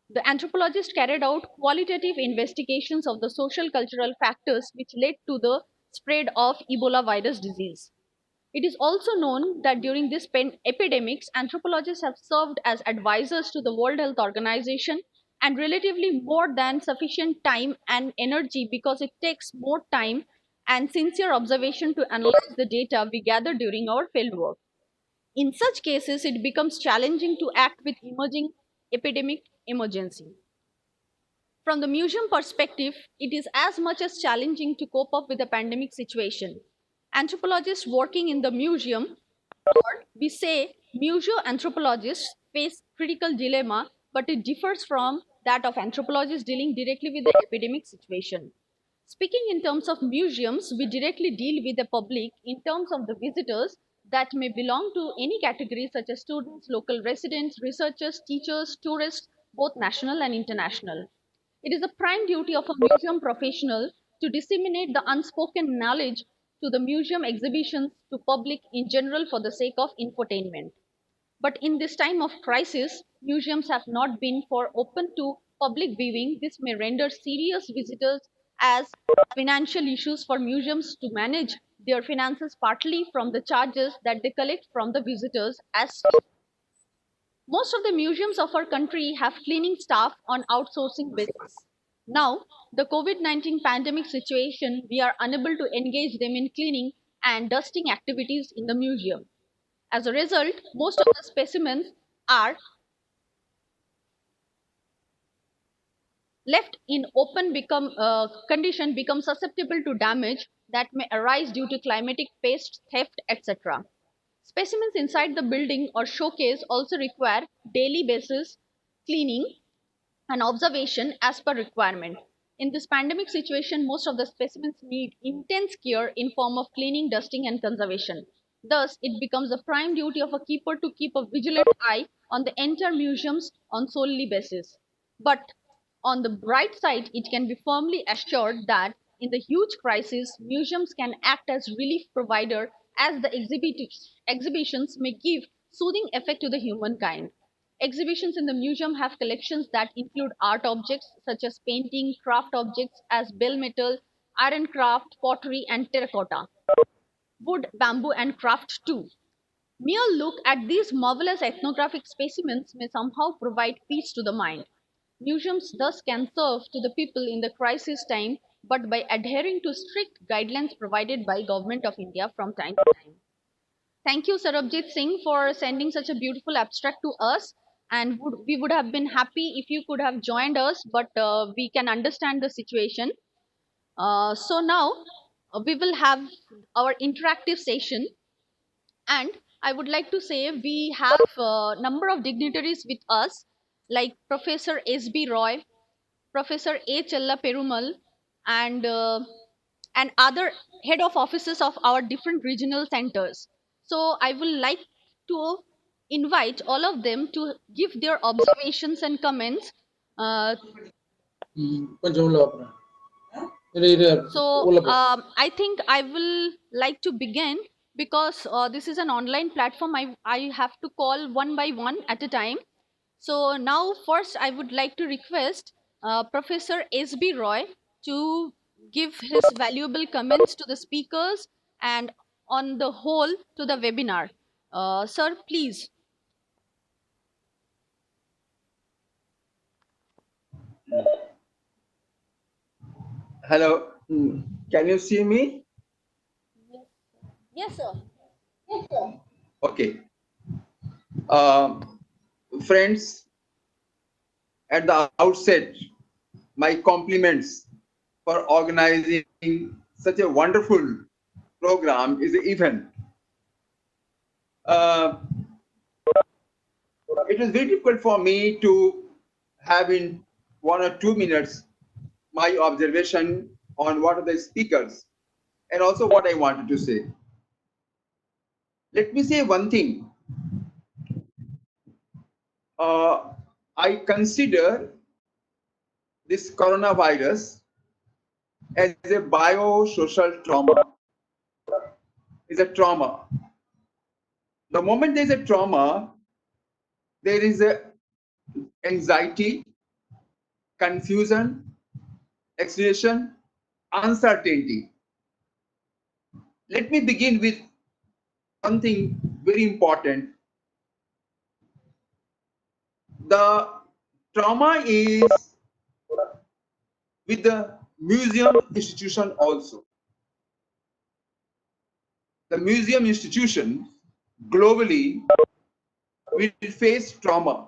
the anthropologists carried out qualitative investigations of the social cultural factors which led to the spread of Ebola virus disease. It is also known that during this epidemics, anthropologists have served as advisors to the World Health Organization and relatively more than sufficient time and energy, because it takes more time and sincere observation to analyze the data we gather during our fieldwork. In such cases, it becomes challenging to act with emerging epidemic emergency. From the museum perspective, it is as much as challenging to cope up with the pandemic situation. Anthropologists working in the museum, or we say museo-anthropologists, face critical dilemma, but it differs from that of anthropologists dealing directly with the epidemic situation. Speaking in terms of museums, we directly deal with the public in terms of the visitors that may belong to any category such as students, local residents, researchers, teachers, tourists, both national and international. It is the prime duty of a museum professional to disseminate the unspoken knowledge to the museum exhibitions to public in general for the sake of infotainment. But in this time of crisis, museums have not been for open to public viewing. This may render serious visitors as financial issues for museums to manage their finances partly from the charges that they collect from the visitors as most of the museums of our country have cleaning staff on outsourcing basis. Now, the COVID-19 pandemic situation, we are unable to engage them in cleaning and dusting activities in the museum. As a result, most of the specimens are left in open condition become susceptible to damage that may arise due to climatic pests, theft, etc. Specimens inside the building or showcase also require daily basis cleaning and observation as per requirement. In this pandemic situation, most of the specimens need intense care in form of cleaning, dusting, and conservation. Thus, it becomes a prime duty of a keeper to keep a vigilant eye on the entire museums on solely basis. But on the bright side, it can be firmly assured that in the huge crisis, museums can act as relief provider as the exhibitions may give soothing effect to the humankind. Exhibitions in the museum have collections that include art objects such as painting, craft objects as bell metal, iron craft, pottery, and terracotta, wood, bamboo, and craft too. Mere look at these marvelous ethnographic specimens may somehow provide peace to the mind. Museums thus can serve to the people in the crisis time, but by adhering to strict guidelines provided by Government of India from time to time. Thank you, Sarabjit Singh, for sending such a beautiful abstract to us. And we would have been happy if you could have joined us, but we can understand the situation. So now we will have our interactive session. And I would like to say we have a number of dignitaries with us, like Professor S.B. Roy, Professor A. Chella Perumal, and other head of offices of our different regional centers. So I would like to invite all of them to give their observations and comments. I think I will like to begin because this is an online platform. I have to call one by one at a time. So now, first, I would like to request Professor S.B. Roy to give his valuable comments to the speakers and on the whole to the webinar. Sir, please.
Hello, can you see me?
Yes, sir.
Okay. Friends, at the outset, my compliments for organizing such a wonderful program is an event. It was very difficult for me to have in 1 or 2 minutes my observation on what are the speakers and also what I wanted to say. Let me say one thing. I consider this coronavirus as a biosocial trauma. Is a trauma. The moment there is a trauma, there is a anxiety, confusion, exhilaration, uncertainty. Let me begin with something very important. The trauma is with the museum institution also. The museum institution globally will face trauma.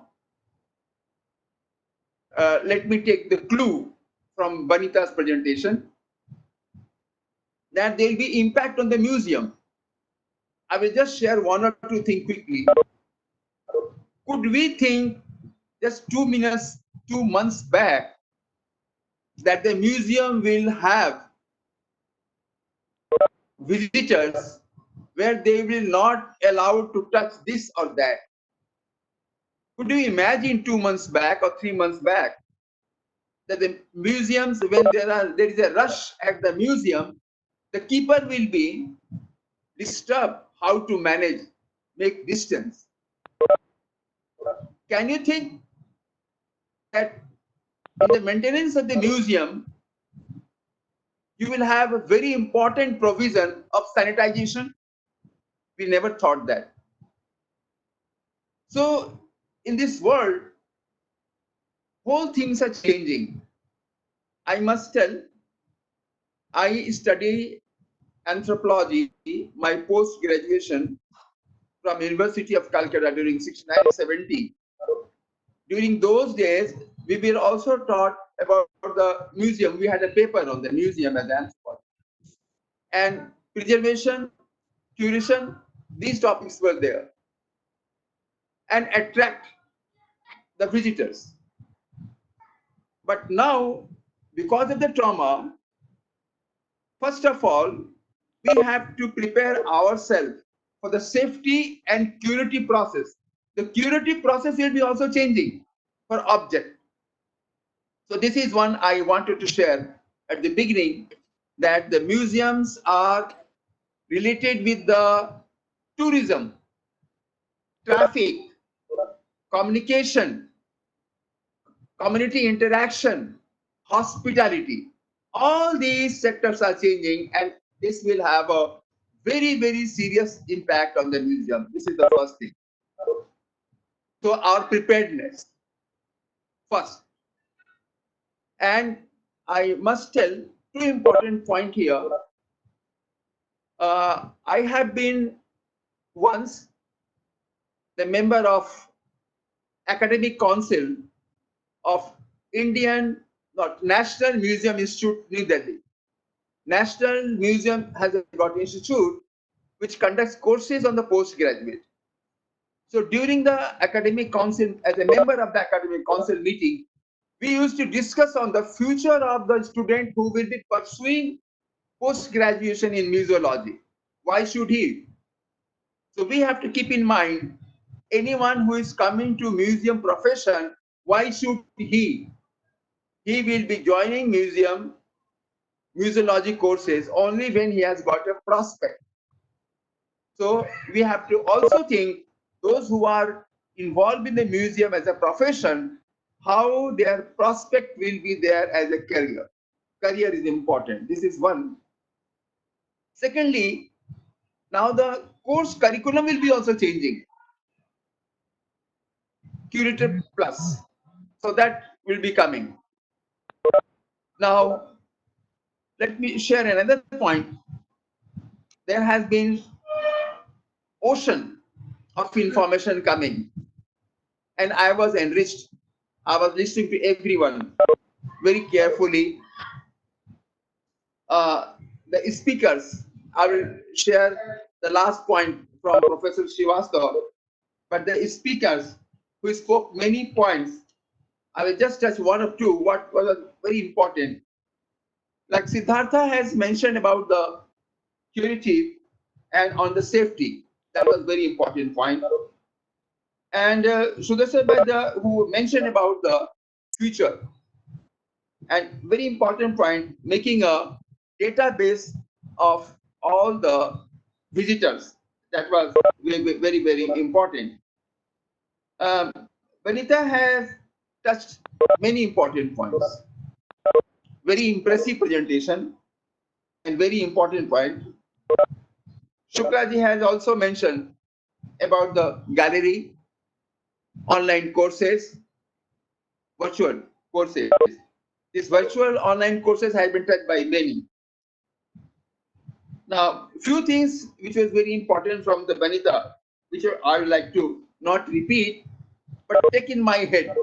let me take the clue from Banita's presentation that there will be impact on the museum. I will just share one or two things quickly. Could we think just 2 minutes, 2 months back that the museum will have visitors where they will not allowed to touch this or that? Could you imagine 2 months back or 3 months back that the museums, when there is a rush at the museum, the keeper will be disturbed how to manage, make distance? Can you think that in the maintenance of the museum, you will have a very important provision of sanitization? We never thought that. So in this world, whole things are changing. I must tell, I study anthropology, my post-graduation from University of Calcutta during 69-70. During those days, we were also taught about the museum. We had a paper on the museum as anthropology. And preservation, curation, these topics were there. And attract the visitors. But now, because of the trauma, first of all, we have to prepare ourselves for the safety and curative process. The curative process will be also changing for object. So this is one I wanted to share at the beginning, that the museums are related with the tourism, traffic, communication, community interaction, hospitality. All these sectors are changing, and this will have a very, very serious impact on the museum. This is the first thing. So our preparedness first. And I must tell two important points here. I have been once the member of academic council of National Museum Institute, New Delhi. National Museum has got institute which conducts courses on the postgraduate. So during the academic council, as a member of the academic council meeting, we used to discuss on the future of the student who will be pursuing post-graduation in museology. Why should he? So we have to keep in mind, anyone who is coming to museum profession, why should he? He will be joining museology courses only when he has got a prospect. So we have to also think those who are involved in the museum as a profession, how their prospect will be there as a career. Career is important. This is one. Secondly, now the course curriculum will be also changing. Curator Plus. So that will be coming. Now, let me share another point. There has been ocean of information coming, and I was enriched. I was listening to everyone very carefully. The speakers, I will share the last point from Professor Srivastava, but the speakers who spoke many points, I will just touch one or two what was very important. Like Siddhartha has mentioned about the curative and on the safety. That was very important point. And Sudhasar Bhatta, who mentioned about the future, and very important point, making a database of all the visitors. That was very, very, very important. Vanita has touched many important points. Very impressive presentation and very important point. Shuklaji has also mentioned about the gallery, online courses, virtual courses. These virtual online courses have been touched by many. Now, few things which was very important from the Vanita, which I would like to not repeat, but take in my head.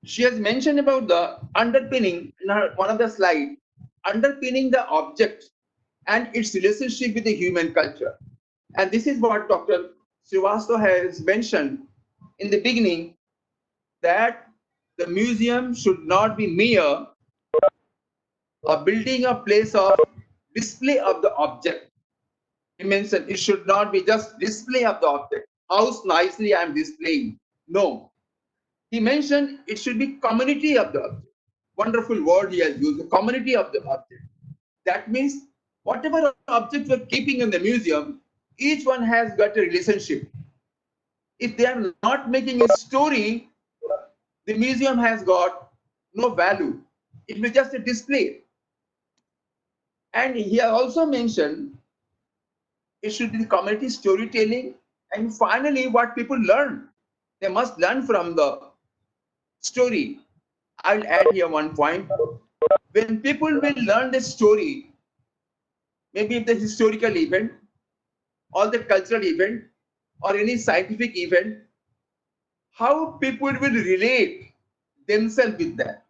she has mentioned about the underpinning in one of the slides, underpinning the object and its relationship with the human culture. And this is what Dr. Srivastava has mentioned in the beginning, that the museum should not be mere a building, a place of display of the object. He mentioned it should not be just display of the object. How nicely I am displaying. No. He mentioned it should be community of the object. Wonderful word he has used, the community of the object. That means whatever objects we're keeping in the museum, each one has got a relationship. If they are not making a story, the museum has got no value. It will just a display. And he also mentioned it should be community storytelling. And finally, what people learn, they must learn from the story. I'll add here one point. When people will learn the story, maybe the historical event, or the cultural event, or any scientific event, how people will relate themselves with that.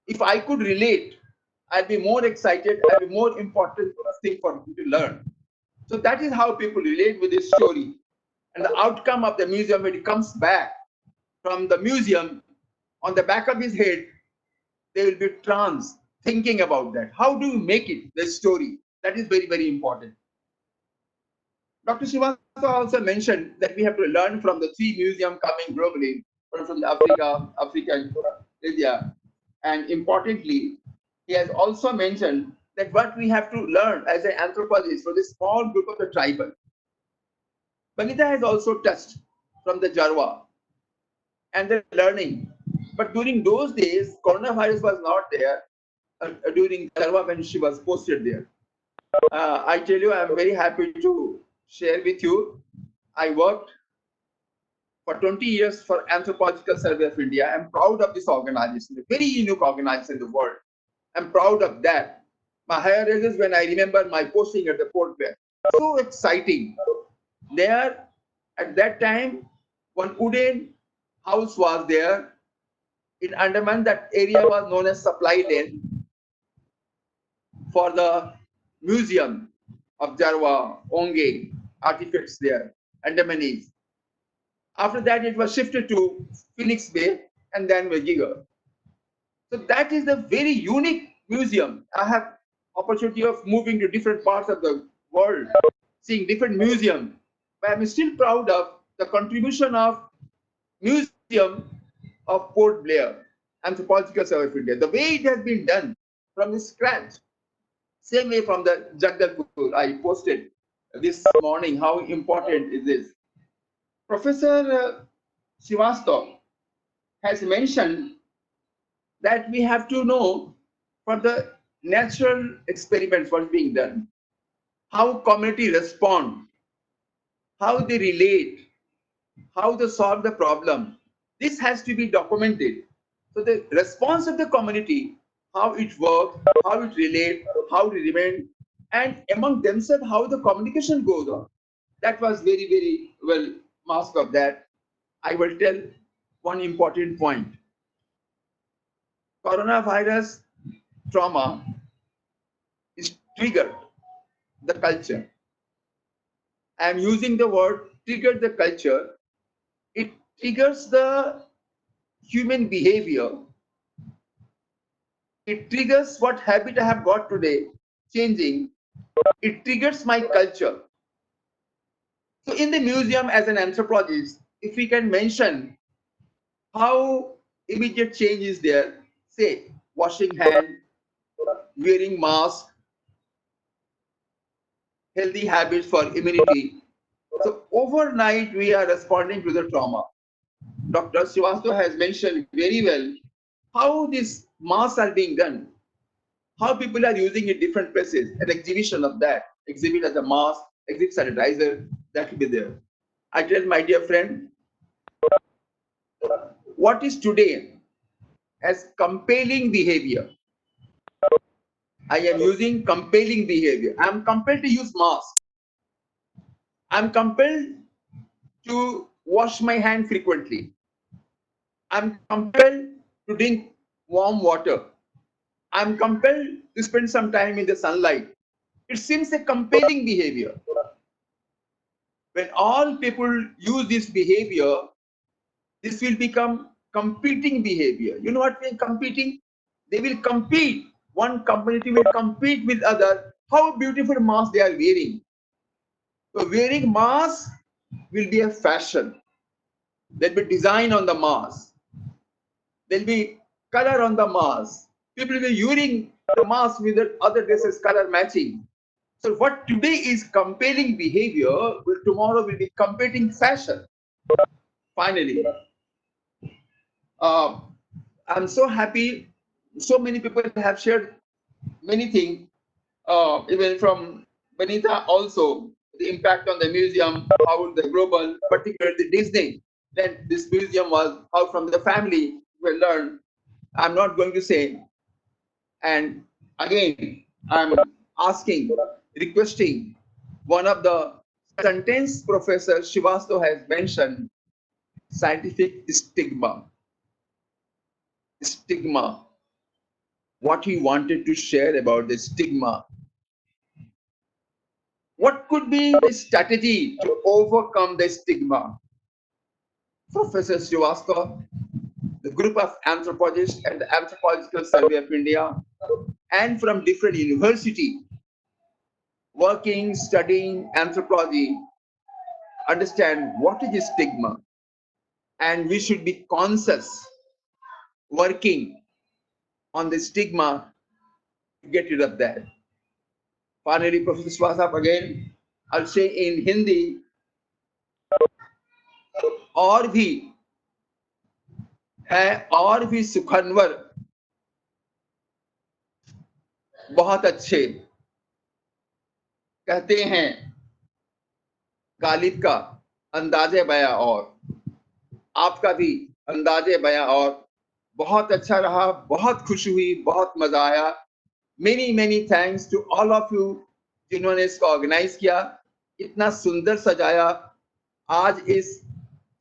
If I could relate, I'll be more excited, I'll be more important thing for me to learn. So that is how people relate with this story. And the outcome of the museum, when it comes back from the museum, on the back of his head, they will be trans thinking about that. How do you make it, the story? That is very, very important. Dr. Srivastava also mentioned that we have to learn from the three museums coming globally, from Africa, and India. And importantly, he has also mentioned that what we have to learn as an anthropologist for this small group of the tribal. Vanita has also touched from the Jarwa and the learning. But during those days, coronavirus was not there during Jarwa when she was posted there. I tell you, I'm very happy to share with you. I worked for 20 years for Anthropological Survey of India. I'm proud of this organization, a very unique organization in the world. I'm proud of that. My higher is when I remember my posting at the Port Blair. So exciting. There, at that time, one wooden house was there. In Andaman, that area was known as supply lane for the museum of Jarwa, Onge, artifacts there, Andamanese. After that, it was shifted to Phoenix Bay and then Vajiga. So that is a very unique museum. I have opportunity of moving to different parts of the world, seeing different museums. But I'm still proud of the contribution of Museum of Port Blair, Anthropological Survey of India. The way it has been done from the scratch, same way from the Jagdalpur I posted this morning, how important is this. Professor Srivastava has mentioned that we have to know for the natural experiments what's being done, how community respond, how they relate, how they solve the problem. This has to be documented. So the response of the community, how it works, how it relates, how it remains, and among themselves, how the communication goes on. That was very, very well masked of that. I will tell one important point. Coronavirus trauma is triggered the culture. I am using the word triggered the culture. It triggers the human behavior. It triggers what habit I have got today, changing. It triggers my culture. So in the museum as an anthropologist, if we can mention how immediate change is there, say washing hand, wearing mask, healthy habits for immunity. So overnight we are responding to the trauma. Dr. Srivastava has mentioned very well how these masks are being done, how people are using in different places, an exhibition of that, exhibit as a mask, exhibit sanitizer, that will be there. I tell my dear friend, what is today as compelling behavior? I am using compelling behavior. I am compelled to use mask. I am compelled to wash my hand frequently. I am compelled to drink warm water. I'm compelled to spend some time in the sunlight. It seems a compelling behavior. When all people use this behavior, this will become competing behavior. You know what means competing? They will compete. One community will compete with other. How beautiful mask they are wearing. So wearing mask will be a fashion. There'll be design on the mask. There'll be color on the mask. People will be wearing the mask with the other dresses color matching. So what today is compelling behavior, will tomorrow will be competing fashion. Finally, I'm so happy. So many people have shared many things, even from Benita also, the impact on the museum, how the global, particularly the Disney, that this museum was, how from the family we learned. I'm not going to say. And again, I'm asking, requesting one of the sentence Professor Shivasto has mentioned, scientific stigma. Stigma. What he wanted to share about the stigma. What could be the strategy to overcome the stigma? Professor Srivastava, the group of anthropologists and the Anthropological Survey of India, and from different universities, working, studying anthropology, understand what is stigma, and we should be conscious, working on the stigma to get rid of that. Finally, Professor Srivastava again, I'll say in Hindi, और भी है, और भी सुखनवर बहुत अच्छे कहते हैं गालिब का अंदाजे बयां, और आपका भी अंदाजे बयां और बहुत अच्छा रहा, बहुत खुशी हुई, बहुत मजा आया. Many many thanks to all of you जिन्होंने इसको ऑर्गेनाइज किया, इतना सुंदर सजाया. आज इस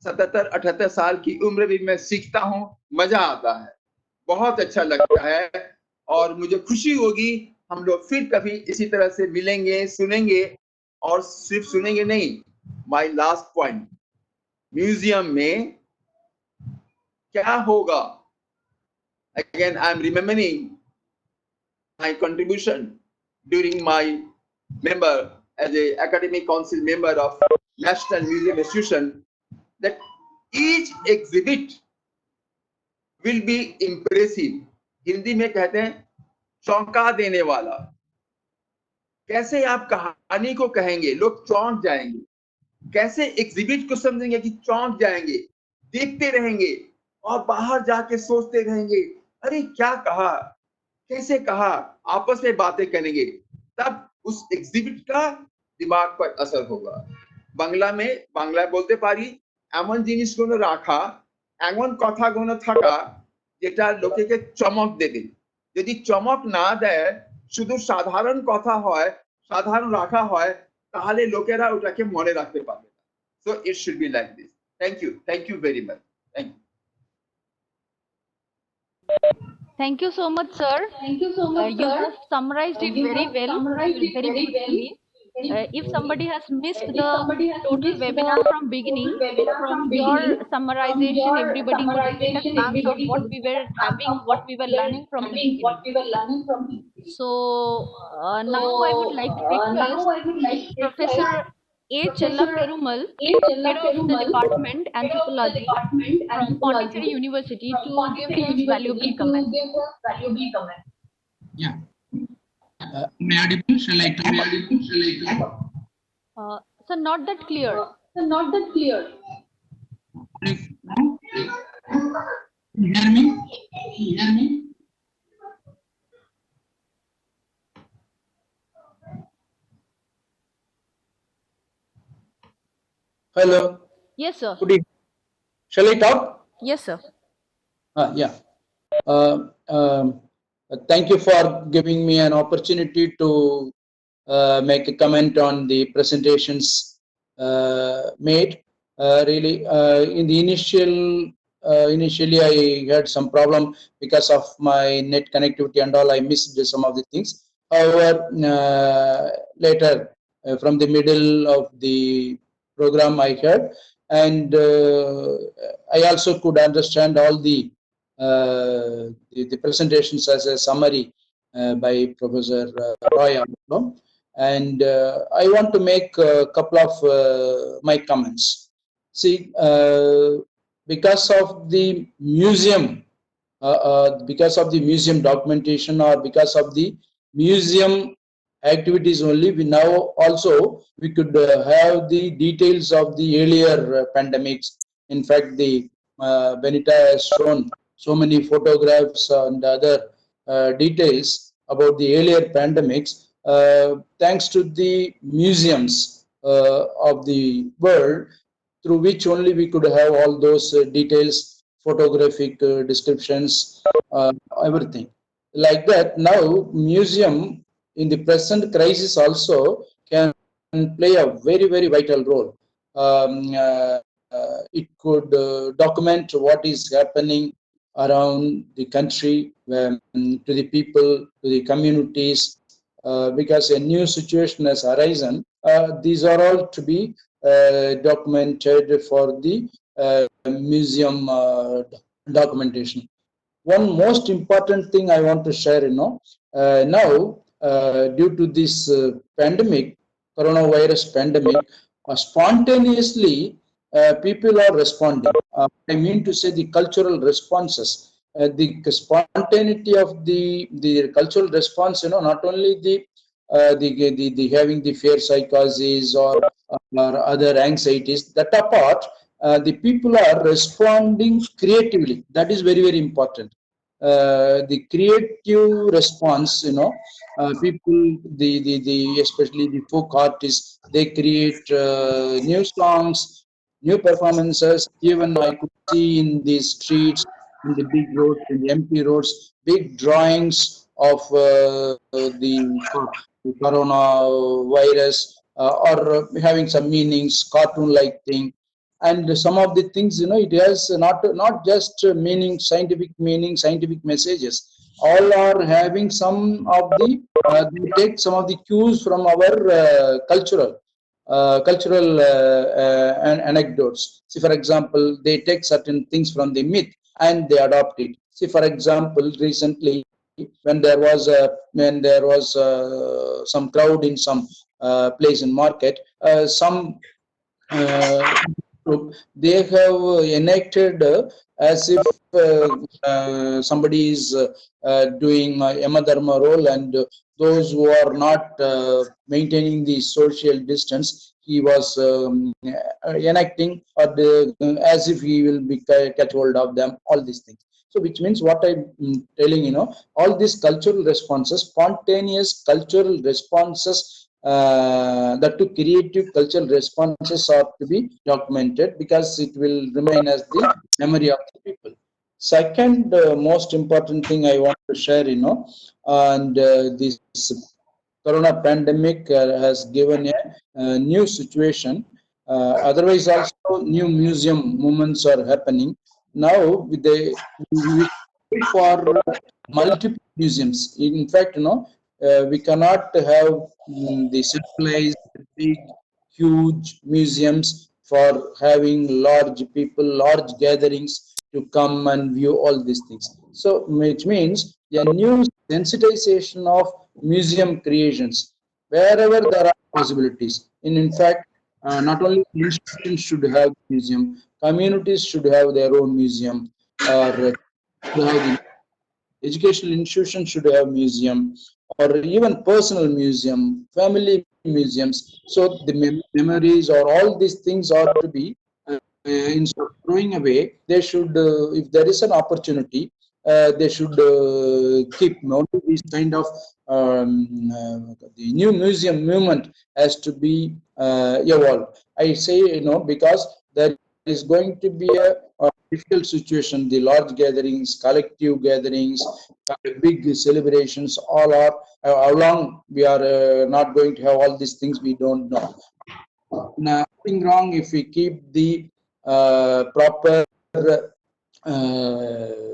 77-78 साल की उम्र भी मैं सीखता हूँ, मजा आता है, बहुत अच्छा लगता है, और मुझे खुशी होगी हम लोग फिर कभी इसी तरह से मिलेंगे, सुनेंगे, और सिर्फ सुनेंगे नहीं. माय लास्ट पॉइंट, म्यूजियम में क्या होगा? Again I am remembering my contribution during my member as a academic council member of National Museum Institution, that each exhibit will be impressive. Hindi में कहते हैं चौंका देने वाला. कैसे आप कहानी को कहेंगे, लोग चौंक जाएंगे. कैसे एग्जिबिट को समझेंगे कि चौंक जाएंगे, देखते रहेंगे और बाहर जाके सोचते रहेंगे, अरे क्या कहा, कैसे कहा, आपस में बातें करेंगे, तब उस एग्जिबिट का दिमाग पर असर होगा. বাংলা में বাংলায় বলতে পারি এমন জিনিসগুলো রাখা, এমন কথাগুলো থাকা যেটা লোকেকে চমক দেবে. যদি চমক না দেয়, শুধু সাধারণ কথা হয়, সাধারণ রাখা হয়, তাহলে লোকেরা ওটাকে মনে রাখতে পারবে. So it should be like this. Thank you very much. Thank you.
Thank you so much, sir. You have summarized it very well, very beautifully. If somebody has missed the total webinar from beginning, from your summarization, everybody could get a glance of what we were having, what we were learning from the beginning. So now I would like to request Professor A. Chella Perumal, head of the department Anthropology from Pondicherry University, to give his valuable comment.
Yeah. May I audible? Shall I talk?
So not that clear.
Can you hear me? Hello.
Yes, sir.
Good evening. Shall I talk?
Yes, sir.
Yeah. Thank you for giving me an opportunity to make a comment on the presentations made. Really, in the initial initially I had some problem because of my net connectivity and all. I missed some of the things. However, later from the middle of the program I heard, and I also could understand all the presentations as a summary by Professor Roy. And I want to make a couple of my comments. See, because of the museum, because of the museum documentation, or because of the museum activities only, we now also we could have the details of the earlier pandemics. In fact, the Benita has shown so many photographs and other details about the earlier pandemics. Thanks to the museums of the world, through which only we could have all those details, photographic descriptions, everything. Like that, now museum in the present crisis also can play a very, very vital role. It could document what is happening around the country, to the people, to the communities, because a new situation has arisen. These are all to be documented for the museum documentation. One most important thing I want to share, now due to this pandemic, coronavirus pandemic, spontaneously people are responding. I mean to say the cultural responses, the spontaneity of the cultural response. Not only the having the fear psychosis or other anxieties. That apart, the people are responding creatively. That is very, very important. The creative response, people, the especially the folk artists, they create new songs, new performances. Even I could see in the streets, in the big roads, in the empty roads, big drawings of the coronavirus, or having some meanings, cartoon-like thing. And some of the things, it has not just meaning, scientific messages. All are having some of the they take some of the cues from our cultural anecdotes. See, for example, they take certain things from the myth and they adopt it. See, for example, recently when there was some crowd in some place in market, some group, they have enacted as if somebody is doing Yama Dharma role, and those who are not maintaining the social distance, he was enacting, or as if he will be catch hold of them, all these things. So which means what I'm telling, all these cultural responses, spontaneous cultural responses, that to creative cultural responses are to be documented, because it will remain as the memory of the people. Second most important thing I want to share, and this corona pandemic has given a new situation. Otherwise, also new museum movements are happening. Now, we wait for multiple museums. In fact, we cannot have the centralized, big, huge museums for having large people, large gatherings to come and view all these things. So, which means a new sensitization of museum creations wherever there are possibilities. In fact, not only institutions should have museum, communities should have their own museum, or should have the educational institutions should have museum, or even personal museum, family museums. So the memories or all these things are to be, instead of throwing away, they should, if there is an opportunity, they should keep only these kind of the new museum movement has to be evolved. I say, because there is going to be a difficult situation. The large gatherings, collective gatherings, big celebrations, all are how long we are not going to have all these things, we don't know. Nothing wrong if we keep the proper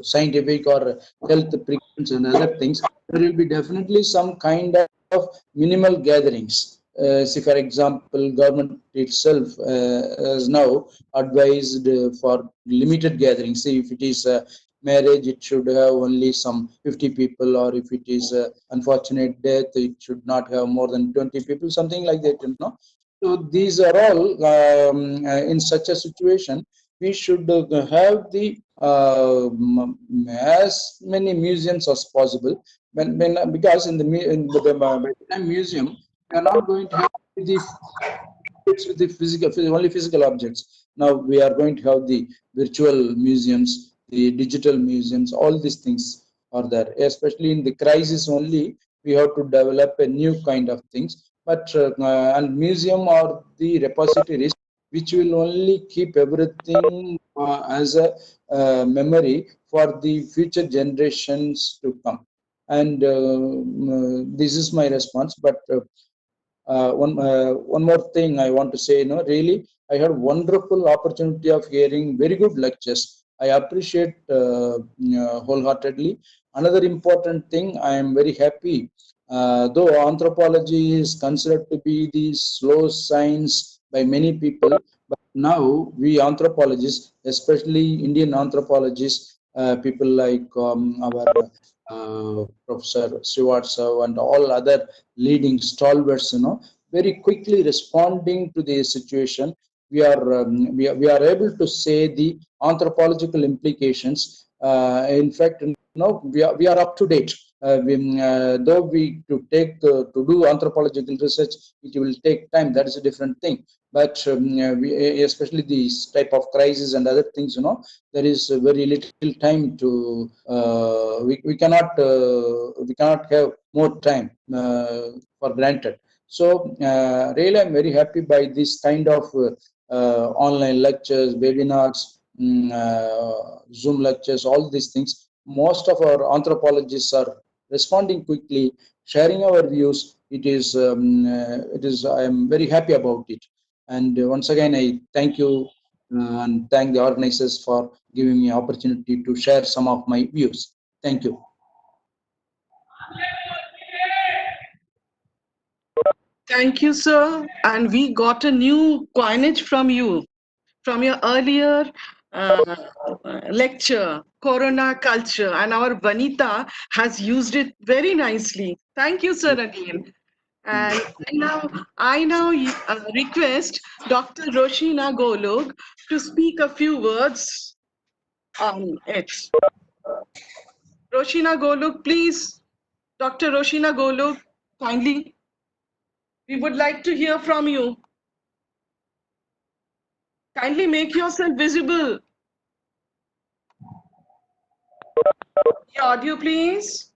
scientific or health precautions and other things, there will be definitely some kind of minimal gatherings. See, for example, government itself has now advised for limited gatherings. See, if it is a marriage, it should have only some 50 people, or if it is a unfortunate death, it should not have more than 20 people, something like that, you know. So these are all in such a situation, we should have the as many museums as possible. When because in the museum, we are not going to have the with the only physical objects. Now we are going to have the virtual museums, the digital museums. All these things are there. Especially in the crisis only, we have to develop a new kind of things. But and museum or the repositories, which will only keep everything as a memory for the future generations to come. And this is my response. But one more thing I want to say, really, I had wonderful opportunity of hearing very good lectures. I appreciate wholeheartedly. Another important thing, I am very happy. Though anthropology is considered to be the slow science by many people, but now we anthropologists, especially Indian anthropologists, people like our Professor Srivatsav and all other leading stalwarts, very quickly responding to the situation. We are able to say the anthropological implications. In fact, we are up to date. Though we to do anthropological research, it will take time. That is a different thing. But we, especially these type of crisis and other things, there is very little time to. We cannot have more time for granted. So really, I'm very happy by this kind of online lectures, webinars, Zoom lectures, all these things. Most of our anthropologists are responding quickly, sharing our views. It is. I am very happy about it. And once again, I thank you and thank the organizers for giving me opportunity to share some of my views. Thank you.
Thank you, sir. And we got a new coinage from you, from your earlier lecture, Corona Culture, and our Vanita has used it very nicely. Thank you, sir, again. And I now request Dr. Roshina Golug to speak a few words on it. Roshina Golug, please. Dr. Roshina Golug, kindly. We would like to hear from you. Kindly make yourself visible. Your audio, please.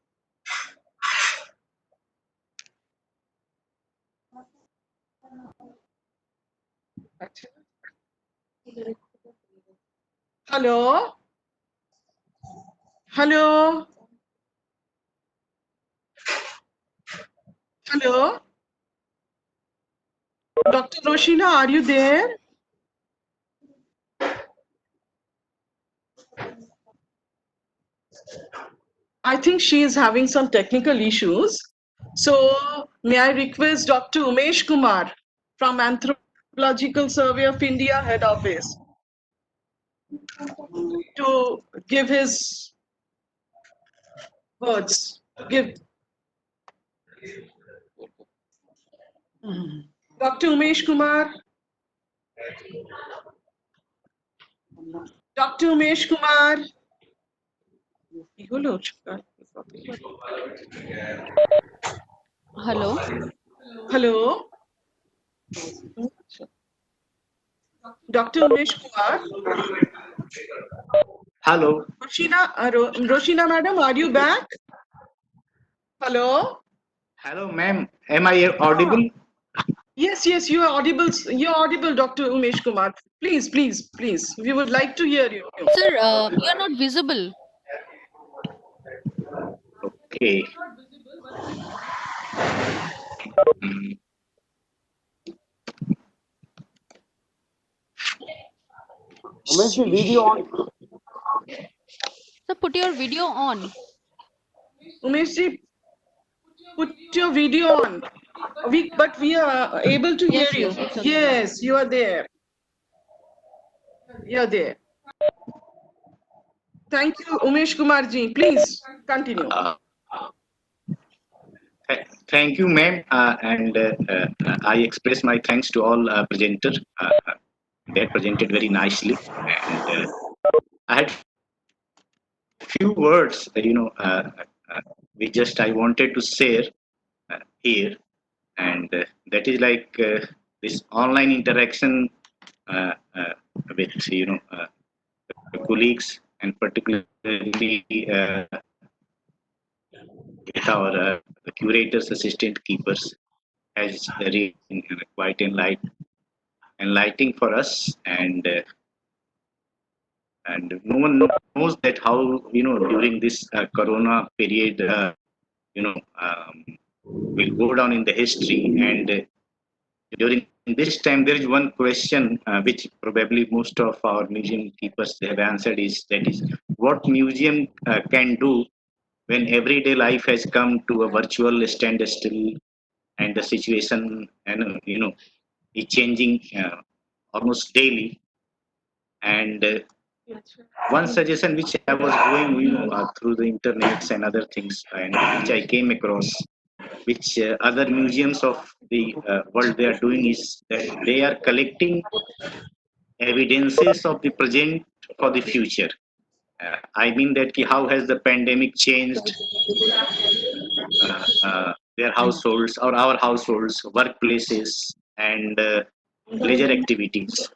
Hello? Hello? Hello? Dr. Roshina, are you there? I think she is having some technical issues. So may I request Dr. Umesh Kumar from Anthropological Survey of India Head Office to give his words. Dr. Umesh Kumar. Dr. Umesh Kumar.
Hello.
Hello. Dr. Umesh Kumar.
Hello.
Roshina madam, are you back? Hello.
Hello, ma'am. Am I audible?
Yes, you are audible. You are audible, Dr. Umesh Kumar. Please. We would like to hear you.
Sir, you are not visible.
Okay.
Umesh, video on.
So put your video on.
Umeshji, put your video on. But we are able to hear
Yes,
you.
yes, it's okay.
Yes, you are there. You're there. Thank you, Umesh Kumarji. Please continue.
Thank you, ma'am. I express my thanks to all presenters. They presented very nicely. And I had few words, which just I wanted to share here. And that is like this online interaction with, colleagues, and particularly with our curators, assistant keepers, has been quite enlightening for us. And no one knows that how, during this corona period, will go down in the history. And during this time, there is one question which probably most of our museum keepers have answered, is that is what museum can do when everyday life has come to a virtual standstill, and the situation, and is changing almost daily. And one suggestion which I was going, through the internets and other things, and which I came across, which other museums of the world they are doing, is that they are collecting evidences of the present for the future. I mean that how has the pandemic changed their households or our households, workplaces, and leisure activities.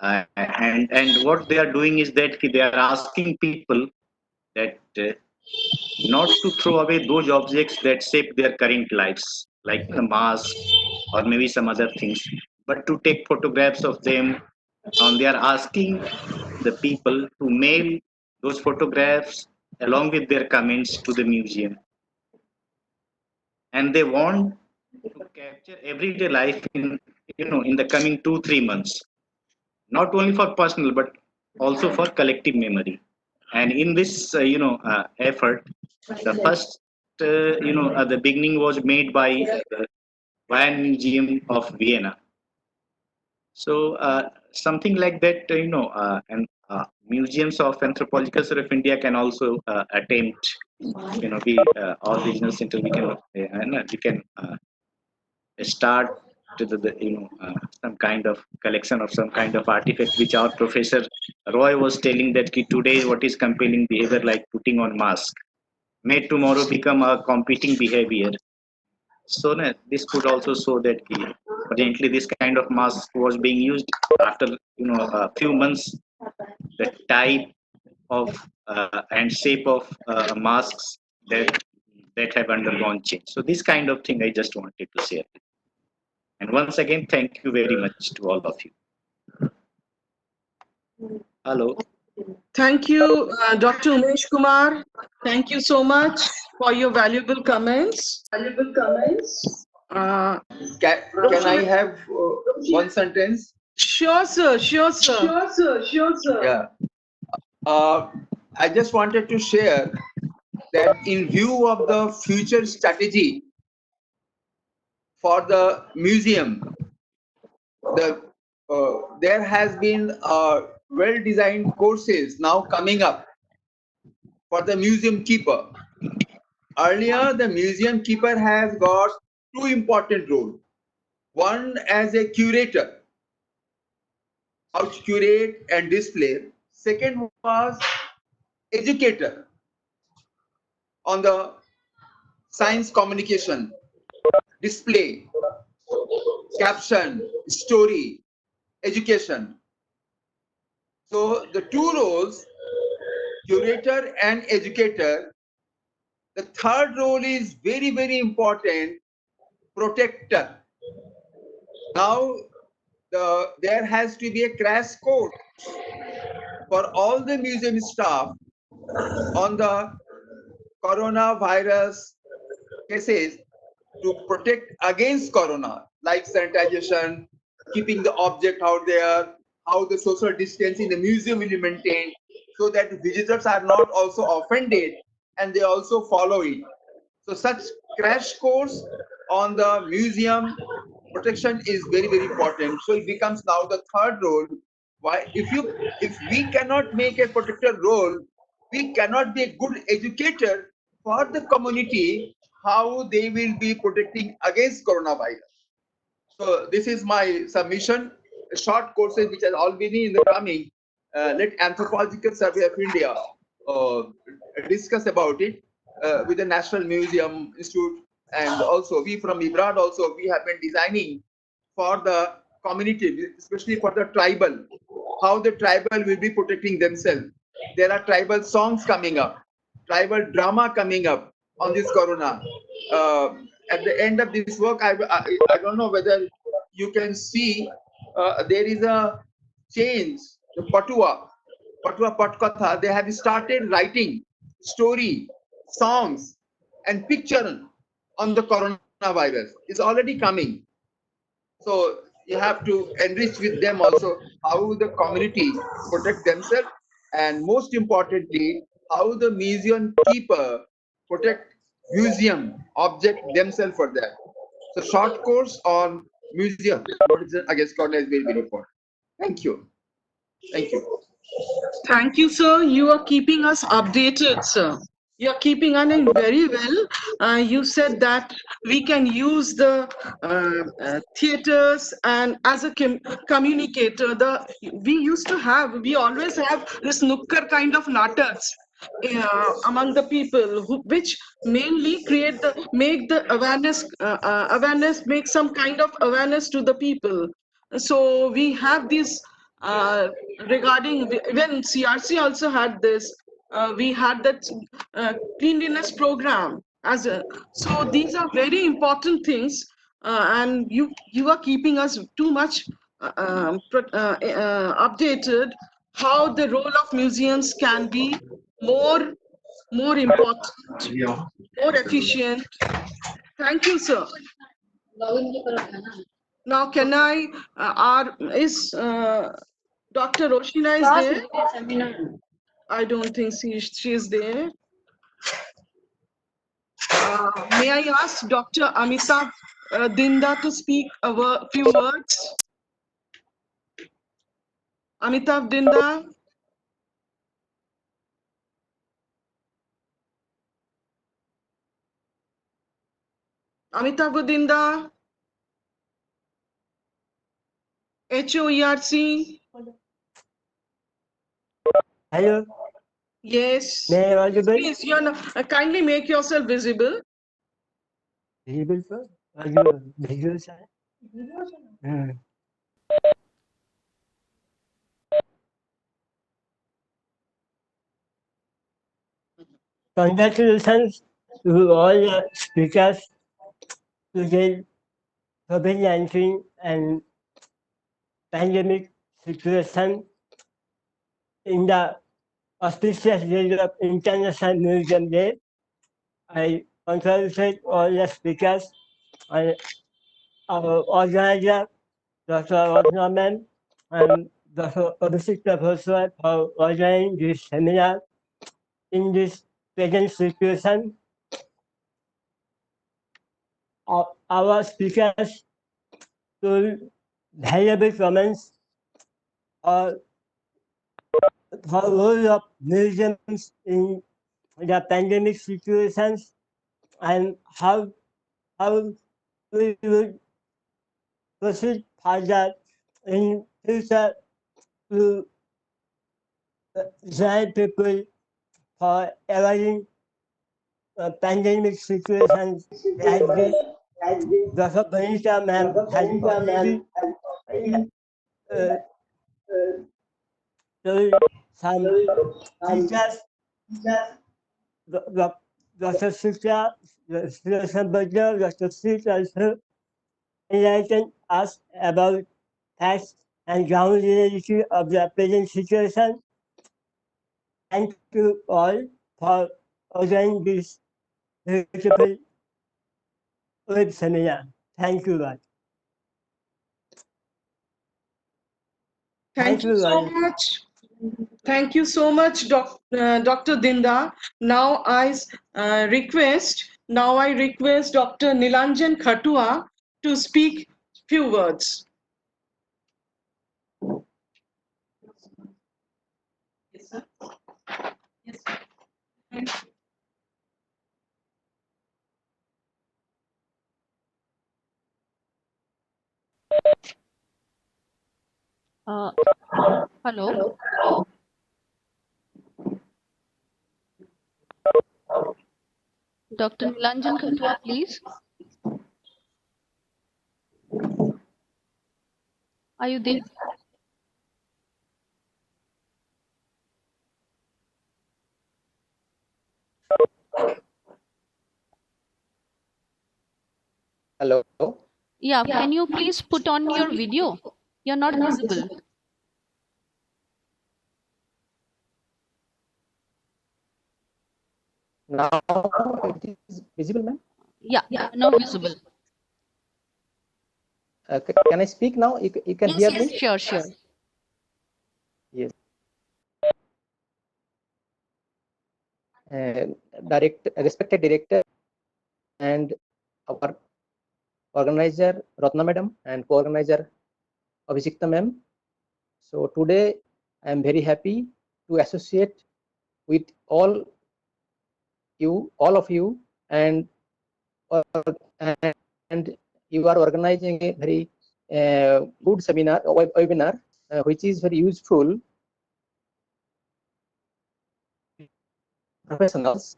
And what they are doing is that they are asking people that not to throw away those objects that shape their current lives, like the mask or maybe some other things, but to take photographs of them. And they are asking the people to mail those photographs along with their comments to the museum. And they want to capture everyday life in, in the coming 2-3 months, not only for personal but also for collective memory. And in this effort, the first the beginning was made by the Bayern Museum of Vienna. So something like that, and museums of Anthropological Survey of India can also attempt, we all regional center, we can start to some kind of collection of some kind of artifact, which our professor Roy was telling that today what is compelling behavior like putting on mask may tomorrow become a competing behavior. So this could also show that presently this kind of mask was being used. After a few months, the type of and shape of masks that have undergone change. So this kind of thing I just wanted to share. And once again, thank you very much to all of you. Hello.
Thank you, Dr. Umesh Kumar. Thank you so much for your valuable comments. Uh,
Can I have one sentence?
Sure, sir. Sure, sir.
Yeah. I just wanted to share that in view of the future strategy for the museum, there has been well-designed courses now coming up for the museum keeper. Earlier, the museum keeper has got two important roles. One as a curator, how to curate and display. Second was educator on the science communication, display, caption, story, education. So the two roles, curator and educator. The third role is very, very important, protector. Now there has to be a crash course for all the museum staff on the coronavirus cases to protect against corona, like sanitization, keeping the object out there, how the social distance in the museum will be maintained. so that visitors are not also offended and they also follow it. So such crash course on the museum protection is very, very important. So it becomes now the third role. Why, if we cannot make a protector role, we cannot be a good educator for the community how they will be protecting against coronavirus. So this is my submission. Short courses which are already in the coming. Let Anthropological Survey of India uh, discuss about it with the National Museum Institute, and also we from IBRAD also we have been designing for the community, especially for the tribal, how the tribal will be protecting themselves. There are tribal songs coming up, tribal drama coming up on this corona. At the end of this work, I don't know whether you can see there is a change. The Patua Patkatha, they have started writing story, songs, and picture on the coronavirus. It's already coming. So you have to enrich with them also how the community protect themselves, and most importantly, how the museum keeper protect museum object themselves for that. So short course on museum protection against corona is very, very important. Thank you. Thank you.
Thank you, sir. You are keeping us updated, sir. You are keeping on in very well. You said that we can use the theaters and as a communicator. We always have this nukkar kind of nataks among the people, which mainly make the awareness, make some kind of awareness to the people. So we have these uh, regarding when CRC also had this, we had that cleanliness program as a. So these are very important things, and you are keeping us too much updated. How the role of museums can be more important, more efficient. Thank you, sir. Now, can I, is Dr. Roshina is there? I don't think she is there. May I ask Dr. Amitav Dinda to speak a few words? Amitav Dinda? Amitav Dinda? HOERC?
Hello.
Yes.
May I audible?
Please, kindly make yourself visible.
Visible, sir? Are you visual, sir? Congratulations to all the speakers to the COVID-19 and pandemic situation in the auspicious day of International Museum Day. I congratulate all the speakers and our organizer, Dr. Rajnaman and Dr. Abhishek Professor for organizing this seminar in this present situation. Our speakers told valuable comments or for role of museums in the pandemic situations and how we will proceed further in future to join people for avoiding pandemic situations like this. Dr. Benita ma'am has already uh, told some teachers, Dr. Sita, Dr. Butler, Dr. Sita also enlightened us about facts and ground reality of the present situation. Thank you all for organizing this beautiful web seminar. Thank you, God.
Thank you so
God.
much. Thank you so much, Dr. Dinda. Now I request Dr. Nilanjan Khatua to speak few words. Yes, sir. Yes, sir. Thank you.
Hello. Dr. Nilanjan Khatua, please. Are you there?
Hello.
Yeah, can you please put on your video? You're not visible.
Now it is visible, ma'am.
Yeah, now visible.
Can I speak now? You can hear me?
Sure, sure.
Yes. Respected director and our organizer Ratna madam and co-organizer Abhishekta ma'am. So today I am very happy to associate with all of you, and you are organizing a very good seminar webinar, which is very useful professionals,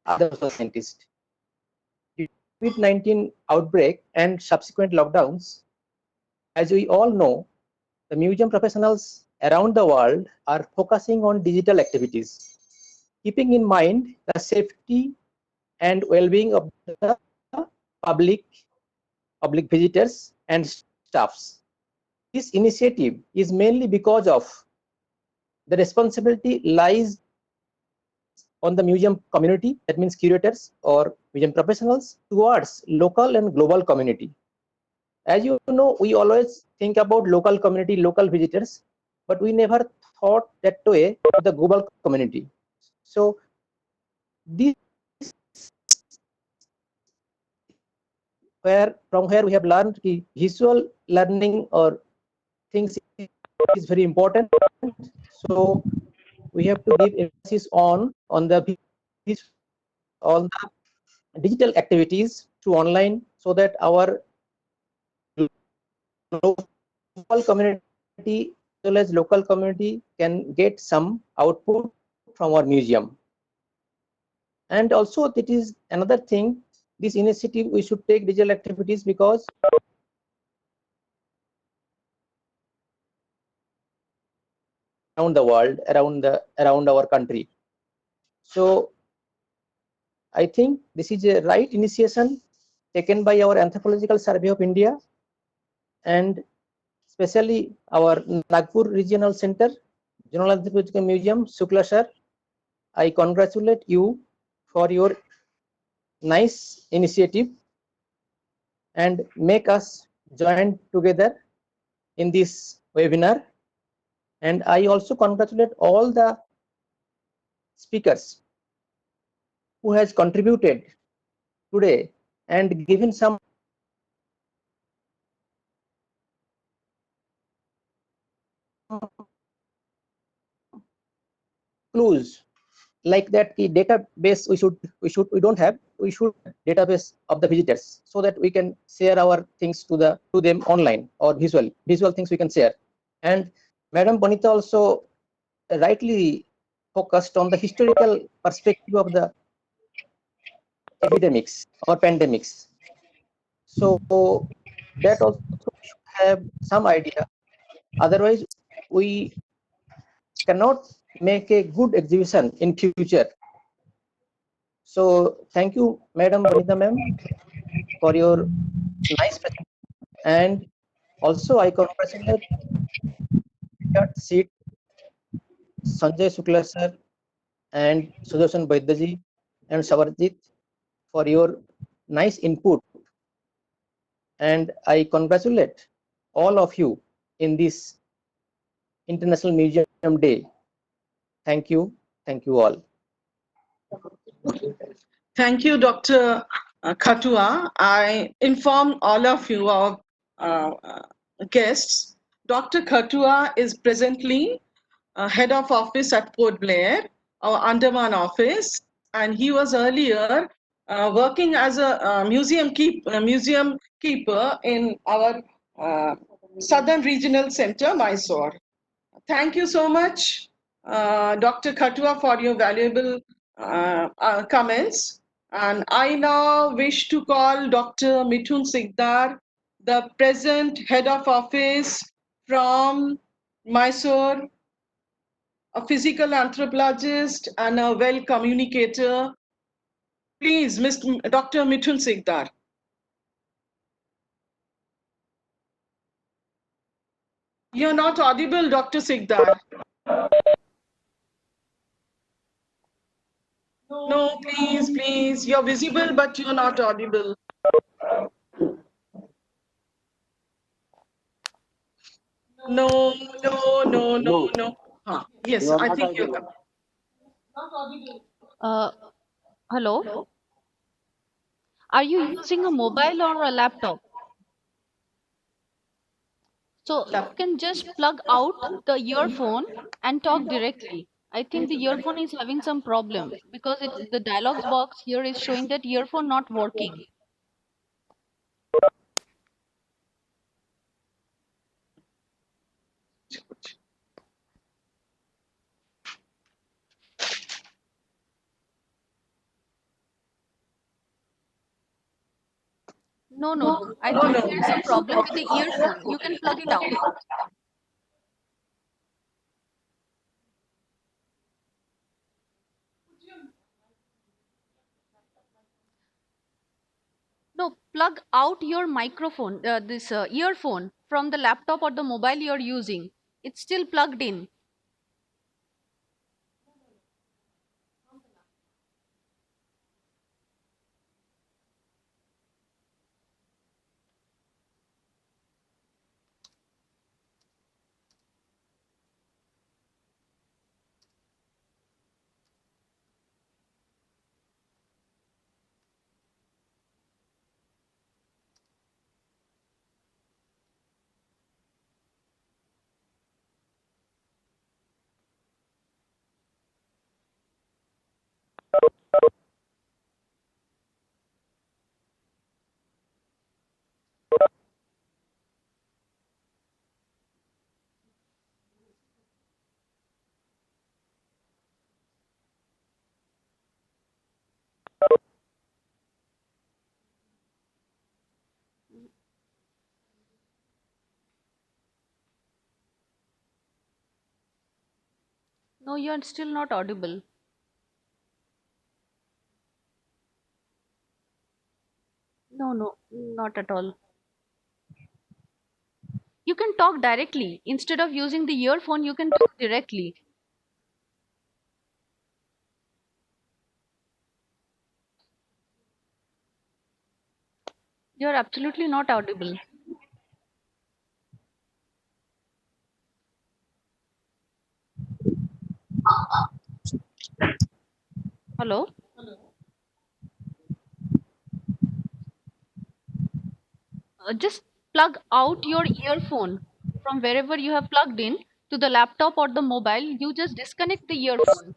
other scientists. COVID-19 outbreak and subsequent lockdowns, as we all know, the museum professionals around the world are focusing on digital activities, keeping in mind the safety and well-being of the public visitors and staffs. This initiative is mainly because of the responsibility lies on the museum community, that means curators or museum professionals, towards local and global community. As you know, we always think about local community, local visitors, but we never thought that way to the global community. So this from where we have learned the visual learning or things is very important. So we have to give emphasis on the digital activities through online, so that our local community as well as local community can get some output from our museum. And also that is another thing, this initiative we should take digital activities because around the world, around our country. So I think this is a right initiation taken by our Anthropological Survey of India, and especially our Nagpur Regional Center, General Anthropological Museum, Shukla sir. I congratulate you for your nice initiative and make us join together in this webinar. And I also congratulate all the speakers who has contributed today and given some clues, like that the database we don't have, we should database of the visitors, so that we can share our things to them online, or visual things we can share. And Madam Bonita also rightly focused on the historical perspective of the epidemics or pandemics. So that also should have some idea. Otherwise, we cannot make a good exhibition in future. So thank you, Madam Bonita ma'am, for your nice presentation. And also I congratulate Seat Sanjay Shukla sir and Sudarshan Vaidyaji and Savarjit for your nice input. And I congratulate all of you in this International Museum Day. Thank you all.
Thank you, Dr. Khatua. I inform all of you, our guests, Dr. Khatua is presently head of office at Port Blair, our Andaman office, and he was earlier working as a museum keeper in our Southern Regional Center, Mysore. Thank you so much, Dr. Khatua, for your valuable comments. And I now wish to call Dr. Mithun Sikdar, the present head of office from Mysore, a physical anthropologist and a well communicator. Please, Dr. Mithun Sikdar. You're not audible, Dr. Sikdar. No, please, please. You're visible, but you're not audible. No, no, no, no, no. Yes,
You are
I
not
think you're
audible.
coming.
Hello? Are you using a mobile or a laptop? So you can just plug out the earphone and talk directly. I think the earphone is having some problem because the dialogues box here is showing that earphone not working. No, no, no. I think there is a problem with the earphone. You can plug it out. No, plug out your microphone, this earphone from the laptop or the mobile you're using. It's still plugged in. No, you're still not audible. No, no, not at all. You can talk directly. Instead of using the earphone, you can talk directly. You're absolutely not audible. Hello? Just plug out your earphone from wherever you have plugged in to the laptop or the mobile. You just disconnect the earphone.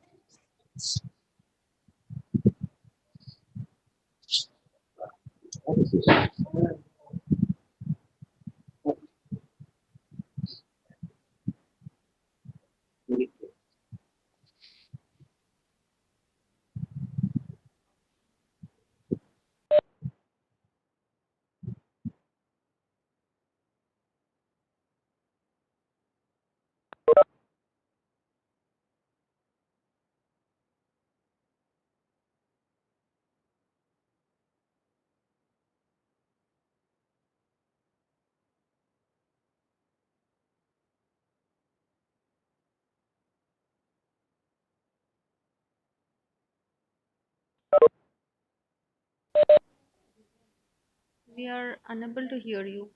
We are unable to hear you.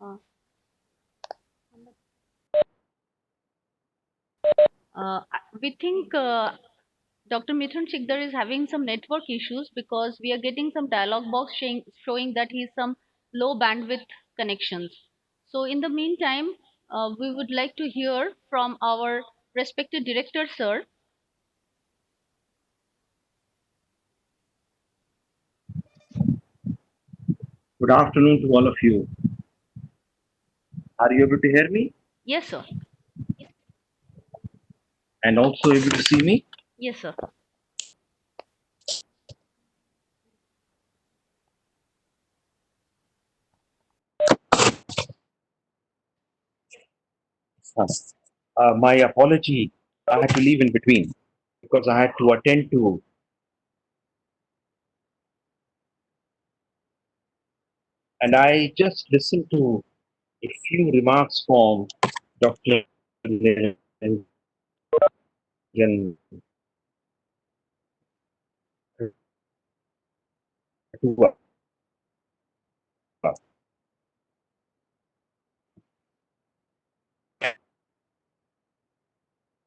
Uh, we think Dr. Mithun Chikdar is having some network issues because we are getting some dialog box showing that he's some low bandwidth connections. So in the meantime, we would like to hear from our respected director, sir.
Good afternoon to all of you. Are you able to hear me
Yes, sir.
and also able to see me?
Yes, sir.
My apology. I had to leave in between because I had to attend to, and I just listened to a few remarks from Dr. Niranjan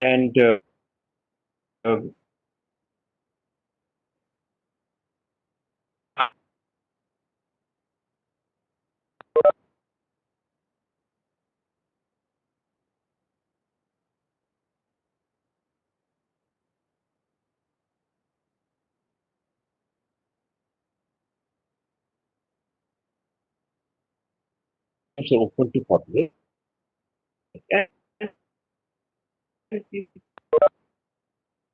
and uh, are open to public and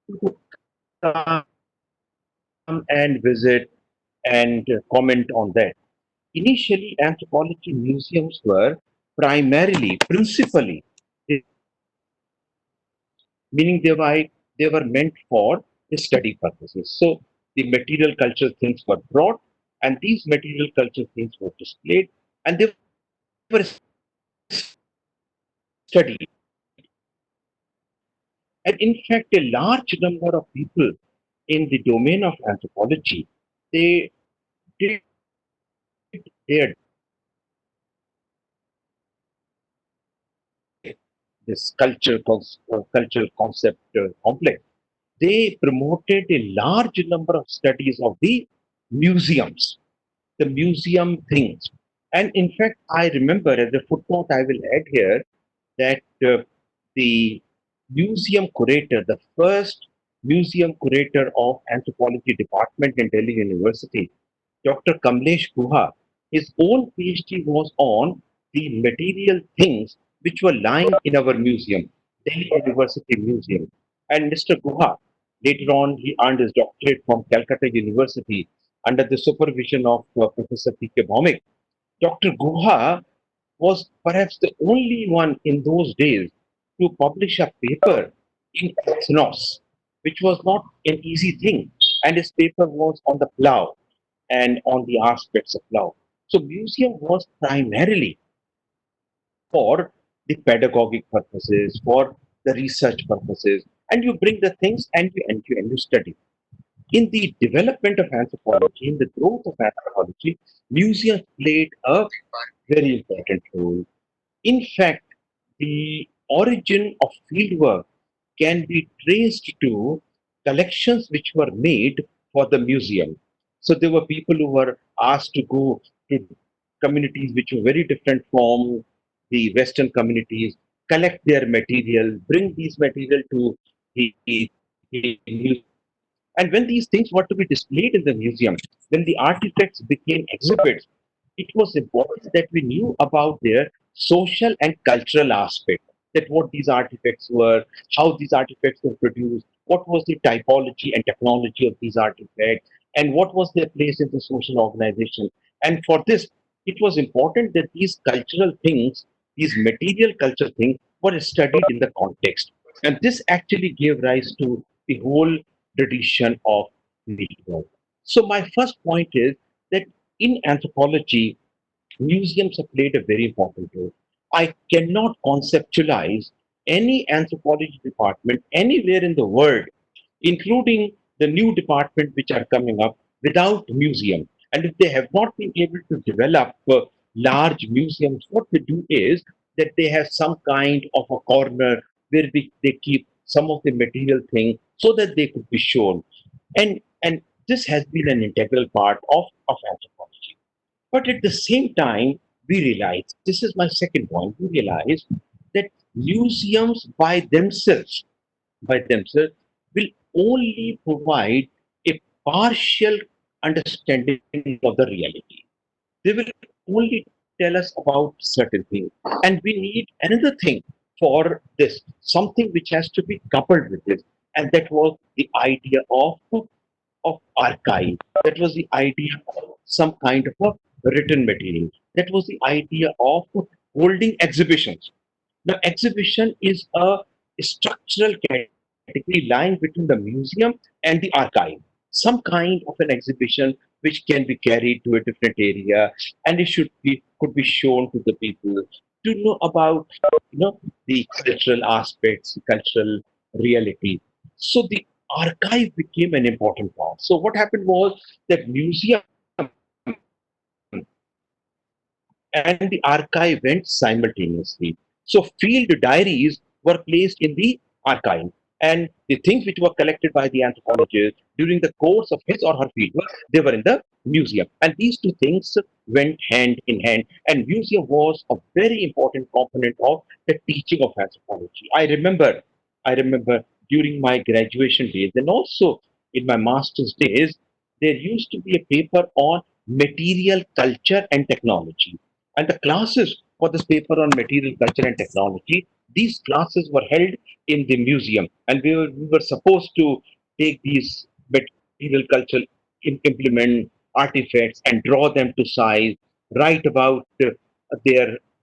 people come and visit and comment on that. Initially, anthropology museums were primarily, principally, meaning they were meant for the study purposes. So the material culture things were brought, and these material culture things were displayed, and they were studied. And in fact, a large number of people in the domain of anthropology, they did their this cultural concept complex. They promoted a large number of studies of the museums, the museum things. And in fact, I remember as a footnote I will add here that the museum curator, the first museum curator of anthropology department in Delhi University, Dr. Kamlesh Guha, his own PhD was on the material things which were lying in our museum, Delhi University Museum. And Mr. Guha, later on, he earned his doctorate from Calcutta University under the supervision of Professor P.K. Bhaumik. Dr. Guha was perhaps the only one in those days to publish a paper in ethnos, which was not an easy thing. And his paper was on the plough and on the aspects of plough. So museum was primarily for the pedagogic purposes, for the research purposes, and you bring the things and you study. In the development of anthropology, in the growth of anthropology, museums played a very important role. In fact, the origin of fieldwork can be traced to collections which were made for the museum. So there were people who were asked to go to communities which were very different from the Western communities, collect their material, bring these material to the museum. And when these things were to be displayed in the museum, when the artifacts became exhibits, it was important that we knew about their social and cultural aspect, that what these artifacts were, how these artifacts were produced, what was the typology and technology of these artifacts, and what was their place in the social organization. And for this, it was important that these cultural things, these material culture things, were studied in the context. And this actually gave rise to the whole tradition of fieldwork. So my first point is that in anthropology, museums have played a very important role. I cannot conceptualize any anthropology department anywhere in the world, including the new department which are coming up, without museum. And if they have not been able to develop large museums, what they do is that they have some kind of a corner where they keep some of the material thing so that they could be shown. And this has been an integral part of anthropology. But at the same time, we realize, this is my second point, we realize that museums by themselves will only provide a partial understanding of the reality. They will only tell us about certain things. And we need another thing for this, something which has to be coupled with this. And that was the idea of archive. That was the idea of some kind of a written material. That was the idea of holding exhibitions. Now, exhibition is a structural category lying between the museum and the archive. Some kind of an exhibition which can be carried to a different area, and it should be could be shown to the people to know about the cultural aspects, the cultural reality. So the archive became an important part. So what happened was that museum and the archive went simultaneously. So field diaries were placed in the archive, and the things which were collected by the anthropologist during the course of his or her field work, they were in the museum. And these two things went hand in hand. And museum was a very important component of the teaching of anthropology. I remember during my graduation days and also in my master's days, there used to be a paper on material culture and technology. And the classes for this paper on material culture and technology, these classes were held in the museum. And we were supposed to take these material cultural implement artifacts and draw them to size, write about their,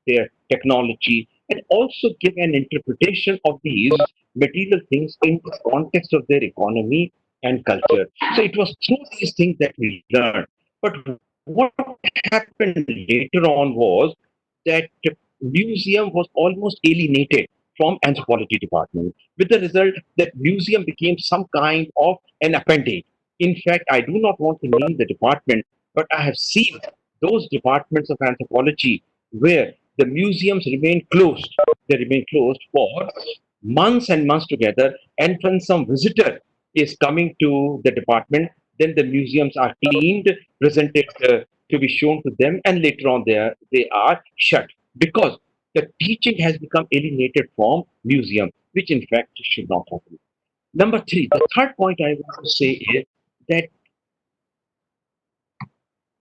their technology, and also give an interpretation of these material things in the context of their economy and culture. So it was through these things that we learned. But what happened later on was that museum was almost alienated from anthropology department, with the result that museum became some kind of an appendage. In fact, I do not want to name the department, but I have seen those departments of anthropology where the museums remain closed. They remain closed for months and months together. And when some visitor is coming to the department, then the museums are cleaned, presented to be shown to them, and later on they are shut because the teaching has become alienated from museum, which in fact should not happen. Number three, the third point I want to say is that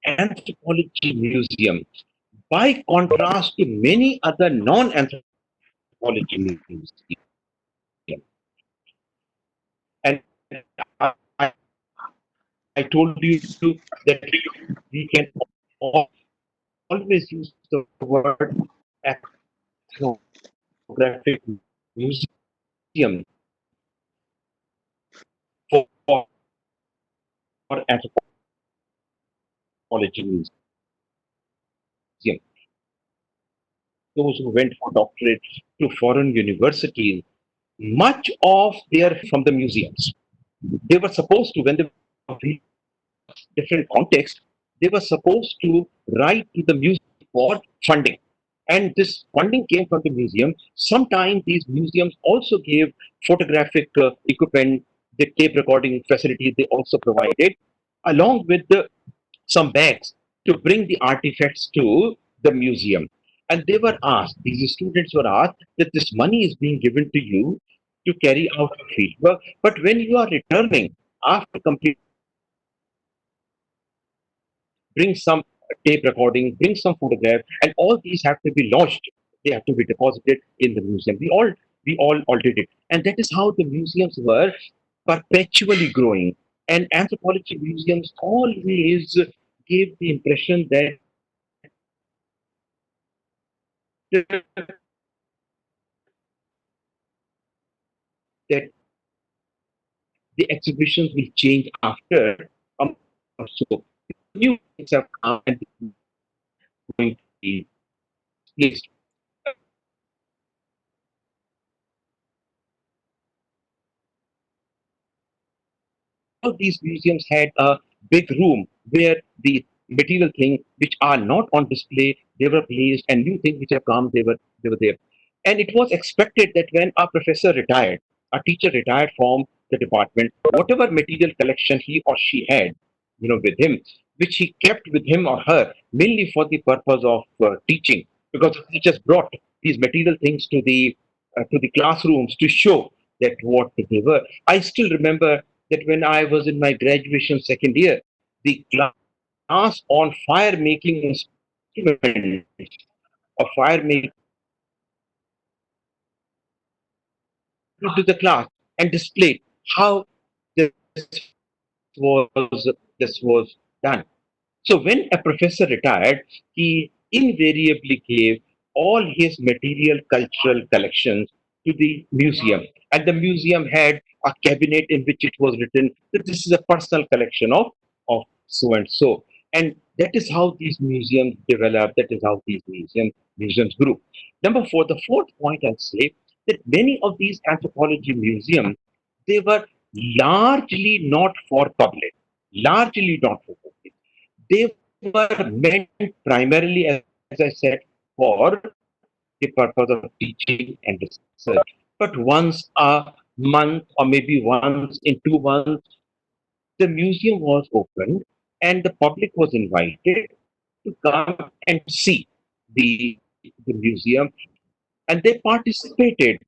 anthropology museum, by contrast to many other non-anthropology museums, and I, I told you that we can always use the word ethnographic museum for anthropology museum. Those who went for doctorate to foreign universities, much of their from the museums. They were supposed to, when they were different context, they were supposed to write to the museum for funding. And this funding came from the museum. Sometimes these museums also gave photographic equipment, the tape recording facilities they also provided, along with some bags to bring the artifacts to the museum. And they were asked, these students were asked that this money is being given to you to carry out your field work. But when you are returning after completing, bring some tape recording, bring some photograph, and all these have to be lodged. They have to be deposited in the museum. We all did it, and that is how the museums were perpetually growing. And anthropology museums always gave the impression that the exhibitions will change after or so. New things have come and going to be placed. All these museums had a big room where the material things which are not on display, they were placed, and new things which have come, they were there. And it was expected that when a professor retired, a teacher retired from the department, whatever material collection he or she had, with him, which he kept with him or her mainly for the purpose of teaching, because the teachers brought these material things to the classrooms to show that what they were. I still remember that when I was in my graduation second year, the class on fire making instruments or fire making to the class and displayed how this was done. So when a professor retired, he invariably gave all his material cultural collections to the museum. And the museum had a cabinet in which it was written that this is a personal collection of so and so. And that is how these museums developed, that is how these museums grew. Number four, the fourth point I'll say that many of these anthropology museums, they were largely not for public, largely not for public. They were meant primarily, as I said, for the purpose of teaching and research. But once a month or maybe once in 2 months, the museum was opened and the public was invited to come and see the museum, and they participated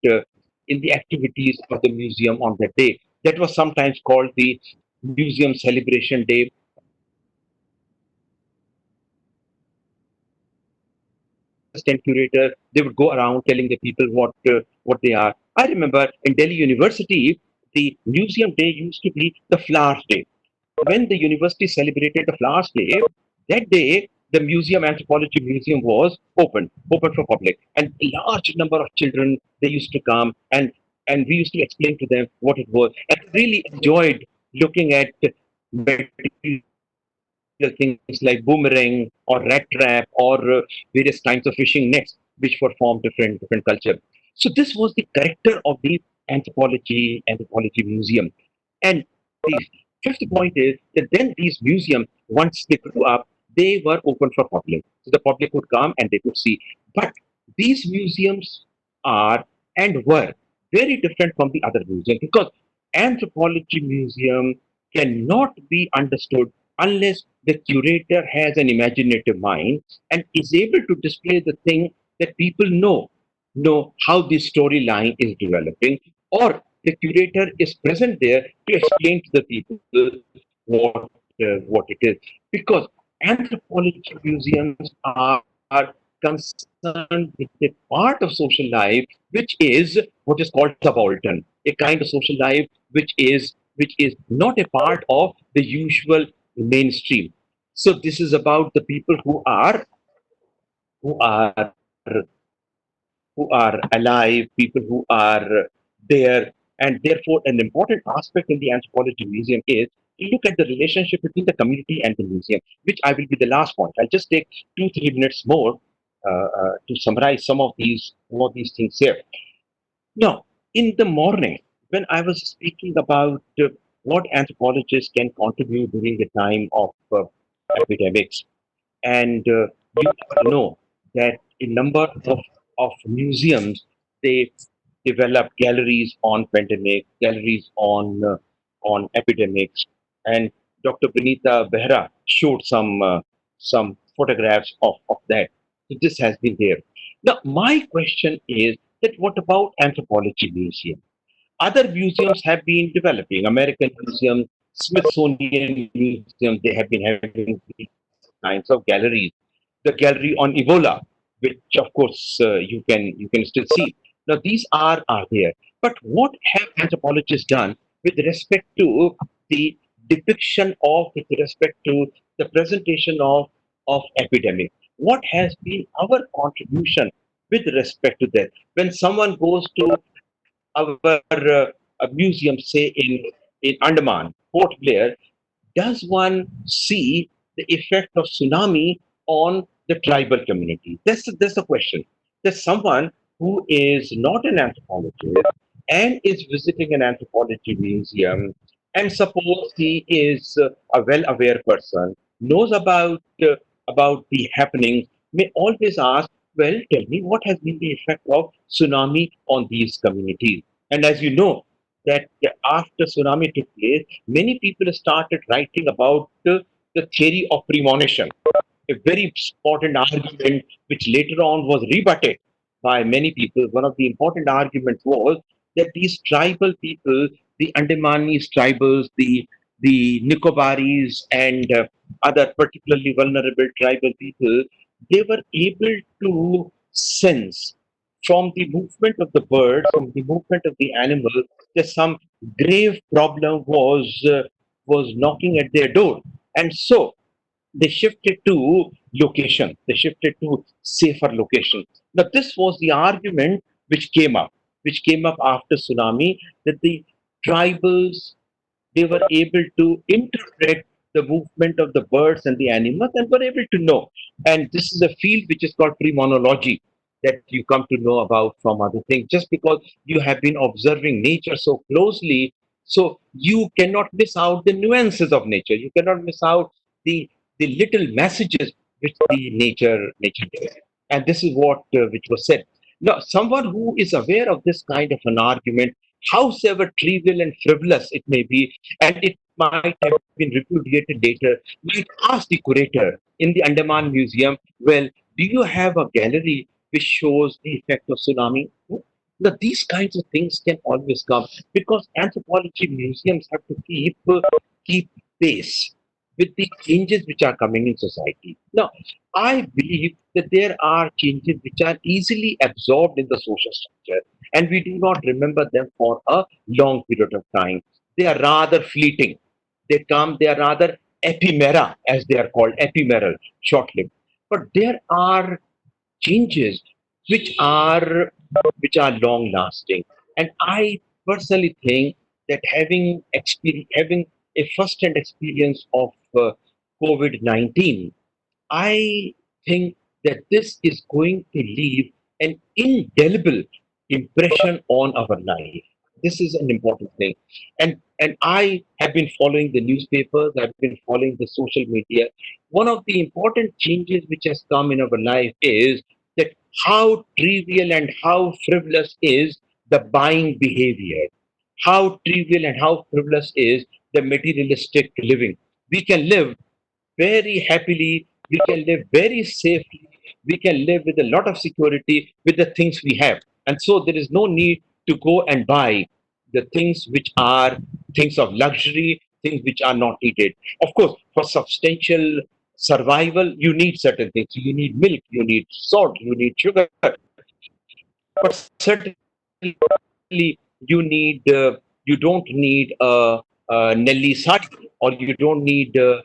in the activities of the museum on that day. That was sometimes called the museum celebration day, or maybe the assistant curator, they would go around telling the people what they are. I remember in Delhi University, the museum day used to be the flowers day. When the university celebrated the flowers day, that day the museum, anthropology museum, was open for public, and a large number of children, they used to come, and we used to explain to them what it was, and really enjoyed looking at material things like boomerang or rat trap or various kinds of fishing nets which were formed different culture. So this was the character of the anthropology museum. And the fifth point is that then these museums, once they grew up, they were open for public. So the public could come and they could see. But these museums are and were very different from the other museums, because anthropology museum cannot be understood unless the curator has an imaginative mind and is able to display the thing that people know how this storyline is developing, or the curator is present there to explain to the people what it is. Because anthropology museums are concerned with a part of social life which is what is called subaltern, a kind of social life which is not a part of the usual mainstream. So this is about the people who are who are alive, people who are there. And therefore, an important aspect in the anthropology museum is to look at the relationship between the community and the museum, which I will be the last point. I'll just take 2-3 minutes more to summarize some of these things here. Now, in the morning, when I was speaking about what anthropologists can contribute during the time of epidemics, and you know that a number of museums, they develop galleries on pandemic, galleries on epidemics, and Dr. Benita Behra showed some photographs of that. So this has been there. Now my question is that what about anthropology museum? Other museums have been developing. American Museum, Smithsonian Museum, they have been having these kinds of galleries. The gallery on Ebola, which of course you can still see. Now these are there. But what have anthropologists done with respect to the depiction of, with respect to the presentation of epidemic? What has been our contribution with respect to that? When someone goes to our a museum, say in Andaman, Port Blair, does one see the effect of tsunami on the tribal community? That's the question. There's someone who is not an anthropologist and is visiting an anthropology museum, and suppose he is a well-aware person, knows about the happenings may always ask, well, tell me what has been the effect of tsunami on these communities. And as you know, that after tsunami took place, many people started writing about the theory of premonition, a very important argument which later on was rebutted by many people. One of the important arguments was that these tribal people, the Andamanese tribals, the Nicobaris, and other particularly vulnerable tribal people, they were able to sense from the movement of the birds, from the movement of the animals, that some grave problem was knocking at their door, and so they shifted to location. They shifted to safer location. Now, this was the argument which came up after tsunami, that the tribals, they were able to interpret the movement of the birds and the animals and were able to know. And this is a field which is called premonology, that you come to know about from other things, just because you have been observing nature so closely. So you cannot miss out the nuances of nature. You cannot miss out the little messages which the nature gives. And this is what which was said. Now, someone who is aware of this kind of an argument, howsoever trivial and frivolous it may be, and it might have been repudiated later, might ask the curator in the Andaman Museum, well, do you have a gallery which shows the effect of tsunami? Now, these kinds of things can always come because anthropology museums have to keep pace with the changes which are coming in society. Now, I believe that there are changes which are easily absorbed in the social structure and we do not remember them for a long period of time. They are rather fleeting. They are rather ephemera, as they are called, ephemeral, short lived. But there are changes which are long lasting. And I personally think that having a first hand experience of COVID-19, I think that this is going to leave an indelible impression on our life. This is an important thing. And I have been following the newspapers, I've been following the social media. One of the important changes which has come in our life is that how trivial and how frivolous is the buying behavior. How trivial and how frivolous is the materialistic living. We can live very happily, we can live very safely, we can live with a lot of security with the things we have. And so there is no need to go and buy the things which are things of luxury, things which are not needed. Of course, for substantial survival, you need certain things. You need milk, you need salt, you need sugar, but certainly you don't need a Nelly sari, or you don't need a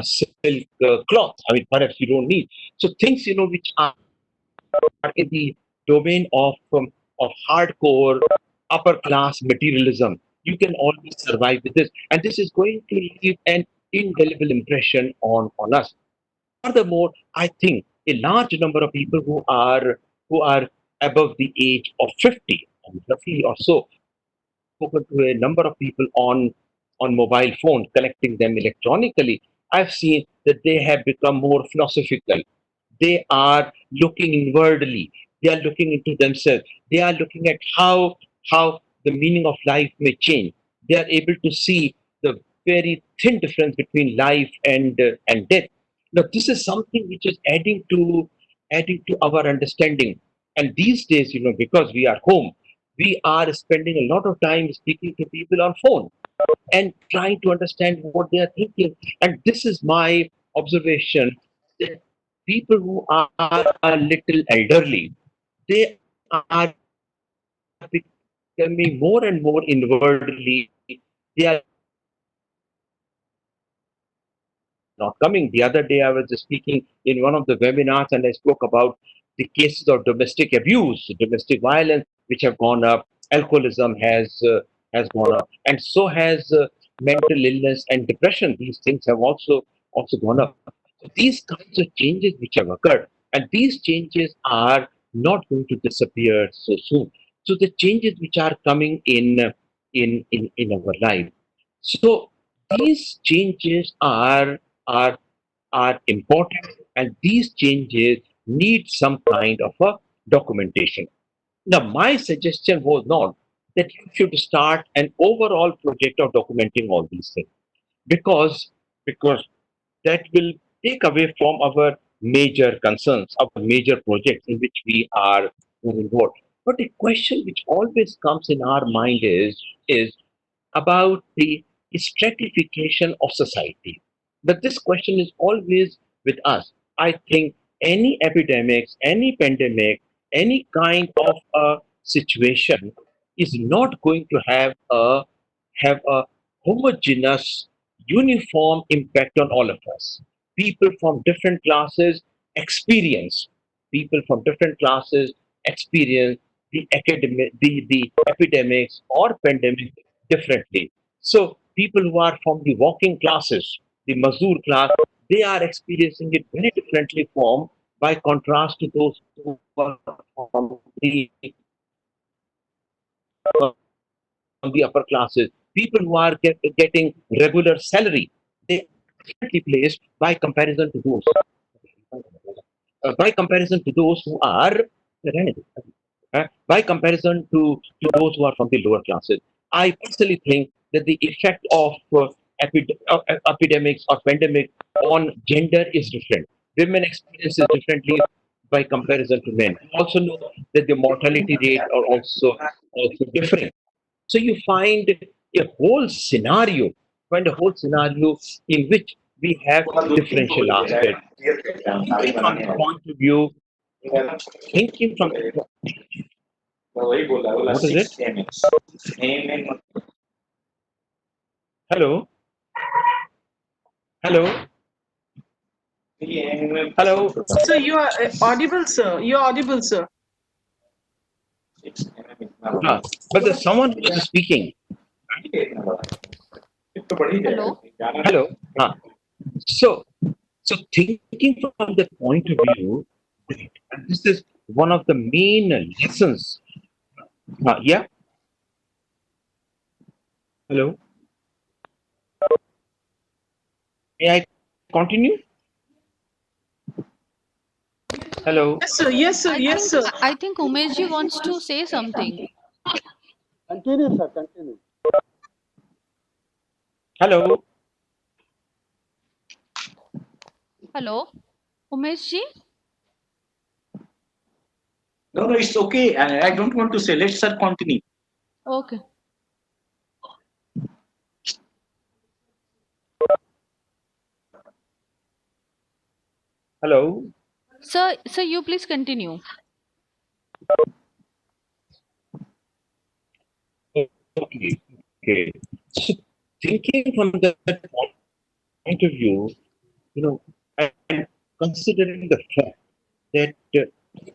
silk cloth. I mean, perhaps you don't need. So things, which are in the domain of hardcore upper class materialism, you can always survive with this. And this is going to leave an indelible impression on us. Furthermore, I think a large number of people who are above the age of 50, roughly or so, spoken to a number of people on mobile phones, collecting them electronically. I've seen that they have become more philosophical. They are looking inwardly. They are looking into themselves. They are looking at how the meaning of life may change. They are able to see the very thin difference between life and death. Now, this is something which is adding to our understanding. And these days, because we are home, we are spending a lot of time speaking to people on phone and trying to understand what they are thinking. And this is my observation, that people who are a little elderly, they are becoming more and more inwardly. They are not coming. The other day, I was just speaking in one of the webinars, and I spoke about the cases of domestic abuse, domestic violence, which have gone up. Alcoholism has gone up, and so has mental illness and depression. These things have also gone up. So these kinds of changes which have occurred, and these changes are not going to disappear so soon. So the changes which are coming in our life. So these changes are are are important, and these changes need some kind of a documentation. Now, my suggestion was not that you should start an overall project of documenting all these things, because because that will take away from our major concerns, our major projects in which we are involved. But a question which always comes in our mind is about the stratification of society. But this question is always with us. I think any epidemics, any pandemic, any kind of a situation is not going to have a homogeneous, uniform impact on all of us. People from different classes experience. People from different classes experience the epidemics or pandemic differently. So people who are from the working classes, the Mazur class, they are experiencing it very differently from by contrast to those who are from the upper classes. People who are getting regular salary, they are differently placed by comparison to those who are by comparison to those who are from the lower classes. I personally think that the effect of epidemics or pandemic on gender is different. Women experience it differently by comparison to men. We also know that the mortality rate are also different. So you find a whole scenario in which we have differential aspects. Thinking from the point of view, thinking from the what is it? Hello, hello, hello.
Sir, you are audible, sir. You are audible, sir.
But there's someone who is speaking.
Hello.
Hello. So, so thinking from that point of view, this is one of the main lessons. Yeah. Hello. May I continue? Hello.
Yes, sir. Yes, sir.
I
Yes,
think
sir.
I think Umeshji wants to say something.
Continue, sir. Continue.
Hello.
Hello, Umeshji.
No, it's okay. I don't want to say. Let's sir continue.
Okay.
Hello.
Sir, you please continue.
Okay. Okay. So thinking from that point of view, and considering the fact that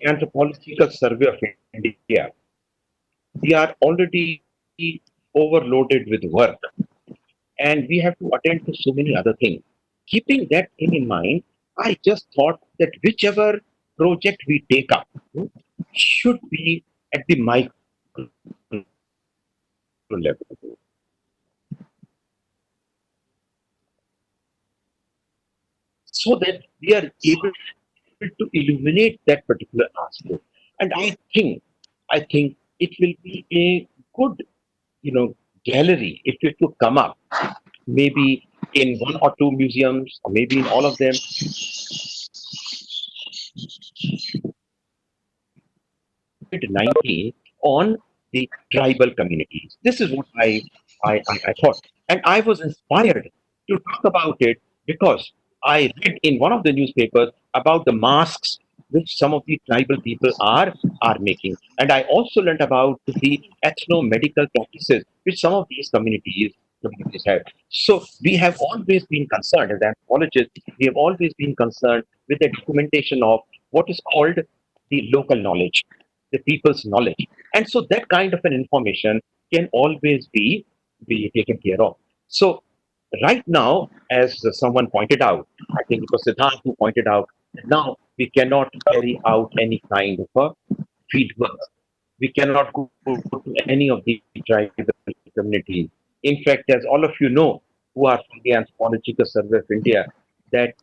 Anthropological Survey of India, we are already overloaded with work, and we have to attend to so many other things. Keeping that thing in mind, I just thought that whichever project we take up should be at the micro level, so that we are able to illuminate that particular aspect. And I think it will be a good, gallery if it could come up, maybe in one or two museums, or maybe in all of them, COVID-19 on the tribal communities. This is what I thought. And I was inspired to talk about it because I read in one of the newspapers about the masks which some of the tribal people are making. And I also learned about the ethno-medical practices which some of these communities have. So we have always been concerned, as anthropologists, we have always been concerned with the documentation of what is called the local knowledge, the people's knowledge. And so that kind of an information can always be taken care of. So right now, as someone pointed out, I think it was Siddharth who pointed out, that now we cannot carry out any kind of a field work. We cannot go to any of the tribal communities. In fact, as all of you know, who are from the Anthropological Survey of India, that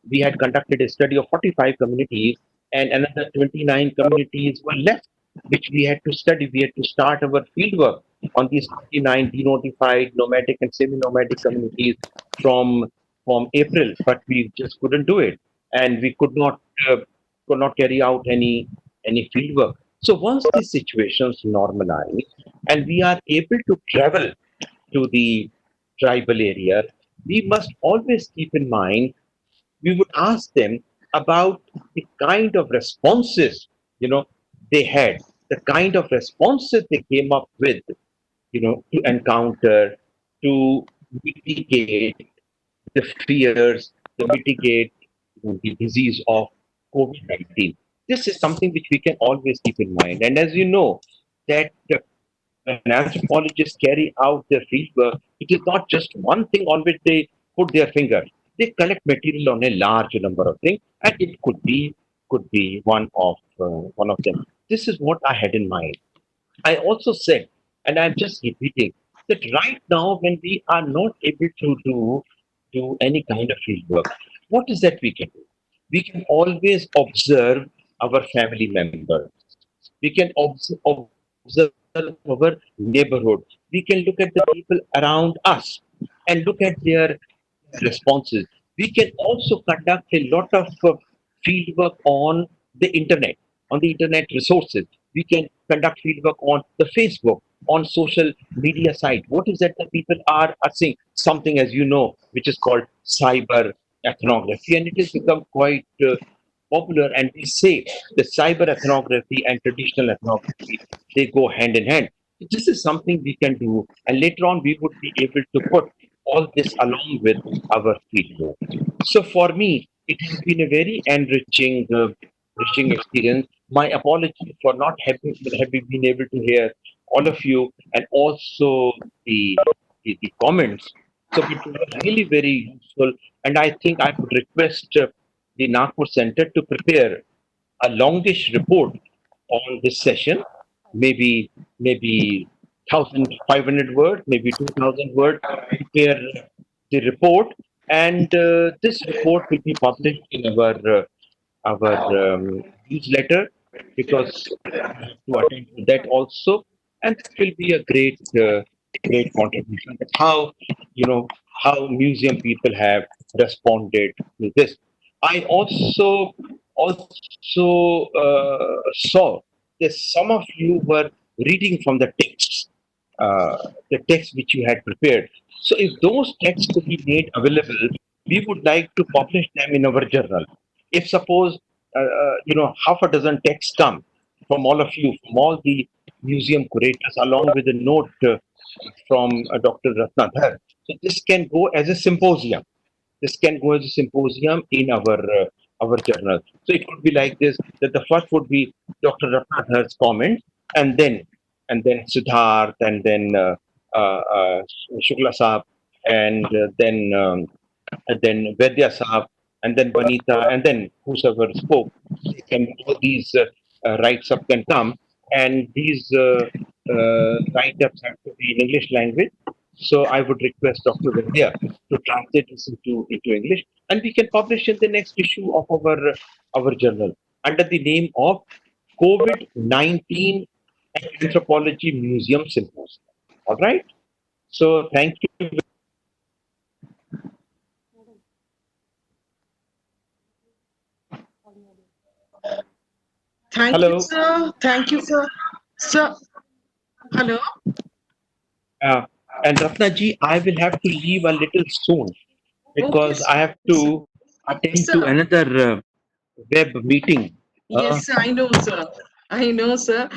we had conducted a study of 45 communities, and another 29 communities were left, which we had to study. We had to start our fieldwork on these 29 denotified, nomadic, and semi-nomadic communities from from April, but we just couldn't do it, and we could not carry out any fieldwork. So once these situations normalize and we are able to travel to the tribal area, we must always keep in mind, we would ask them about the kind of responses, they had, the kind of responses they came up with, to encounter, to mitigate the fears, to mitigate the disease of COVID-19. This is something which we can always keep in mind. And as you know, that when anthropologists carry out their fieldwork, it is not just one thing on which they put their finger. They collect material on a large number of things, and it could be one of them. This is what I had in mind. I also said, and I'm just repeating, that right now when we are not able to do any kind of field work, what is that we can do? We can always observe our family members. We can observe our neighborhood. We can look at the people around us and look at their responses. We can also conduct a lot of field work on the internet resources. We can conduct field work on the Facebook, on social media site. What is that the people are saying? Something, as you know, which is called cyber ethnography, and it has become quite popular. And we say the cyber ethnography and traditional ethnography, they go hand in hand. This is something we can do, and later on we would be able to put all this along with our fieldwork. So for me, it has been a very enriching experience. My apology for not having been able to hear all of you and also the comments. So it was really very useful, and I think I would request the Nagpur Center to prepare a longish report on this session, maybe 1,500 words, maybe 2,000 words. Prepare the report, and this report will be published in our newsletter, because I have to attend to that also, and that will be a great contribution. That's how museum people have responded to this. I also saw that some of you were reading from the text which you had prepared. So if those texts could be made available, we would like to publish them in our journal. If suppose half a dozen texts come from all of you, from all the museum curators, along with a note from Dr. Ratnadhar, so this can go as a symposium. This can go as a symposium in our journal. So it could be like this: that the first would be Dr. Ratnadhar's comment, and then Siddharth, uh, uh, Shukla Saab, and then Vedya Saab, and then Vanita, and then whosoever spoke. They can, all these write-ups can come, and these write-ups have to be in English language. So I would request Dr. Vidya to translate this into English, and we can publish in the next issue of our journal under the name of COVID-19 Anthropology Museum Symposium. All right. So thank you.
Thank you,
Hello.
sir. Thank you, sir. Sir, hello.
Uh, and Ratnaji, I will have to leave a little soon
Okay,
because I
sir.
have to attend to
Sir.
another web meeting.
Yes, I know, sir. I know, sir.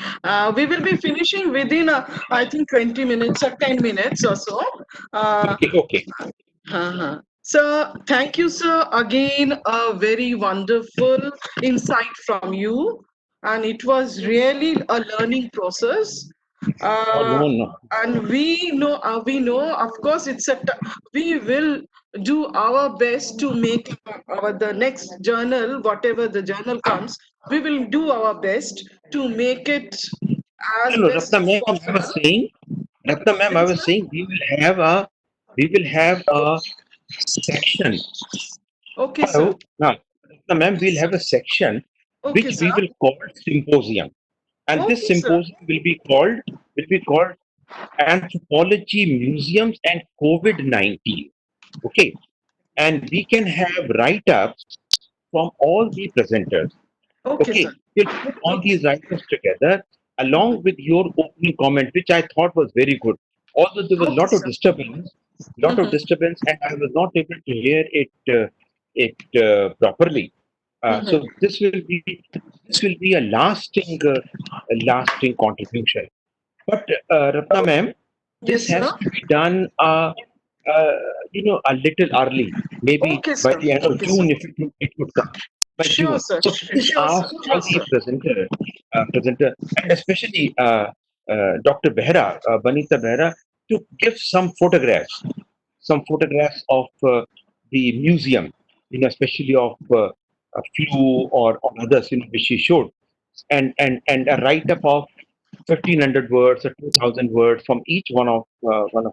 We will be finishing within, I think, 20 minutes or 10 minutes or so.
Okay.
So, thank you, sir. Again, a very wonderful insight from you. And it was really a learning process.
Oh,
Uh,
no.
and we know, of course, we will do our best to make the next journal, whatever the journal comes, we will do our best to make it as
No,
best
Ratna
as
ma'am,
possible.
Ratna ma'am, I
Yes,
was
sir.
saying we will have a section
Okay, sir.
Hello. Now, ma'am, we'll have a section
Okay,
which
sir.
we will call symposium, and this
Okay, sir.
symposium will be called Anthropology, Museums, and COVID-19. Okay, and we can have write-ups from all the presenters.
Okay,
Okay,
sir.
you'll put all these write-ups together along with your opening comment, which I thought was very good. Although there was a
Okay,
lot of
sir.
disturbance, and I was not able to hear it properly. So this will be a lasting contribution. But Ratna ma'am, this
Yes, sir.
has to be done, a little early. Maybe
Okay,
by
sir.
the end of
Okay, sir.
June, it would come by
Sure,
June.
sir.
So please
Sure, sir.
ask
Sure,
all
sir.
the presenter, and especially Dr. Behra, Banita Behra, to give some photographs of the museum, especially of flu or others, which she showed, and a write up of 1,500 words or 2,000 words from each one of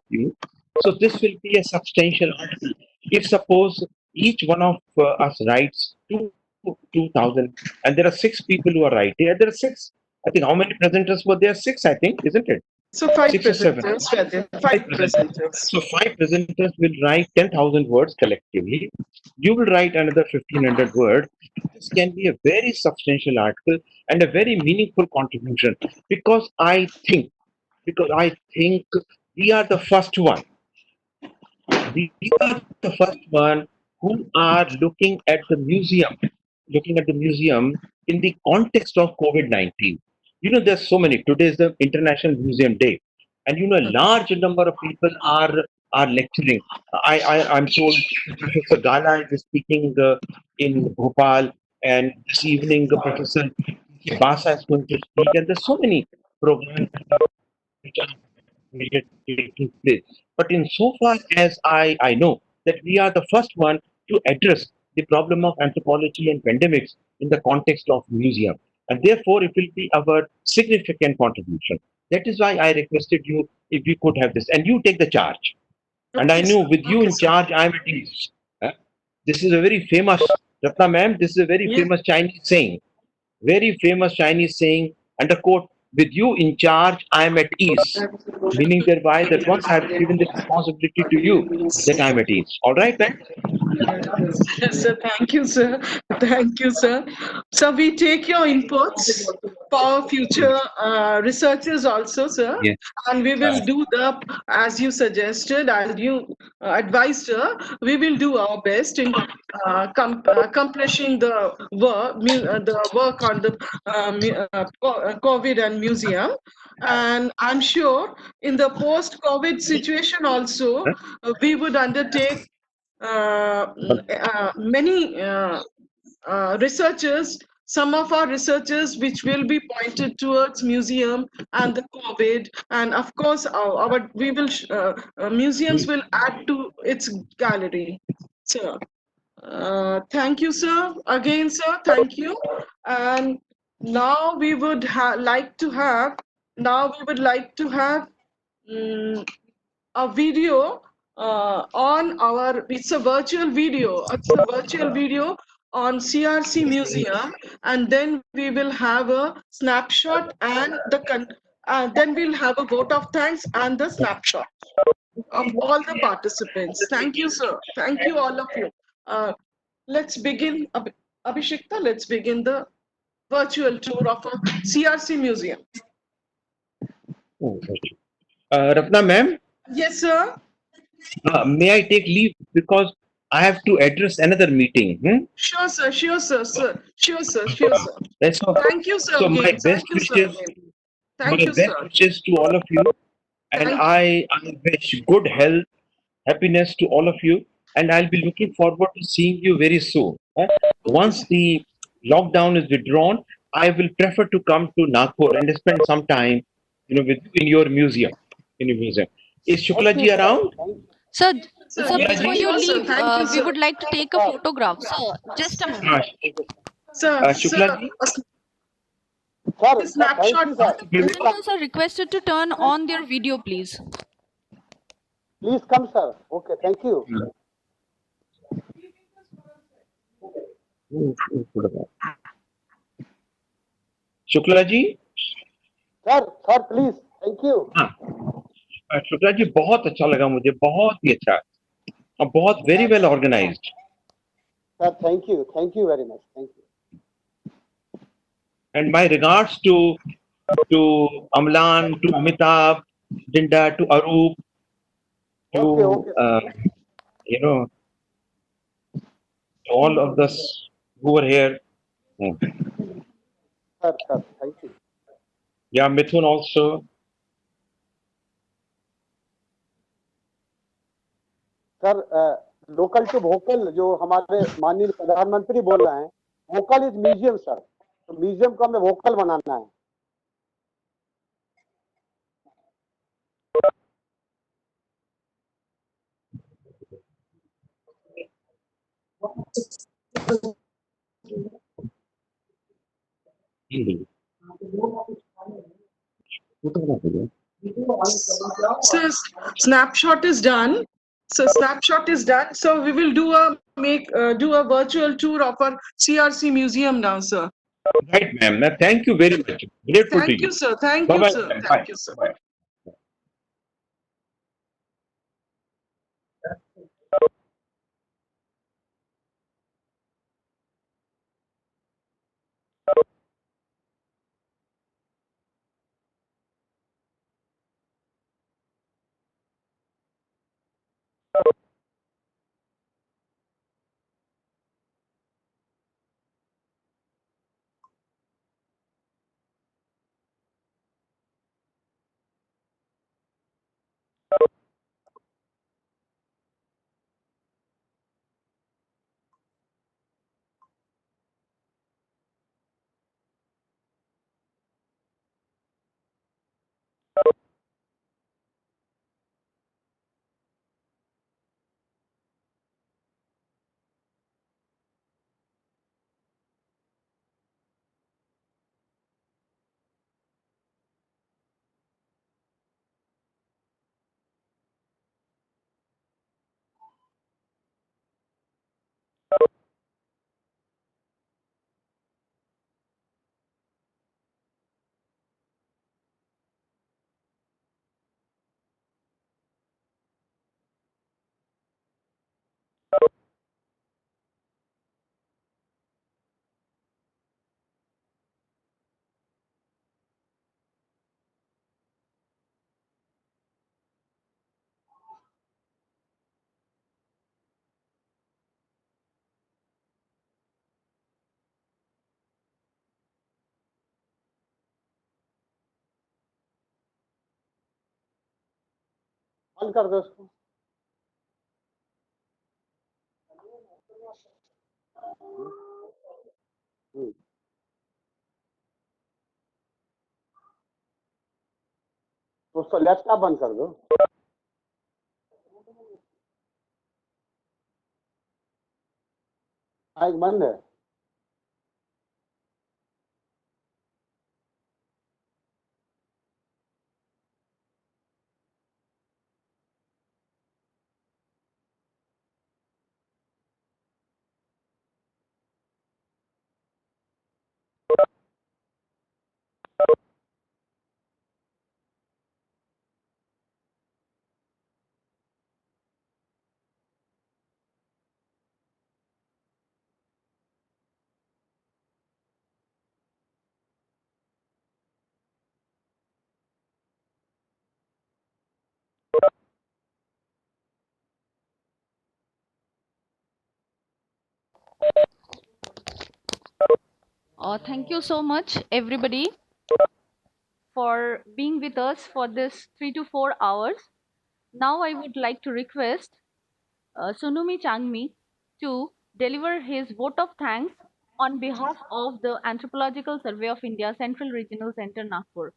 you. So this will be a substantial article. If suppose each one of us writes 2,000, and there are six people who are writing, and there are six. I think how many presenters were there? Six, I think, isn't it?
So 5
6 or 7.
presenters were there. 5
Five presenters.
presenters.
So five presenters will write 10,000 words collectively. You will write another 1,500 words. This can be a very substantial article and a very meaningful contribution because I think we are the first one. We are the first one who are looking at the museum in the context of COVID-19. There's so many. Today is the International Museum Day, and a large number of people are lecturing. I'm told Professor Gala is speaking in Bhopal, and this evening Professor Basa is going to speak, and there's so many programs which are taking place. But in so far as I know that we are the first one to address the problem of anthropology and pandemics in the context of museum. And therefore, it will be our significant contribution. That is why I requested you if we could have this. And you take the charge. And I
Okay, sir.
know with you
Okay,
in
sir.
charge, I am at ease. This is a very famous, Ratna ma'am, this is a very
Yeah.
famous Chinese saying. Very famous Chinese saying, and a quote, with you in charge, I am at ease. Meaning thereby that once I have given the responsibility to you, that I am at ease. All right, then?
Yes, sir. Thank you, sir. Thank you, sir. So we take your inputs for future researchers also, sir.
Yes.
And we will do as you suggested, as you advised, sir, we will do our best in accomplishing the work on the COVID and museum. And I'm sure in the post-COVID situation also, we would undertake many researchers, some of our researchers which will be pointed towards museum and the COVID, and of course our we will museums will add to its gallery. So thank you, sir. Again, sir, thank you. And now we would like to have mm, a video on our, it's a virtual video, on CRC Museum, and then we will have a snapshot and then we'll have a vote of thanks and the snapshot of all the participants. Thank you, sir. Thank you, all of you. Let's begin, Abhishekta, let's begin the virtual tour of a CRC Museum.
Ratna ma'am,
Yes, sir.
may I take leave because I have to address another meeting?
Sure, sir. Sure, sir. Sure, sir. Sure, sir.
That's all.
Thank you, sir.
So my
Again.
best
Thank you, sir.
wishes,
Again.
my
Thank you,
best
sir.
wishes to all of you, and
Thank
I wish good health, happiness to all of you, and I'll be looking forward to seeing you very soon. Once the lockdown is withdrawn, I will prefer to come to Nagpur and spend some time, with you in your museum. Is
Thank you,
Shuklaji
sir.
around?
Thank you.
Sir,
sir.
sir,
Yes,
before you
sure, sir.
leave,
Thank you,
we
sir.
would like to take a photograph. Sir, just a moment.
Sir,
Shuklaji?
Sir, thank
snapshot.
you, sir.
Presenters are requested to turn on their video, please.
Please come, sir. Okay, thank you.
Shukla ji,
sir please, thank you.
हाँ, शुक्ला जी बहुत अच्छा लगा मुझे, बहुत ही अच्छा और बहुत very well organised.
Sir thank you very much, thank you.
And my regards to Amlan, to Amitabh, Dinda, to Arup, to
Okay,
you know, to all of us who were here.
Sir thank you.
Yeah, Mithun also.
Sir local to vocal जो हमारे माननीय प्रधानमंत्री बोल रहे हैं, vocal is museum sir, तो museum को हमें वोकल बनाना है।
So snapshot is done. So we will do a virtual tour of our CRC museum now, sir.
Right, ma'am. Thank you very much. Grateful to
Thank
you.
you, sir. Thank
Bye
you,
bye.
sir.
Bye.
Thank you, sir.
Bye.
बंद कर दो उसको। तो उसको laptop बंद कर दो। Mic बंद है।
Thank you so much, everybody, for being with us for this 3 to 4 hours. Now, I would like to request Sunumi Changmi to deliver his vote of thanks on behalf of the Anthropological Survey of India, Central Regional Center, Nagpur.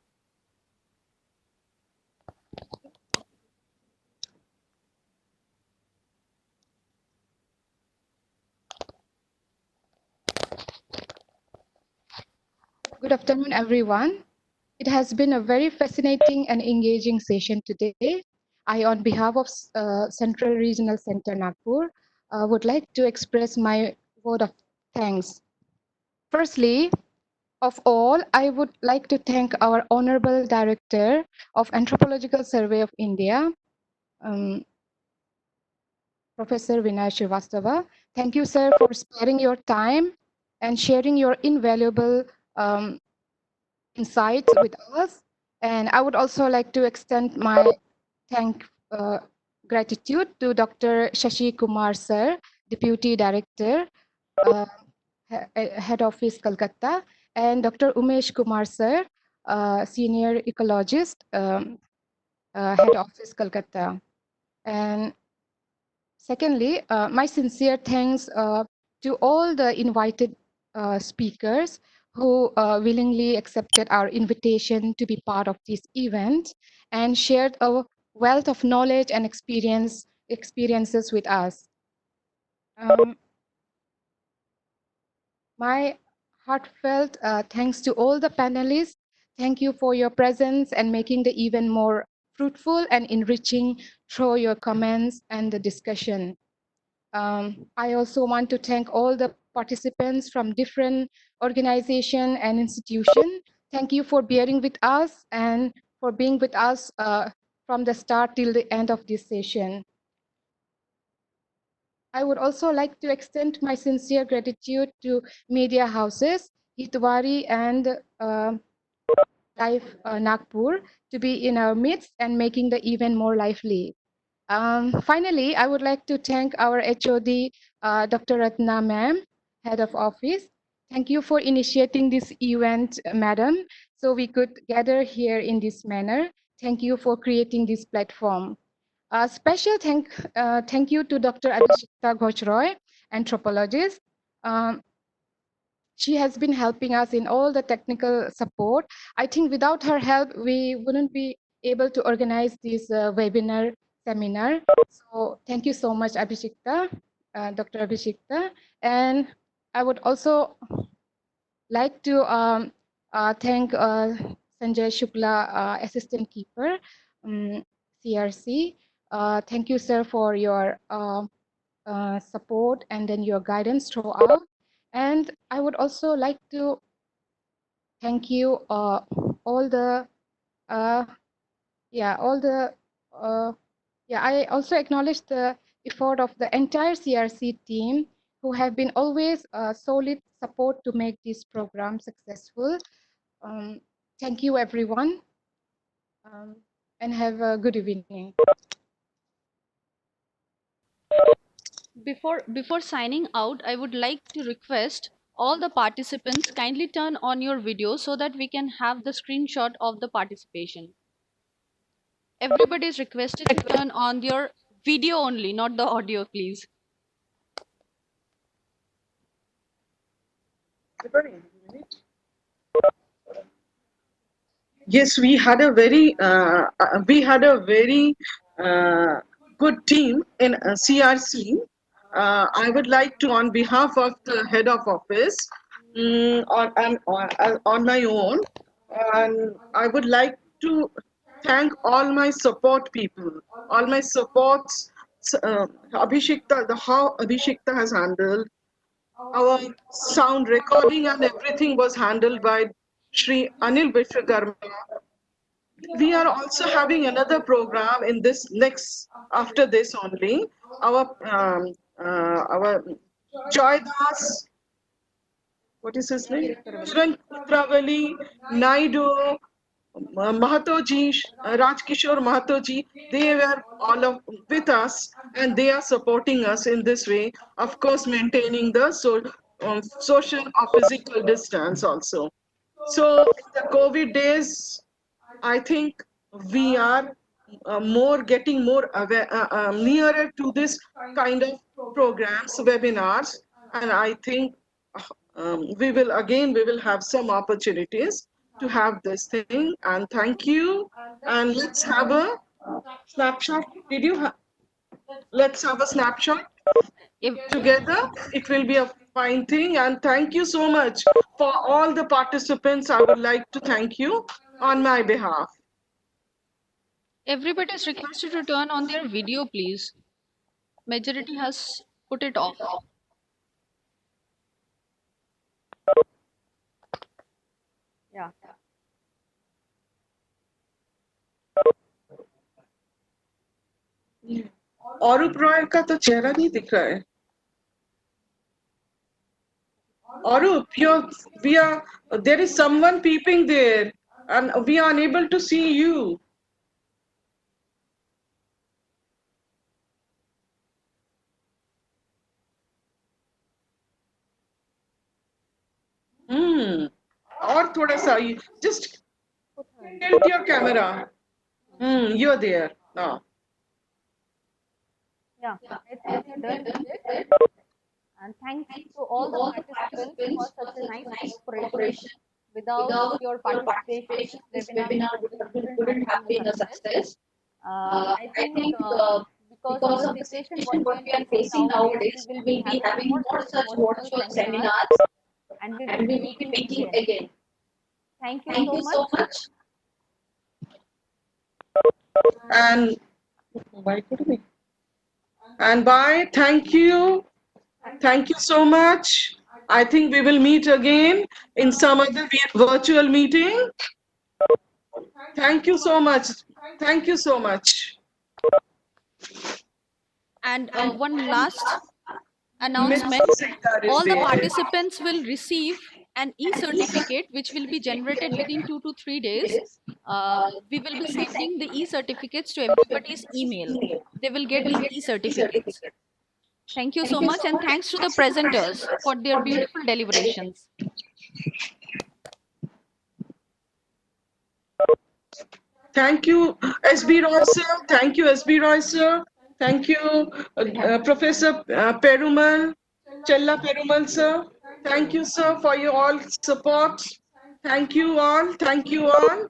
Good afternoon, everyone. It has been a very fascinating and engaging session today. I, on behalf of Central Regional Center Nagpur, would like to express my vote of Thanks. Firstly, of all, I would like to thank our Honorable Director of Anthropological Survey of India, um, Professor Vinay Srivastava. Thank you, sir, for sparing your time and sharing your invaluable insights with us. And I would also like to extend my thank gratitude to Dr. Shashi Kumar, sir, Deputy Director, uh, Head Office, Calcutta, and Dr. Umesh Kumar, sir, Senior Ecologist, Head Office, Calcutta. And secondly, my sincere thanks to all the invited speakers who willingly accepted our invitation to be part of this event and shared a wealth of knowledge and experiences with us. My heartfelt thanks to all the panelists. Thank you for your presence and making the event more fruitful and enriching through your comments and the discussion. I also want to thank all the participants from different organizations and institutions. Thank you for bearing with us and for being with us from the start till the end of this session. I would also like to extend my sincere gratitude to media houses, Hitwari and Live Nagpur, to be in our midst and making the event more lively. Finally, I would like to thank our HOD, Dr. Ratna ma'am, Head of Office. Thank you for initiating this event, madam, so we could gather here in this manner. Thank you for creating this platform. A special thank you to Dr. Abhishekta Ghochroy, anthropologist. She has been helping us in all the technical support. I think without her help, we wouldn't be able to organize this webinar seminar. So thank you so much, Abhishekta, Dr. Abhishekta. And I would also like to thank Sanjay Shukla, Assistant Keeper, CRC. Thank you, sir, for your support and then your guidance throughout. And I would also like to thank you all the I also acknowledge the effort of the entire CRC team who have been always solid support to make this program successful. Thank you, everyone, and have a good evening.
Before signing out, I would like to request all the participants kindly turn on your video so that we can have the screenshot of the participation. Everybody is requested to turn on your video only, not the audio, please.
Yes, we had a very good team in CRC. I would like to, on behalf of the head of office, on my own, and I would like to thank all my support people, all my supports. Abhishekta, how Abhishekta has handled our sound recording and everything was handled by Shri Anil Vishwakarma. We are also having another program in this next after this only. Our Joy Das, what is his name? Kiran Travali, Naidu, Mahatoji, Rajkishore Mahatoji, they were all with us and they are supporting us in this way. Of course, maintaining the social or physical distance also. So in the COVID days, I think we are getting more aware, nearer to this kind of programs, webinars, and I think we will have some opportunities to have this thing. And thank you. And let's have a snapshot. Let's have a snapshot together. It will be a fine thing. And thank you so much for all the participants. I would like to thank you on my behalf.
Everybody is requested to turn on their video, please. Majority has put it off. Yeah.
औरूप Roy का तो चेहरा नहीं दिख रहा है. Arup, there is someone peeping there, and we are unable to see you. और थोड़ा सा, just tilt your camera. You're there now.
Yeah, I think we are done with it. And thanks to all the participants for such a nice cooperation. Without your participation, this webinar wouldn't have been a success. I think because of the situation what we are facing nowadays, we will be having more such virtual seminars, and we will be meeting again. Thank you so much.
And bye. Thank you. Thank you so much. I think we will meet again in some other virtual meeting. Thank you so much. Thank you so much.
And one last announcement, all the participants will receive an e-certificate which will be generated within 2 to 3 days. We will be sending the e-certificates to everybody's email. They will get the e-certificates. Thank you so much, and thanks to the presenters for their beautiful deliberations.
Thank you, SB Roy sir. Thank you, SB Roy sir. Thank you, Professor Perumal, Chella Perumal sir. Thank you, sir, for your all support. Thank you all. Thank you all.